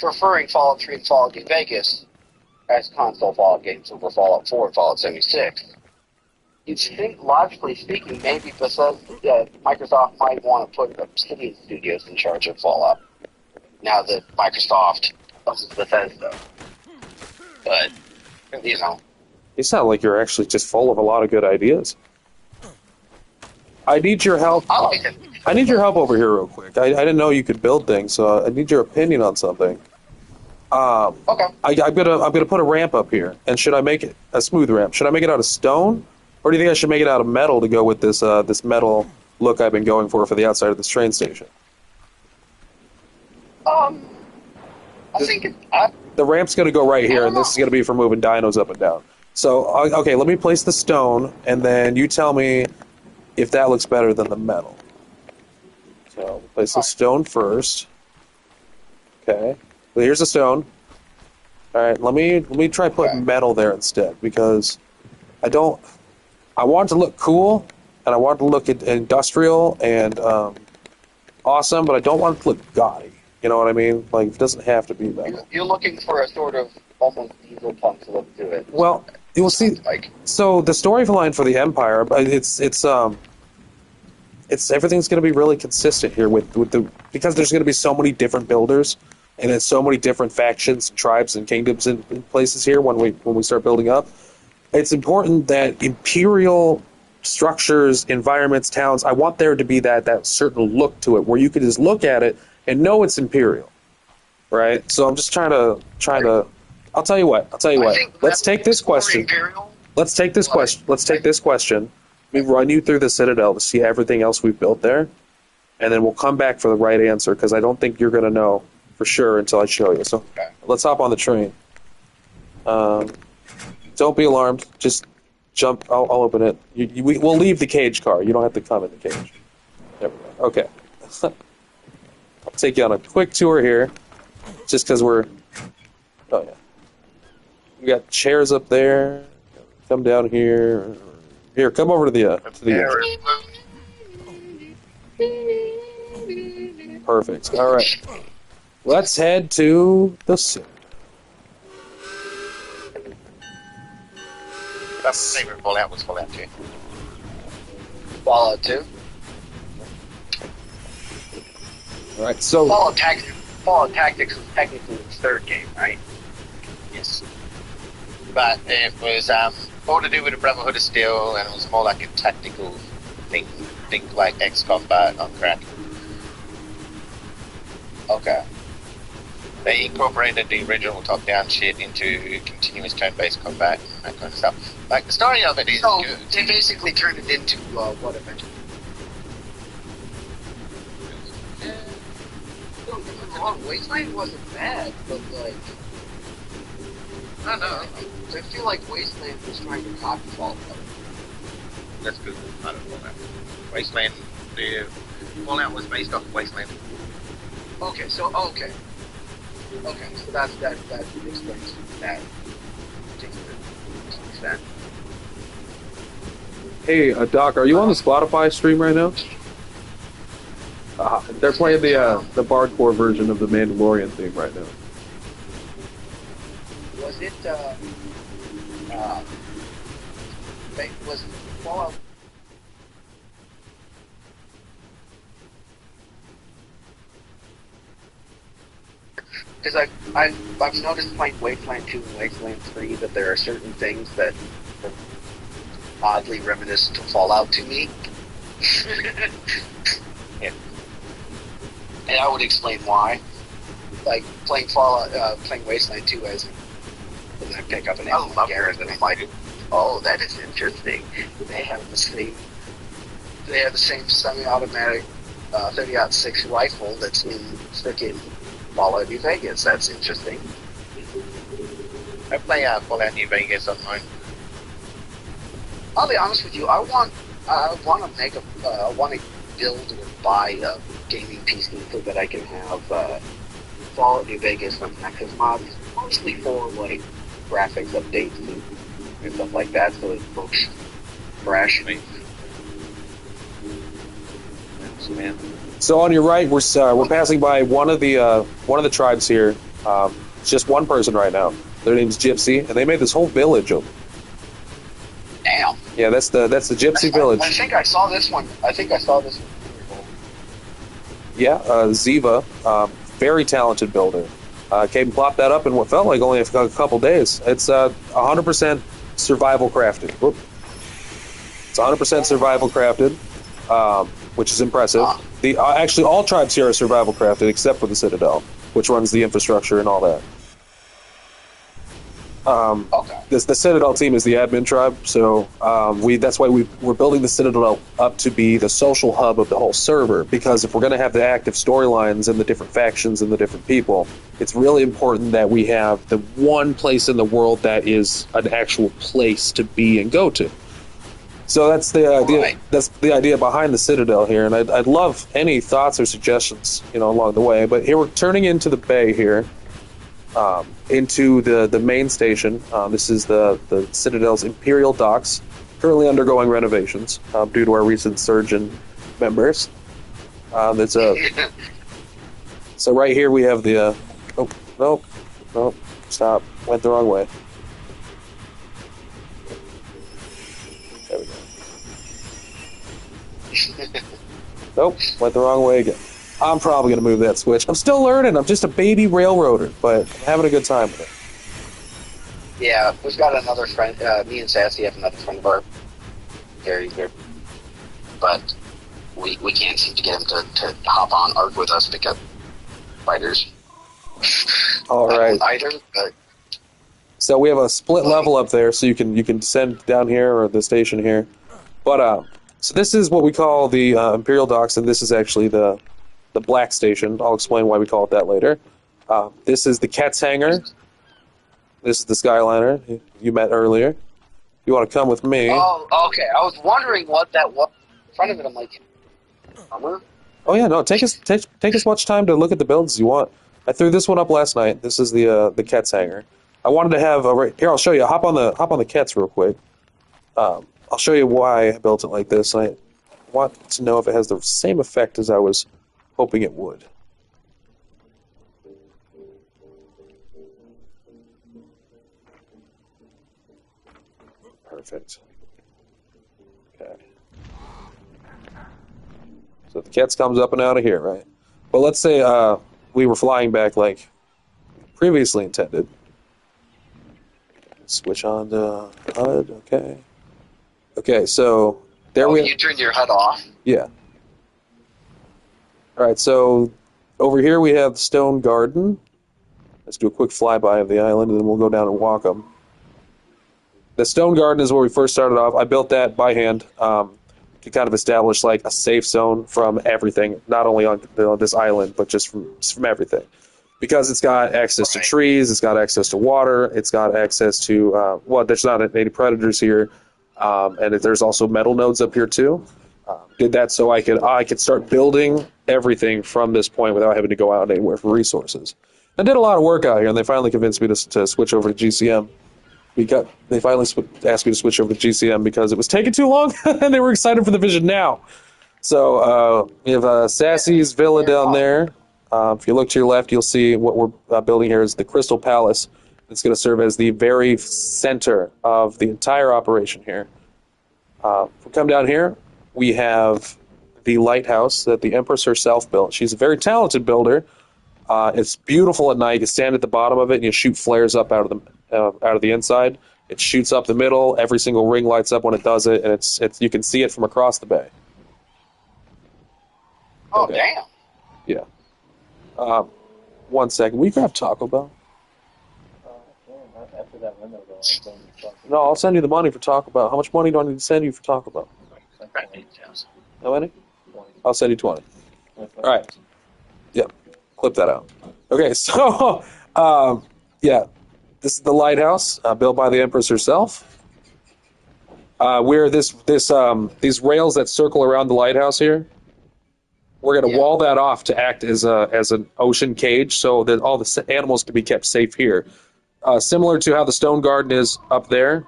Speaker 8: preferring Fallout 3 and Fallout New Vegas as console Fallout games over Fallout 4 and Fallout 76, you'd think, logically speaking, maybe Microsoft might want to put Obsidian Studios in charge of Fallout, now that Microsoft owns Bethesda. But,
Speaker 1: You sound like you're actually just full of a lot of good ideas. I need your help. I need your help over here real quick. I didn't know you could build things, so I need your opinion on something.
Speaker 8: Okay.
Speaker 1: I'm gonna put a ramp up here, and should I make it a smooth ramp? Should I make it out of stone, or do you think I should make it out of metal to go with this this metal look I've been going for the outside of this train station?
Speaker 8: I think
Speaker 1: the ramp's gonna go right here, and this is gonna be for moving dinos up and down. So okay, let me place the stone, and then you tell me if that looks better than the metal. So place the stone first. Okay. Well, here's the stone. All right, let me try putting metal there instead, because I want it to look cool, and I want it to look industrial and awesome, but I don't want it to look gaudy. You know what I mean? Like, it doesn't have to be metal.
Speaker 8: you're looking for a sort of almost diesel punk look to it.
Speaker 1: Well, you'll see. So the storyline for the Empire, it's everything's going to be really consistent here because there's going to be so many different builders, and it's so many different factions, tribes, and kingdoms in places here when we start building up. It's important that imperial structures, environments, towns, I want there to be that certain look to it where you can just look at it and know it's imperial, right? So I'm just trying to. I'll tell you what. Let's take this question. Let's take this question. Let me run you through the Citadel to see everything else we've built there, and then we'll come back for the right answer, because I don't think you're going to know for sure until I show you. So let's hop on the train. Don't be alarmed. Just jump. I'll open it. We'll leave the cage car. You don't have to come in the cage. There we go. Okay. I'll take you on a quick tour here, just because we're... Oh, yeah. We got chairs up there. Come down here. Here, come over to the Perfect. All right. Let's head to the city.
Speaker 5: That's my favorite Fallout was Fallout 2.
Speaker 8: Fallout 2?
Speaker 1: All right, so...
Speaker 8: Fallout Tactics was technically the third game, right?
Speaker 5: Yes. But it was more to do with the Brotherhood of Steel, and it was more like a tactical thing. Think like XCOM on crack.
Speaker 8: Okay.
Speaker 5: They incorporated the original top-down shit into continuous turn-based combat and that kind of stuff. Like, the story of it is good.
Speaker 8: They basically turned it into, what eventually... Don't get me wrong, Wasteland wasn't bad, but, like...
Speaker 5: No.
Speaker 8: I feel like Wasteland was trying to copy Fallout.
Speaker 5: That's good. I don't know that. Wasteland, the Fallout was based off of Wasteland.
Speaker 8: Okay, so so that explains that particular extent.
Speaker 1: Hey, Doc, are you on the Spotify stream right now? They're playing the Bardcore version of the Mandalorian theme right now.
Speaker 8: Was it was Fallout? Because I've noticed playing Wasteland 2 and Wasteland 3 that there are certain things that are oddly reminiscent to Fallout to me.
Speaker 5: Yeah.
Speaker 8: And I would explain why. Like playing playing Wasteland 2 as I pick up an enemy Garrett and I'm like, oh, that is interesting. They have the same semi-automatic 30-06 rifle that's in frickin' Fallout New Vegas. That's interesting.
Speaker 5: I play Fallout New Vegas on mine.
Speaker 8: I'll be honest with you. I want to build or buy a gaming PC so that I can have Fallout New Vegas on Nexus mods, mostly for like graphics updates and stuff like that, so it looks fresh.
Speaker 5: Man.
Speaker 1: So on your right, we're passing by one of the tribes here. It's just one person right now. Their name's Gypsy, and they made this whole village of.
Speaker 8: Damn.
Speaker 1: Yeah, that's the Gypsy village.
Speaker 8: I think I saw this one.
Speaker 1: Yeah, Ziva, very talented builder. Came and plopped that up in what felt like only a couple days. It's 100% survival crafted. Whoop. It's 100% survival crafted, which is impressive. Actually, all tribes here are survival crafted except for the Citadel, which runs the infrastructure and all that. The Citadel team is the admin tribe, so that's why we're building the Citadel up to be the social hub of the whole server, because if we're going to have the active storylines and the different factions and the different people, it's really important that we have the one place in the world that is an actual place to be and go to. So that's the idea. Right. That's the idea behind the Citadel here, and I'd love any thoughts or suggestions, along the way. But here we're turning into the bay here. Into the main station. This is the Citadel's Imperial Docks, currently undergoing renovations due to our recent surge in members. So right here we have the... no, stop. Went the wrong way. There we go. Nope, went the wrong way again. I'm probably going to move that switch. I'm still learning. I'm just a baby railroader, but I'm having a good time with it.
Speaker 8: Yeah, we've got another friend. Me and Sassy have another friend of ours. Gary here. But we can't seem to get him to hop on ARC with us because fighters.
Speaker 1: All right.
Speaker 8: Either, but
Speaker 1: so we have a split level up there, so you can descend down here or the station here. But so this is what we call the Imperial Docks, and this is actually the Black Station. I'll explain why we call it that later. This is the Cat's Hangar. This is the Skyliner you met earlier. You want to come with me?
Speaker 8: Oh, okay. I was wondering what that was. In front of it, I'm like, armor?
Speaker 1: Oh yeah, no. Take as much time to look at the builds as you want. I threw this one up last night. This is the Cat's Hangar. I wanted to have here. I'll show you. Hop on the Cats real quick. I'll show you why I built it like this. I want to know if it has the same effect as I was hoping it would. Perfect. Okay. So the Cats comes up and out of here, right? Well, let's say we were flying back like previously intended. Switch on to HUD. Okay. Okay, so there
Speaker 8: you turn your HUD off?
Speaker 1: Yeah. All right, so over here we have the Stone Garden. Let's do a quick flyby of the island, and then we'll go down and walk them. The Stone Garden is where we first started off. I built that by hand to kind of establish like a safe zone from everything, not only on this island, but just from everything. because it's got access to trees, it's got access to water, it's got access to there's not any predators here, and there's also metal nodes up here too. Did that so I could start building everything from this point without having to go out anywhere for resources. I did a lot of work out here, and they finally convinced me to switch over to GCM. They finally asked me to switch over to GCM because it was taking too long, and they were excited for the vision now. So we have Sassy's Villa down there. If you look to your left, you'll see what we're building here is the Crystal Palace. It's going to serve as the very center of the entire operation here. If we come down here, we have the lighthouse that the Empress herself built. She's a very talented builder. It's beautiful at night. You can stand at the bottom of it and you shoot flares up out of the inside. It shoots up the middle. Every single ring lights up when it does it, and it's you can see it from across the bay.
Speaker 8: Oh,
Speaker 1: Okay.
Speaker 8: damn.
Speaker 1: Yeah. 1 second. Will you grab Taco Bell?
Speaker 9: After that window, though,
Speaker 1: No, I'll send you the money for Taco Bell. How much money do I need to send you for Taco Bell? How many? I'll send you 20. All right. Yep. Clip that out. Okay, so, yeah. This is the lighthouse built by the Empress herself. Where these rails that circle around the lighthouse here, we're going to wall that off to act as an ocean cage so that all the animals can be kept safe here. Similar to how the stone garden is up there,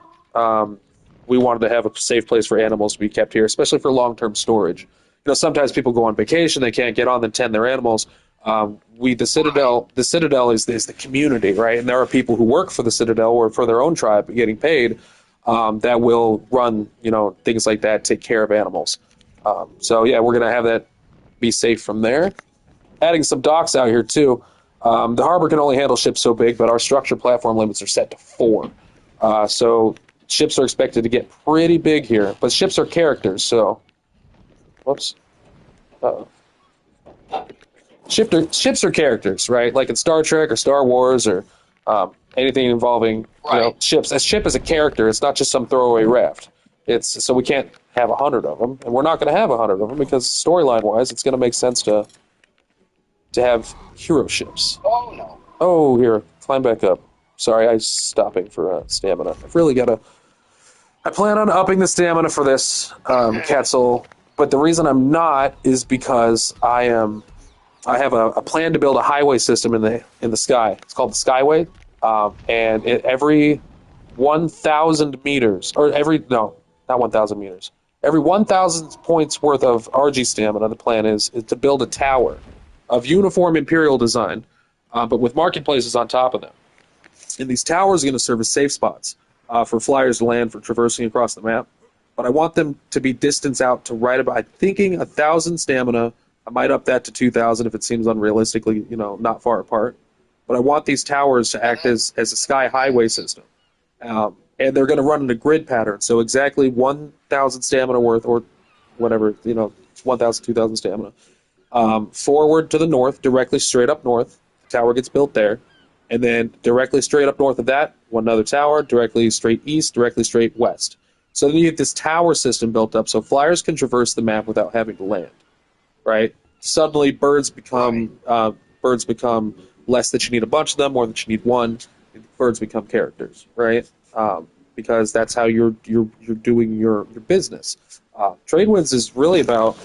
Speaker 1: we wanted to have a safe place for animals to be kept here, especially for long-term storage. Sometimes people go on vacation, they can't get on and tend their animals. The Citadel is the community, right? And there are people who work for the Citadel or for their own tribe getting paid that will run, things like that, take care of animals. So yeah, we're going to have that be safe from there. Adding some docks out here too. The harbor can only handle ships so big, but our structure platform limits are set to 4. So ships are expected to get pretty big here, but ships are characters, so... Whoops. Uh-oh. Ships are characters, right? Like in Star Trek or Star Wars or anything involving ships. A ship is a character. It's not just some throwaway raft. So we can't have 100 of them, and we're not going to have 100 of them because storyline-wise, it's going to make sense to have hero ships.
Speaker 8: Oh, no.
Speaker 1: Oh, here, climb back up. Sorry, I'm stopping for stamina. I've really got to... I plan on upping the stamina for this Quetzal, but the reason I'm not is because I have a plan to build a highway system in the sky. It's called the Skyway, and every 1,000 meters, not 1,000 meters. Every 1,000 points worth of RG stamina, the plan is to build a tower of uniform Imperial design, but with marketplaces on top of them. And these towers are going to serve as safe spots for flyers to land for traversing across the map. But I want them to be distance out to right about, I'm thinking 1,000 stamina. I might up that to 2,000 if it seems unrealistically, not far apart. But I want these towers to act as a sky highway system. And they're going to run in a grid pattern. So exactly 1,000 stamina worth, or whatever, 1,000, 2,000 stamina. Forward to the north, directly straight up north. The tower gets built there. And then directly straight up north of that, one other tower, directly straight east, directly straight west. So then you get this tower system built up so flyers can traverse the map without having to land. Right? Suddenly birds become less that you need a bunch of them, more that you need one. Birds become characters, right? Because that's how you're doing your business. Tradewinds is really about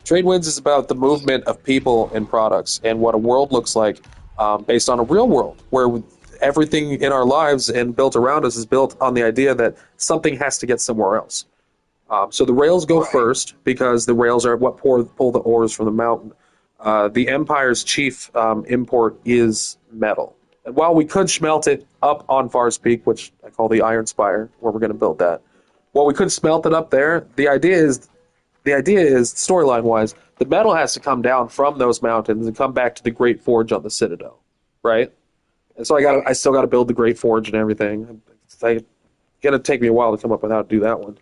Speaker 1: Tradewinds is about the movement of people and products and what a world looks like based on a real world where everything in our lives and built around us is built on the idea that something has to get somewhere else. So the rails go first because the rails are what pull the ores from the mountain. The Empire's chief import is metal. And while we could smelt it up on Far's Peak, which I call the Iron Spire, where we're going to build that, while we could smelt it up there, the idea is storyline-wise, the metal has to come down from those mountains and come back to the Great Forge on the Citadel, right? And so I still got to build the Great Forge and everything. It's going to take me a while to come up with how to do that one.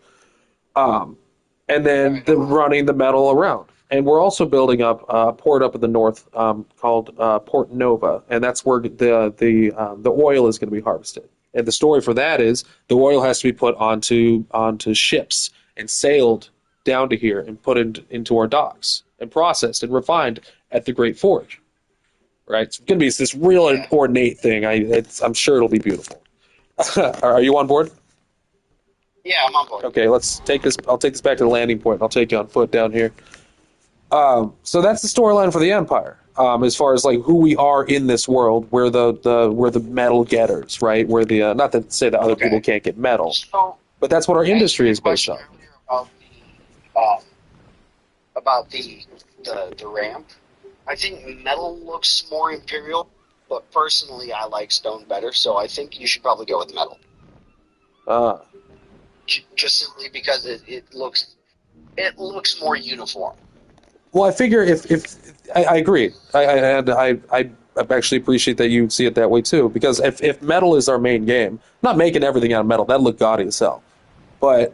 Speaker 1: And then running the metal around. And we're also building up a port up in the north called Port Nova, and that's where the oil is going to be harvested. And the story for that is the oil has to be put onto ships and sailed down to here and put into our docks and processed and refined at the Great Forge. Right? It's going to be this real ornate thing. I'm sure it'll be beautiful. Are you on board?
Speaker 8: Yeah, I'm on board.
Speaker 1: Okay, let's take this. I'll take this back to the landing point. I'll take you on foot down here. So that's the storyline for the Empire. As far as like who we are in this world, we're the metal getters, right? We're the not to say that other people can't get metal,
Speaker 8: So,
Speaker 1: but that's what our industry is based on.
Speaker 8: About the ramp. I think metal looks more imperial, but personally I like stone better, so I think you should probably go with metal. Just simply because it looks more uniform.
Speaker 1: Well, I figure if I agree, I actually appreciate that you see it that way too. Because if metal is our main game, I'm not making everything out of metal. That'd look gaudy as hell. But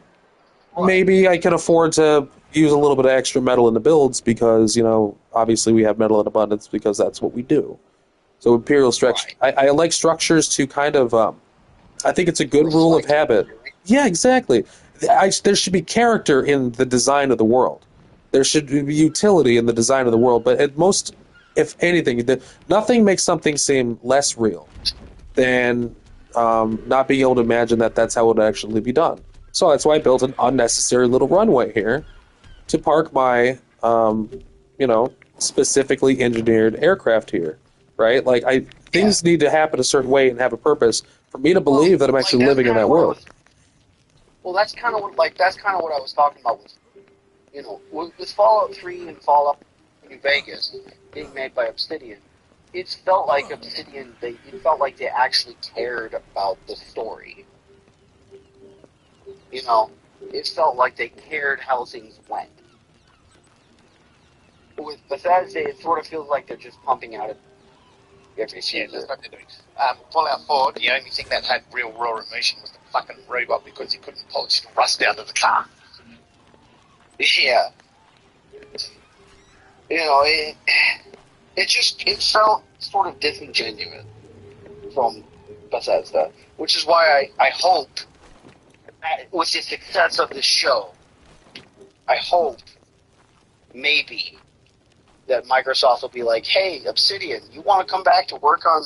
Speaker 1: maybe I can afford to use a little bit of extra metal in the builds because obviously we have metal in abundance because that's what we do. So imperial structure, I like structures to kind of. I think it's a good rule of habit. Yeah, exactly. There should be character in the design of the world. There should be utility in the design of the world, but at most, if anything, nothing makes something seem less real than not being able to imagine that that's how it would actually be done. So that's why I built an unnecessary little runway here to park my, specifically engineered aircraft here, right? Like things need to happen a certain way and have a purpose for me to believe that I'm actually living in that world.
Speaker 8: Well, that's kind of what I was talking about with Fallout 3 and Fallout New Vegas being made by Obsidian. It felt like Obsidian. It felt like they actually cared about the story. It felt like they cared how things went. With Bethesda, it sort of feels like they're just pumping out every season.
Speaker 5: That's what they're doing. Fallout 4, the only thing that had real raw emotion was the fucking robot because he couldn't polish the rust out of the car.
Speaker 8: Yeah. It felt sort of disingenuous from Bethesda, which is why I hope that with the success of this show, I hope maybe that Microsoft will be like, hey, Obsidian, you want to come back to work on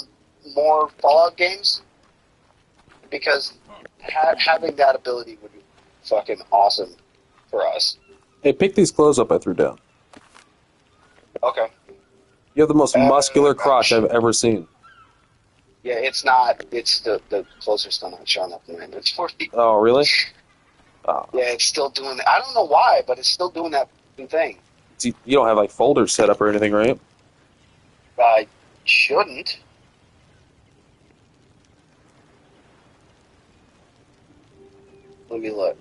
Speaker 8: more Fallout games? Because having that ability would be fucking awesome for us.
Speaker 1: Hey, pick these clothes up I threw down.
Speaker 8: Okay.
Speaker 1: You have the most muscular crotch I've ever seen.
Speaker 8: Yeah, it's not. It's the clothes are still not showing up in my inventory.
Speaker 1: Oh, really? Oh.
Speaker 8: Yeah, it's still doing that. I don't know why, but it's still doing that thing.
Speaker 1: You don't have like folders set up or anything, right?
Speaker 8: I shouldn't. Let me look.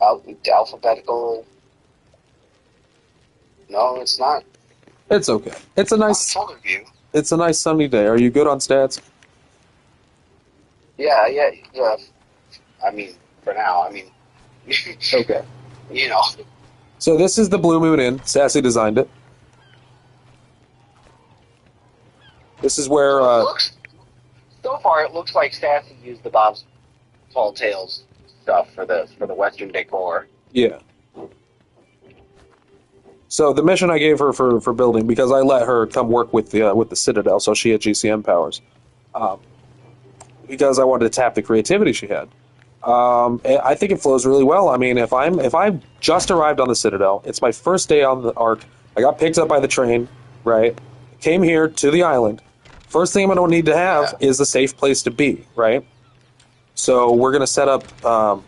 Speaker 8: Alphabetical. No, it's not.
Speaker 1: It's okay. It's a nice.
Speaker 8: Folder view.
Speaker 1: It's a nice sunny day. Are you good on stats?
Speaker 8: Yeah. I mean, for now.
Speaker 1: Okay.
Speaker 8: So
Speaker 1: this is the Blue Moon Inn. Sassy designed it. This is where.
Speaker 8: So far, it looks like Sassy used the Bob's Tall Tales stuff for the Western decor.
Speaker 1: Yeah. So the mission I gave her for building, because I let her come work with the Citadel, so she had GCM powers, because I wanted to tap the creativity she had. I think it flows really well. I mean, if I just arrived on the Citadel, it's my first day on the Ark. I got picked up by the train, right? Came here to the island. First thing I'm going to need to have is a safe place to be, right? So we're going to set up the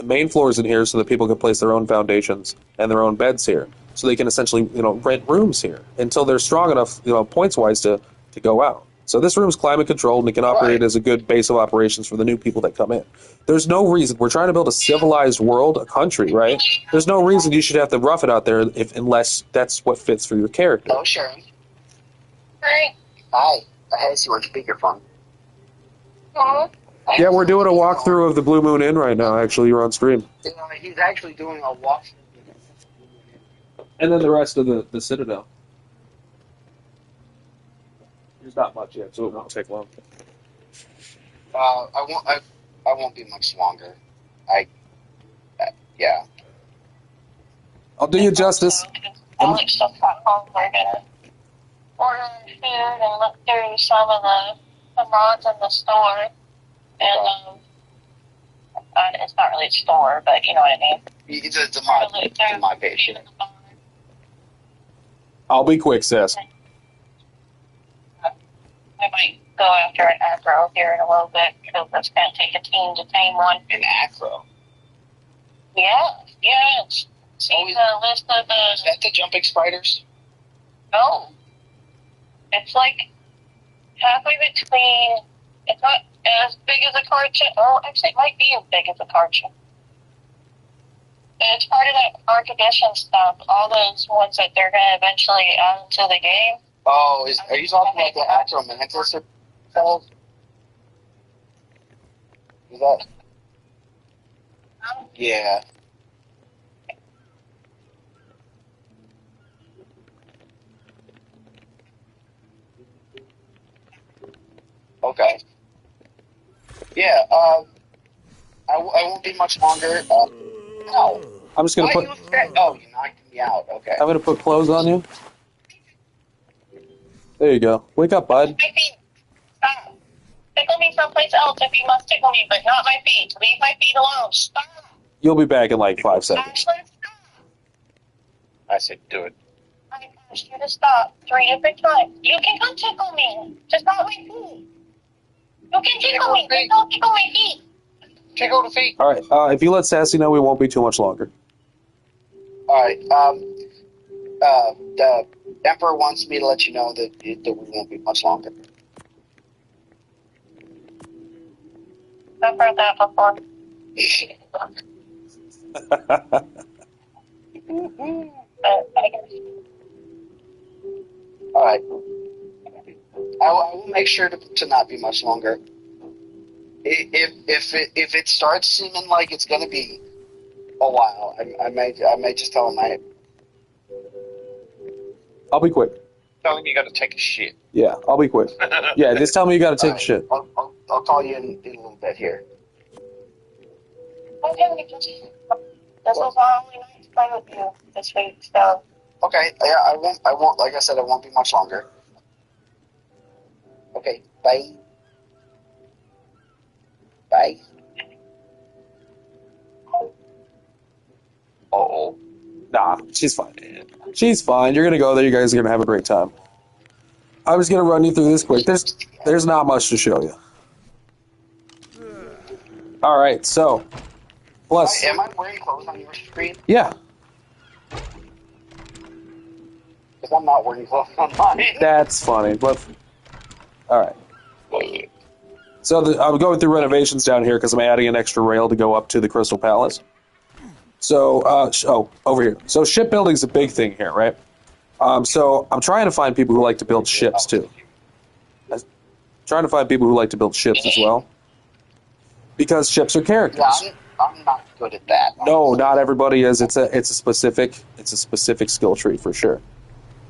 Speaker 1: main floors in here so that people can place their own foundations and their own beds here. So they can essentially, rent rooms here until they're strong enough, points-wise to go out. So this room's climate controlled and it can operate as a good base of operations for the new people that come in. There's no reason. We're trying to build a civilized world, a country, right? There's no reason you should have to rough it out there unless that's what fits for your character.
Speaker 8: Oh, Sharon.
Speaker 2: Hi.
Speaker 8: Hi. I see you on speakerphone.
Speaker 2: Oh.
Speaker 1: Yeah, we're doing a walkthrough of the Blue Moon Inn right now, actually. You're on stream.
Speaker 8: He's actually doing a walkthrough.
Speaker 1: And then the rest of the Citadel. There's not much yet, so it won't take long.
Speaker 8: I won't be much longer. Yeah.
Speaker 1: I'll do you justice.
Speaker 6: Alex just got home. We're gonna order food and look through some of the mods in the store. And it's not really a store, but you know what I mean.
Speaker 8: It's a mod page.
Speaker 1: I'll be quick, sis.
Speaker 6: I might go after an acro here in a little bit because it's going to take a team to tame one.
Speaker 8: An acro?
Speaker 6: Yeah. See the list of the...
Speaker 8: Is that the jumping spiders?
Speaker 6: No. It's like halfway between... It's not as big as a cartoon. Oh, actually, it might be as big as a cartoon. It's part of that Archedition stuff. All those ones that they're going to eventually add into the game.
Speaker 8: Oh, are you talking about the Acromantis cells? Is that? Yeah. Okay. Yeah, I won't be much longer. No.
Speaker 1: I'm just gonna put.
Speaker 8: Oh, you knocked me out. Okay.
Speaker 1: I'm gonna put clothes on you. There you go. Wake up, bud.
Speaker 6: My feet. Stop. Tickle me someplace else if you must tickle me, but not my feet. Leave my feet alone. Stop.
Speaker 1: You'll be back in like 5 seconds.
Speaker 6: Ashley, stop.
Speaker 5: I said do it.
Speaker 6: I asked you to stop 3 different times. You can come tickle me, just not my feet. You can tickle me, just don't tickle my feet.
Speaker 5: Tickle the feet.
Speaker 1: All right. If you let Sassy know, we won't be too much longer.
Speaker 8: All right. The Emperor wants me to let you know that we won't be much longer.
Speaker 6: I've heard that before.
Speaker 8: All right. I will make sure to not be much longer. If it starts seeming like it's going to be a while, I may just tell him
Speaker 1: I'll be quick.
Speaker 5: Tell him you got to take a shit.
Speaker 1: Yeah, I'll be quick. Yeah, just tell me you got to take a shit.
Speaker 8: I'll call you in a little bit here.
Speaker 6: Okay, this was my only night to play with you this week, so.
Speaker 8: Okay, yeah, I won't, like I said, I won't be much longer. Okay, bye. Bye.
Speaker 5: Uh-oh.
Speaker 1: Nah, she's fine. She's fine. You're gonna go there. You guys are gonna have a great time. I'm just gonna run you through this quick. There's not much to show you. All right, so plus.
Speaker 8: Am I wearing clothes on your screen?
Speaker 1: Yeah.
Speaker 8: Because I'm not wearing clothes on mine.
Speaker 1: That's funny, but all right. So I'm going through renovations down here because I'm adding an extra rail to go up to the Crystal Palace. So, over here. So shipbuilding's a big thing here, right? So I'm trying to find people who like to build ships too. I'm trying to find people who like to build ships as well, because ships are characters.
Speaker 8: Yeah, I'm not good at that.
Speaker 1: No, not everybody is. It's a specific skill tree for sure.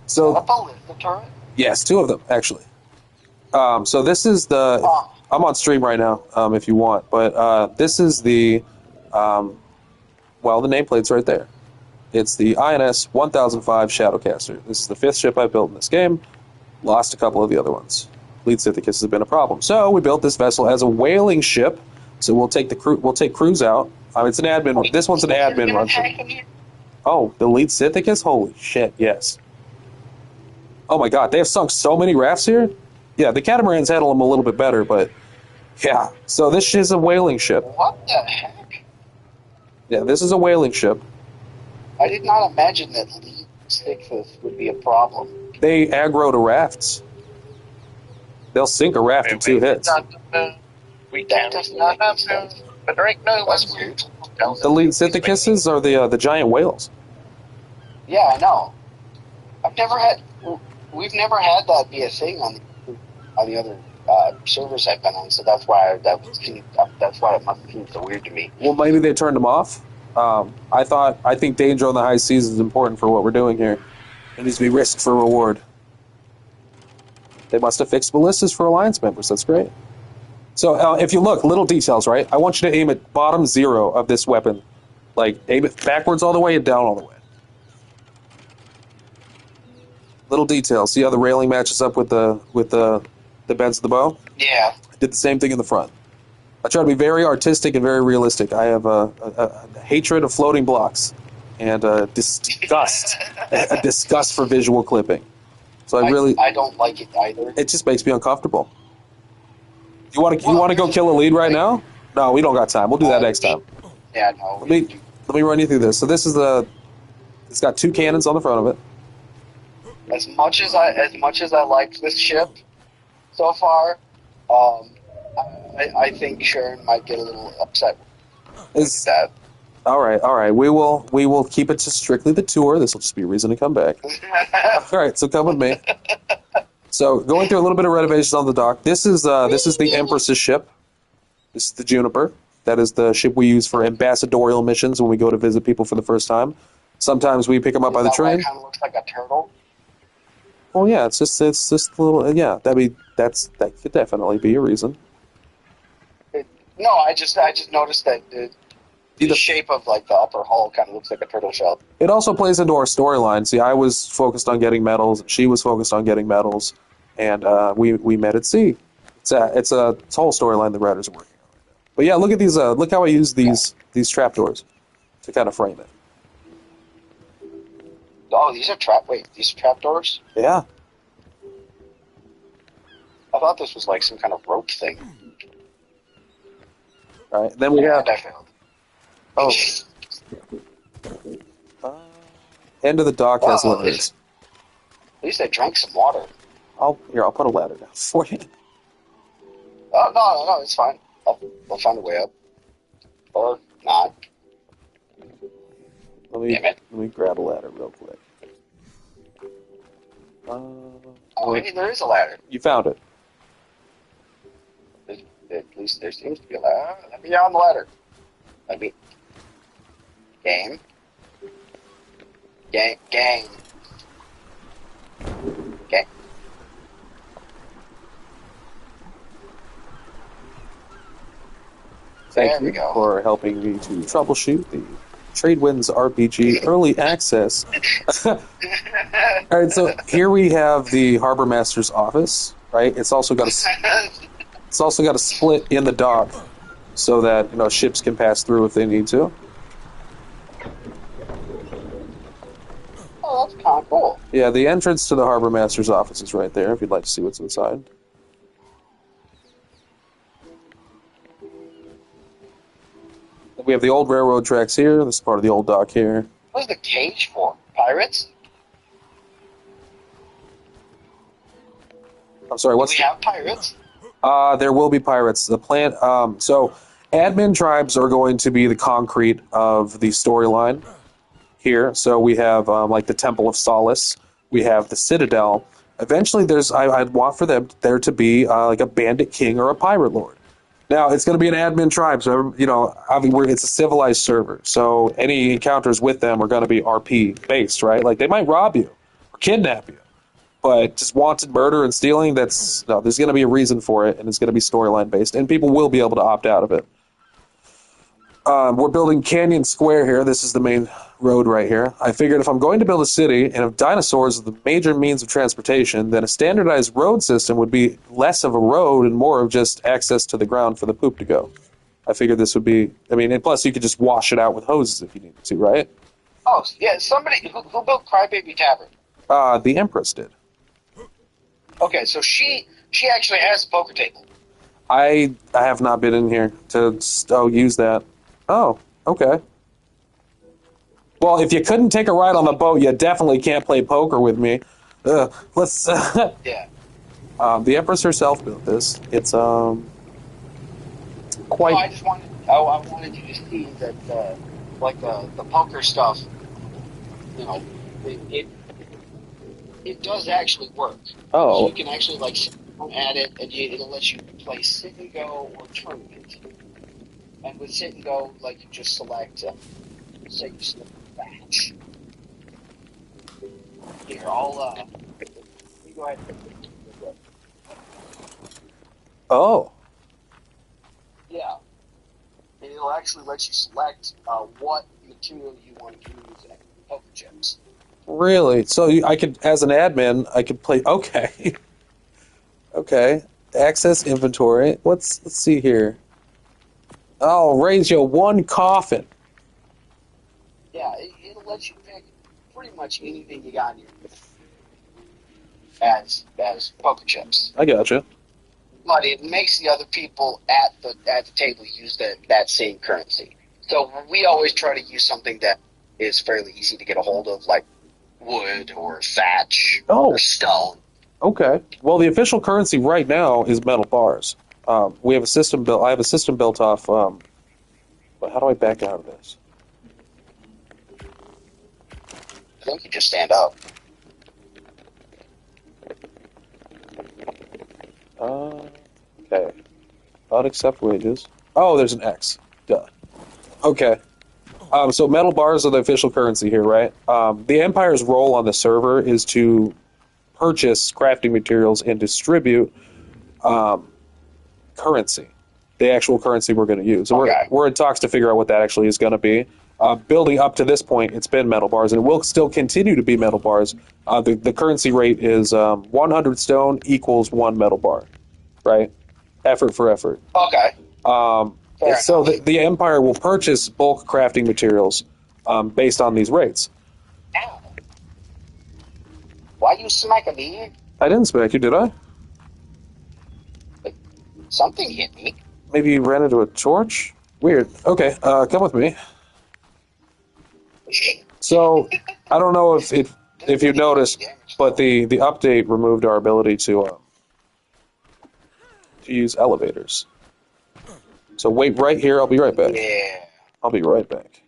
Speaker 1: So
Speaker 8: The turret?
Speaker 1: yes, 2 of them actually. So this is the. I'm on stream right now, if you want, but this is the. Well, the nameplate's right there. It's the INS 1005 Shadowcaster. This is the 5th ship I built in this game. Lost a couple of the other ones. Lead Sithicus has been a problem. So we built this vessel as a whaling ship. So we'll take the crew. We'll take crews out. It's an admin. This one's an admin run ship. Oh, the Lead Sithicus? Holy shit! Yes. Oh my god, they have sunk so many rafts here. Yeah, the catamarans handle them a little bit better, but yeah. So this is a whaling ship.
Speaker 8: What the heck?
Speaker 1: Yeah, this is a whaling ship.
Speaker 8: I did not imagine that lead stickfish would be a problem.
Speaker 1: They aggro to rafts. They'll sink a raft in 2 hits.
Speaker 5: We can't not but Drake knows
Speaker 8: That's weird.
Speaker 1: The Lead Sithicuses are the giant whales.
Speaker 8: Yeah, I know. We've never had that be a thing on the other servers I've been on, so that's why it must seem so weird to me.
Speaker 1: Well, maybe they turned them off. I think danger on the high seas is important for what we're doing here. It needs to be risk for reward. They must have fixed ballistas for Alliance members. That's great. So if you look, little details, right? I want you to aim at bottom 0 of this weapon. Like, aim it backwards all the way and down all the way. Little details. See how the railing matches up with the bends of the bow?
Speaker 8: Yeah.
Speaker 1: I did the same thing in the front. I try to be very artistic and very realistic. I have a hatred of floating blocks and a disgust for visual clipping. So
Speaker 8: I don't like it either.
Speaker 1: it just makes me uncomfortable. You want to go kill a lead right now? No, we don't got time. We'll do that next time.
Speaker 8: Yeah, no.
Speaker 1: Let me run you through this. So this is it's got 2 cannons on the front of it.
Speaker 8: As much as I liked this ship so far, I think Sharon might get a little upset with that.
Speaker 1: All right. We will keep it to strictly the tour. This will just be a reason to come back. All right, so come with me. So going through a little bit of renovations on the dock. This is the Empress's ship. This is the Juniper. That is the ship we use for ambassadorial missions when we go to visit people for the first time. Sometimes we pick them up by the train.
Speaker 8: It kind of looks like a turtle.
Speaker 1: Oh yeah, it's just a little that could definitely be a reason.
Speaker 8: No, I just noticed that the shape of like the upper hull kind of looks like a turtle shell.
Speaker 1: It also plays into our storyline. See, I was focused on getting medals, and she was focused on getting medals, and we met at sea. It's a whole storyline the writers are working on right now. But yeah, look at these. Look how I use these trapdoors to kind of frame it.
Speaker 8: Oh, these are these are trapdoors?
Speaker 1: Yeah.
Speaker 8: I thought this was like some kind of rope thing.
Speaker 1: All right. Then we have.
Speaker 8: I failed.
Speaker 1: Oh. End of the dock has limiters.
Speaker 8: At least I drank some water.
Speaker 1: I'll put a ladder down for you.
Speaker 8: Oh no, it's fine. I'll find a way up, or not.
Speaker 1: Let me grab a ladder real quick.
Speaker 8: Maybe there is a ladder.
Speaker 1: You found it.
Speaker 8: At least there seems to be a ladder. Let me on the ladder. Let me. Game. Okay.
Speaker 1: Thank you for helping me to troubleshoot the Tradewinds RPG early access. All right, so here we have the Harbor Master's office. Right, it's also got a split in the dock so that ships can pass through if they need to.
Speaker 8: Oh, that's kind of cool.
Speaker 1: Yeah, the entrance to the Harbor Master's office is right there. If you'd like to see what's inside. We have the old railroad tracks here. This is part of the old dock here.
Speaker 8: What's the cage for? Pirates?
Speaker 1: I'm sorry, what's
Speaker 8: Do we have pirates?
Speaker 1: There will be pirates. The plant. So, admin tribes are going to be the concrete of the storyline here. So we have like the Temple of Solace. We have the Citadel. Eventually, I'd want for them there to be like a bandit king or a pirate lord. Now, it's going to be an admin tribe, so, it's a civilized server, so any encounters with them are going to be RP-based, right? Like, they might rob you or kidnap you, but just wanted murder and stealing, there's going to be a reason for it, and it's going to be storyline-based, and people will be able to opt out of it. We're building Canyon Square here. This is the main road right here. I figured if I'm going to build a city, and if dinosaurs are the major means of transportation, then a standardized road system would be less of a road and more of just access to the ground for the poop to go. I figured this would be, and plus you could just wash it out with hoses if you needed to, right?
Speaker 8: Oh, yeah, somebody, who built Crybaby Tavern?
Speaker 1: The Empress did.
Speaker 8: Okay, so she actually has a poker table.
Speaker 1: I have not been in here to use that. Oh, okay. Well, if you couldn't take a ride on the boat, you definitely can't play poker with me. Let's.
Speaker 8: Yeah.
Speaker 1: The Empress herself built this. It's quite.
Speaker 8: No, I wanted you to see that, like the poker stuff. It does actually work.
Speaker 1: Oh.
Speaker 8: So you can actually like sit down at it, and it'll let you play sit and go or tournament. And with sit and go, like you just select, say you select match. Here, you go ahead.
Speaker 1: Oh.
Speaker 8: Yeah. And it'll actually let you select what material you want to use in poker chips.
Speaker 1: Really? So I could, as an admin, I could play. Okay. Okay. Access inventory. Let's see here. I'll raise you one coffin.
Speaker 8: Yeah, it'll let you pick pretty much anything you got in your as poker chips.
Speaker 1: I gotcha.
Speaker 8: But it makes the other people at the table use that same currency. So we always try to use something that is fairly easy to get a hold of, like wood or thatch or stone.
Speaker 1: Okay. Well, the official currency right now is metal bars. We have a system built. I have a system built off. But how do I back out of this?
Speaker 8: I think you just stand up.
Speaker 1: Okay. Unaccept wages. Oh, there's an X. Duh. Okay. So metal bars are the official currency here, right? The Empire's role on the server is to purchase crafting materials and distribute currency, the actual currency we're going to use. So we're in talks to figure out what that actually is going to be. Building up to this point, it's been metal bars, and it will still continue to be metal bars. The currency rate is 100 stone equals 1 metal bar, right? Effort for effort.
Speaker 8: Okay.
Speaker 1: So the Empire will purchase bulk crafting materials based on these rates.
Speaker 8: Ow. Why you smacking me?
Speaker 1: I didn't smack you, did I?
Speaker 8: Something hit me.
Speaker 1: Maybe you ran into a torch? Weird. Okay, come with me. So, I don't know if you noticed, but the update removed our ability to use elevators. So wait right here, I'll be right back.
Speaker 8: Yeah.
Speaker 1: I'll be right back.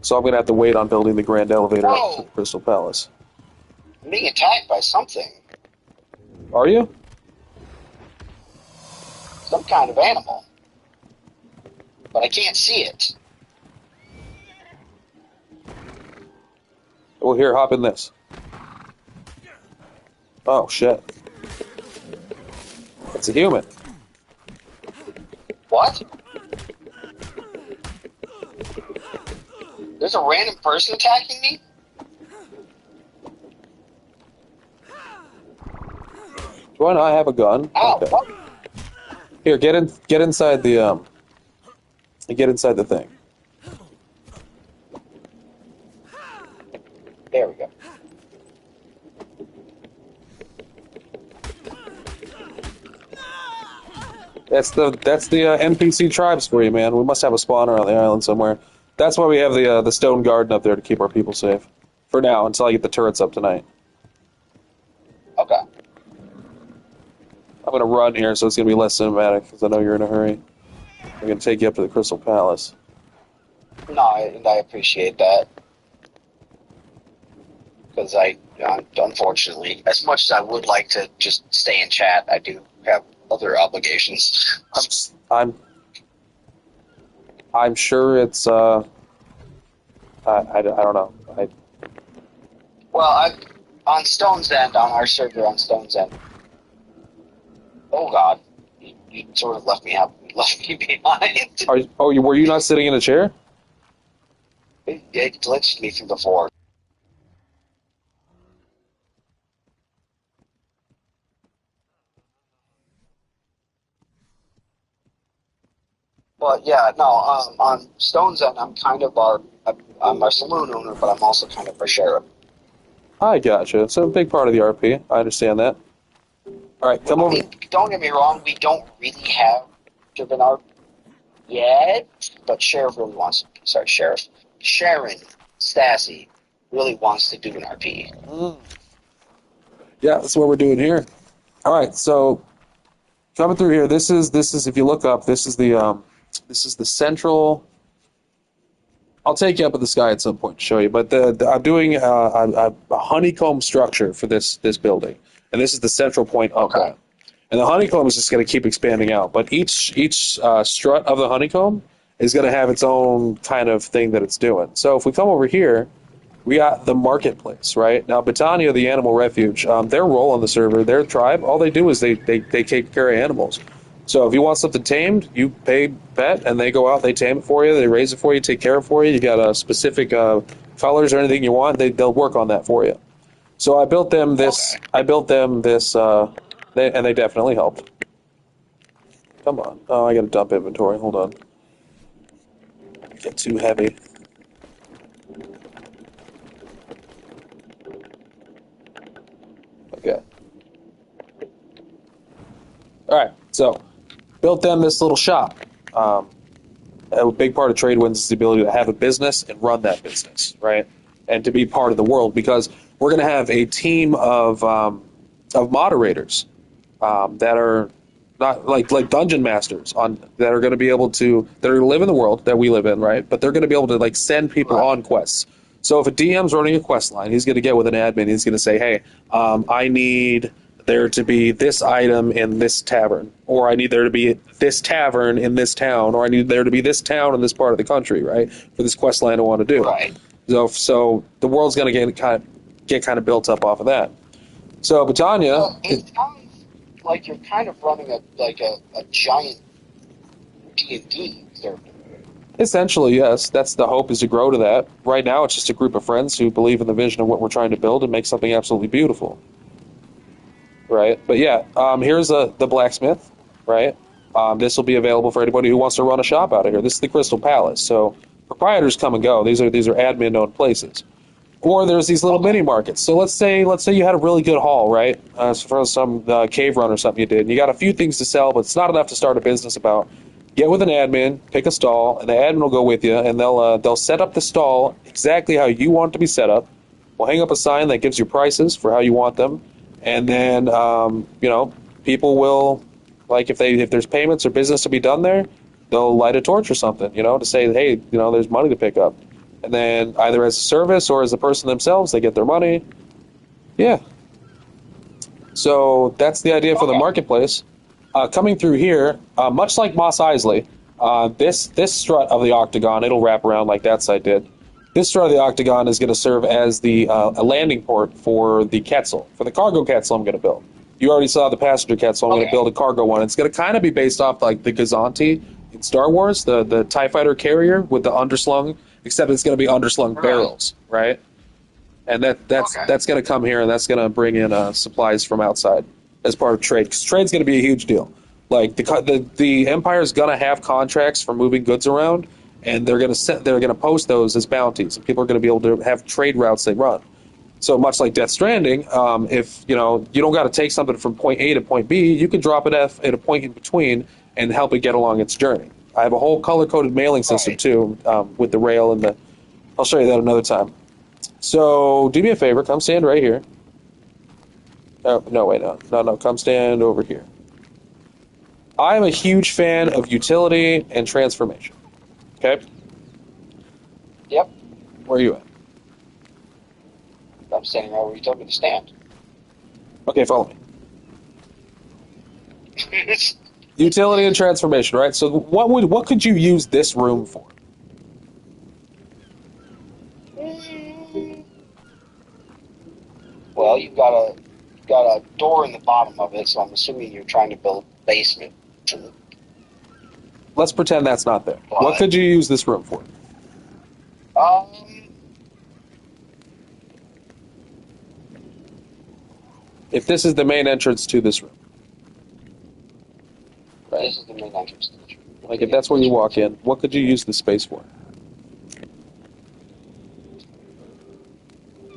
Speaker 1: So I'm going to have to wait on building the grand elevator up to the Crystal Palace.
Speaker 8: I'm being attacked by something.
Speaker 1: Are you?
Speaker 8: Some kind of animal. But I can't see it.
Speaker 1: Well, here, hop in this. Oh, shit. It's a human.
Speaker 8: What? There's a random person attacking me?
Speaker 1: Do I not have a gun?
Speaker 8: Ow,
Speaker 1: Okay.
Speaker 8: what?
Speaker 1: Here, get inside the thing.
Speaker 8: There we go.
Speaker 1: That's the NPC tribes for you, man. We must have a spawner on the island somewhere. That's why we have the stone garden up there to keep our people safe. For now, until I get the turrets up tonight.
Speaker 8: Okay.
Speaker 1: I'm gonna run here, so it's gonna be less cinematic, because I know you're in a hurry. I'm gonna take you up to the Crystal Palace.
Speaker 8: No, I appreciate that. Because unfortunately, as much as I would like to just stay in chat, I do have other obligations.
Speaker 1: I'm sure it's I don't know.
Speaker 8: Well, on Stone's End, on our server on Stone's End. Oh God, you sort of left me behind.
Speaker 1: Were you not sitting in a chair?
Speaker 8: It glitched me through the floor. But yeah, no. On Stone's End, I'm our saloon owner, but I'm also kind of our sheriff.
Speaker 1: I gotcha. It's a big part of the RP. I understand that. All right, come over.
Speaker 8: Don't get me wrong. We don't really have driven art yet, but Sheriff really wants. Sorry, Sheriff. Sharon Stassi really wants to do an RP.
Speaker 1: Yeah, that's what we're doing here. All right, so coming through here, this is if you look up, this is the central. I'll take you up in the sky at some point to show you, but I'm doing a honeycomb structure for this building, and this is the central point of that. And the honeycomb is just going to keep expanding out, but each strut of the honeycomb is going to have its own kind of thing that it's doing. So if we come over here, we got the marketplace, right? Now, Britannia, the animal refuge, their role on the server, their tribe, all they do is they take care of animals. So if you want something tamed, you pay bet, and they go out, they tame it for you, they raise it for you, take care of it for you. You got a specific colors or anything you want, they'll work on that for you. So I built them this.
Speaker 5: Okay.
Speaker 1: I built them this, and they definitely helped. Come on. Oh, I got to dump inventory. Hold on. Get too heavy. Okay. All right. So built them this little shop. A big part of Tradewinds is the ability to have a business and run that business, right? And to be part of the world, because we're going to have a team of moderators that are not like dungeon masters that are going to be able to live in the world that we live in, right? But they're going to be able to like send people on quests. So if a DM's running a quest line, he's going to get with an admin. He's going to say, "Hey, I need there to be this item in this tavern, or I need there to be this tavern in this town, or I need there to be this town in this part of the country, right? For this quest line I want to do."
Speaker 8: Right.
Speaker 1: So the world's going to get kind of built up off of that. So Britannia,
Speaker 8: Well, it sounds like you're kind of running a giant D&D server.
Speaker 1: essentially, yes, that's the hope, is to grow to that. Right now, it's just a group of friends who believe in the vision of what we're trying to build and make something absolutely beautiful. Right, but yeah, here's the blacksmith. Right, this will be available for anybody who wants to run a shop out of here. This is the Crystal Palace, so proprietors come and go. These are admin-owned places. Or there's these little mini markets. So let's say you had a really good haul, right? For some cave run or something you did. And you got a few things to sell, but it's not enough to start a business about. Get with an admin, pick a stall, and the admin will go with you, and they'll set up the stall exactly how you want it to be set up. We'll hang up a sign that gives you prices for how you want them, and then people will, like, if there's payments or business to be done there, they'll light a torch or something, to say, hey, there's money to pick up. And then either as a service or as a person themselves, they get their money. Yeah. So that's the idea for the marketplace. Coming through here, much like Mos Eisley, this strut of the octagon, it'll wrap around like that side did. This strut of the octagon is going to serve as a landing port for the Quetzal, for the cargo Quetzal I'm going to build. You already saw the passenger Quetzal. I'm going to build a cargo one. It's going to kind of be based off like the Gazanti in Star Wars, the TIE fighter carrier with the underslung, except it's going to be underslung barrels, right? And that's going to come here, and that's going to bring in supplies from outside as part of trade, because trade's going to be a huge deal. Like the Empire's going to have contracts for moving goods around, and they're going to post those as bounties, and people are going to be able to have trade routes they run. So much like Death Stranding, if you don't got to take something from point A to point B, you can drop it at a point in between and help it get along its journey. I have a whole color-coded mailing system too, with the rail and the. I'll show you that another time. So do me a favor, come stand right here. Oh no, wait, no, come stand over here. I am a huge fan of utility and transformation. Okay.
Speaker 8: Yep.
Speaker 1: Where are you at?
Speaker 8: I'm standing right where you told me to stand.
Speaker 1: Okay, follow me. Utility and transformation, right? So what could you use this room for?
Speaker 8: Well, you've got a door in the bottom of it, so I'm assuming you're trying to build a basement.
Speaker 1: Let's pretend that's not there. What could you use this room for? If this is the main entrance to this room.
Speaker 8: This is the main entrance to the room.
Speaker 1: Like, if that's where you walk in, what could you use the space for?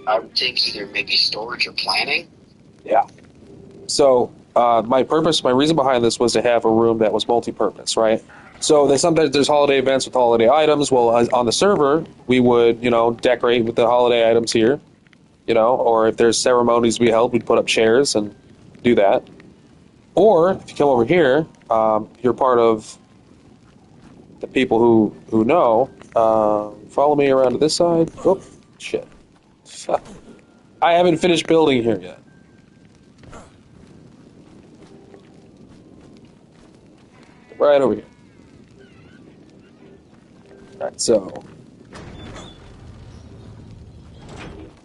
Speaker 8: I would think either maybe storage or planning.
Speaker 1: Yeah. So my reason behind this was to have a room that was multi-purpose, right? So sometimes there's holiday events with holiday items. Well, on the server, we would, decorate with the holiday items here, or if there's ceremonies we held, we'd put up chairs and do that. Or if you come over here, you're part of the people who know. Follow me around to this side. Oh, shit. I haven't finished building here yet. Right over here. Alright, so.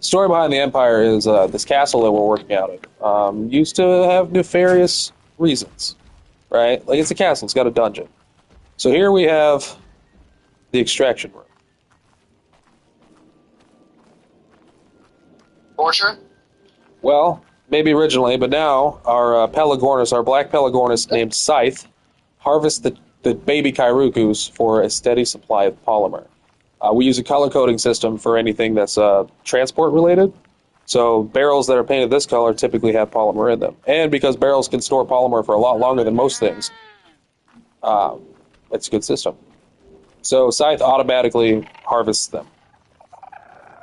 Speaker 1: Story behind the Empire is this castle that we're working out of used to have nefarious reasons. right? Like, it's a castle. It's got a dungeon. So here we have the extraction room.
Speaker 8: Torture?
Speaker 1: Well, maybe originally, but now our Pelagornis, our black Pelagornis named Scythe, harvests the baby Kairukus for a steady supply of polymer. We use a color coding system for anything that's transport related. So barrels that are painted this color typically have polymer in them. And because barrels can store polymer for a lot longer than most things, it's a good system. So Scythe automatically harvests them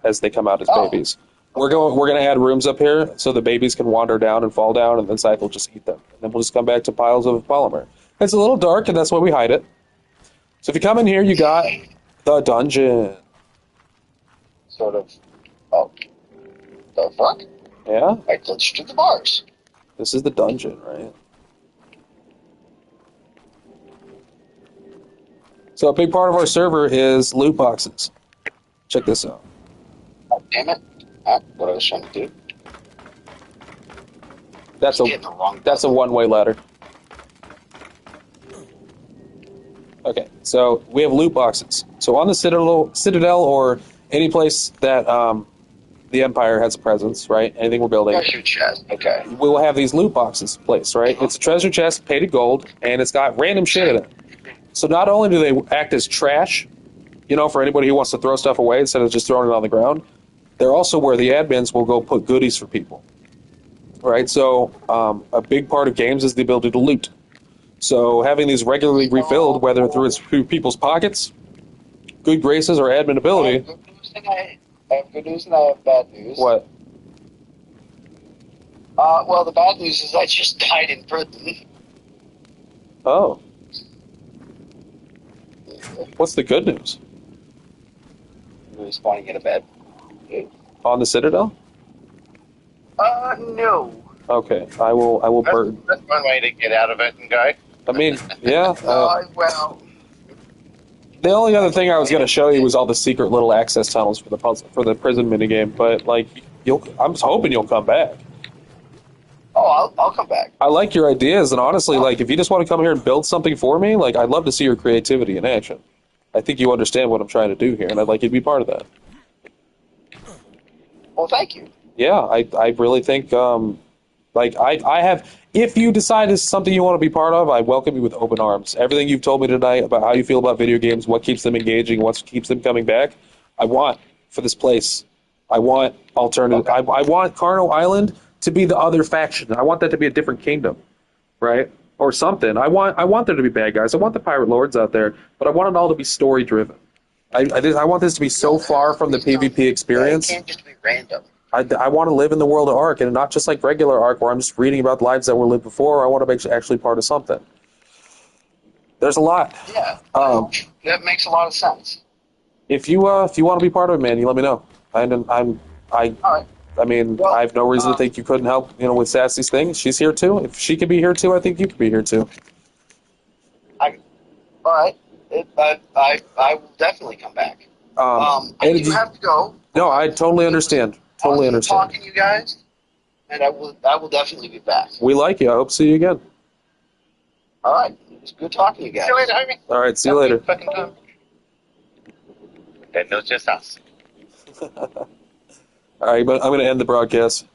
Speaker 1: as they come out as babies. We're going to add rooms up here so the babies can wander down and fall down, and then Scythe will just eat them. And then we'll just come back to piles of polymer. It's a little dark, and that's why we hide it. So if you come in here, you got the dungeon.
Speaker 8: Sort of. Oh. The fuck?
Speaker 1: Yeah?
Speaker 8: I glitched through the bars.
Speaker 1: This is the dungeon, right? So a big part of our server is loot boxes. Check this out.
Speaker 8: Oh, damn it. What I was trying to do.
Speaker 1: That's
Speaker 8: Getting the wrong
Speaker 1: a one-way ladder. Okay, so we have loot boxes. So on the Citadel or any place that the Empire has a presence, right? Anything we're building.
Speaker 8: Treasure chest. Okay.
Speaker 1: We will have these loot boxes placed, right? It's a treasure chest painted gold, and it's got random shit in it. So not only do they act as trash, for anybody who wants to throw stuff away instead of just throwing it on the ground, they're also where the admins will go put goodies for people. Right? So a big part of games is the ability to loot. So having these regularly refilled, whether through people's pockets, good graces, or admin ability.
Speaker 8: I have good news and I have bad news.
Speaker 1: What?
Speaker 8: Well, the bad news is I just died in prison.
Speaker 1: Oh. What's the good news?
Speaker 8: Respawning in a bed.
Speaker 1: On the Citadel?
Speaker 8: No.
Speaker 1: Okay, I will burn.
Speaker 5: That's one way to get out of it and go.
Speaker 1: I mean, yeah.
Speaker 8: Well.
Speaker 1: The only other thing I was going to show you was all the secret little access tunnels for the prison minigame, but I'm hoping you'll come back.
Speaker 8: Oh, I'll come back.
Speaker 1: I like your ideas, and honestly, if you just want to come here and build something for me, I'd love to see your creativity in action. I think you understand what I'm trying to do here, and I'd like you to be part of that.
Speaker 8: Well, thank you.
Speaker 1: Yeah, I really think, I have, if you decide it's something you want to be part of, I welcome you with open arms. Everything you've told me tonight about how you feel about video games, what keeps them engaging, what keeps them coming back, I want for this place. I want alternative. Okay. I want Carno Island to be the other faction. I want that to be a different kingdom, right? Or something. I want there to be bad guys. I want the pirate lords out there, but I want it all to be story driven. I want this to be so far from the PvP experience.
Speaker 8: It can't just be random.
Speaker 1: I want to live in the world of Ark, and not just like regular Ark where I'm just reading about lives that were lived before. I want to be actually part of something. There's a lot.
Speaker 8: Yeah, that makes a lot of sense.
Speaker 1: If you want to be part of it, man, you let me know. All right. I mean, well, I have no reason to think you couldn't help, with Sassy's thing. She's here too. If she could be here too, I think you could be here too.
Speaker 8: All right. I will definitely come back. I do have to go.
Speaker 1: No, I totally understand. Totally understand.
Speaker 8: Talking to you guys, and I will definitely be back.
Speaker 1: We like you. I hope to see you again.
Speaker 8: All right. It was good talking to you guys.
Speaker 5: See you later, homie.
Speaker 1: All right. See you later.
Speaker 5: Then it's just us.
Speaker 1: All right, but I'm going to end the broadcast.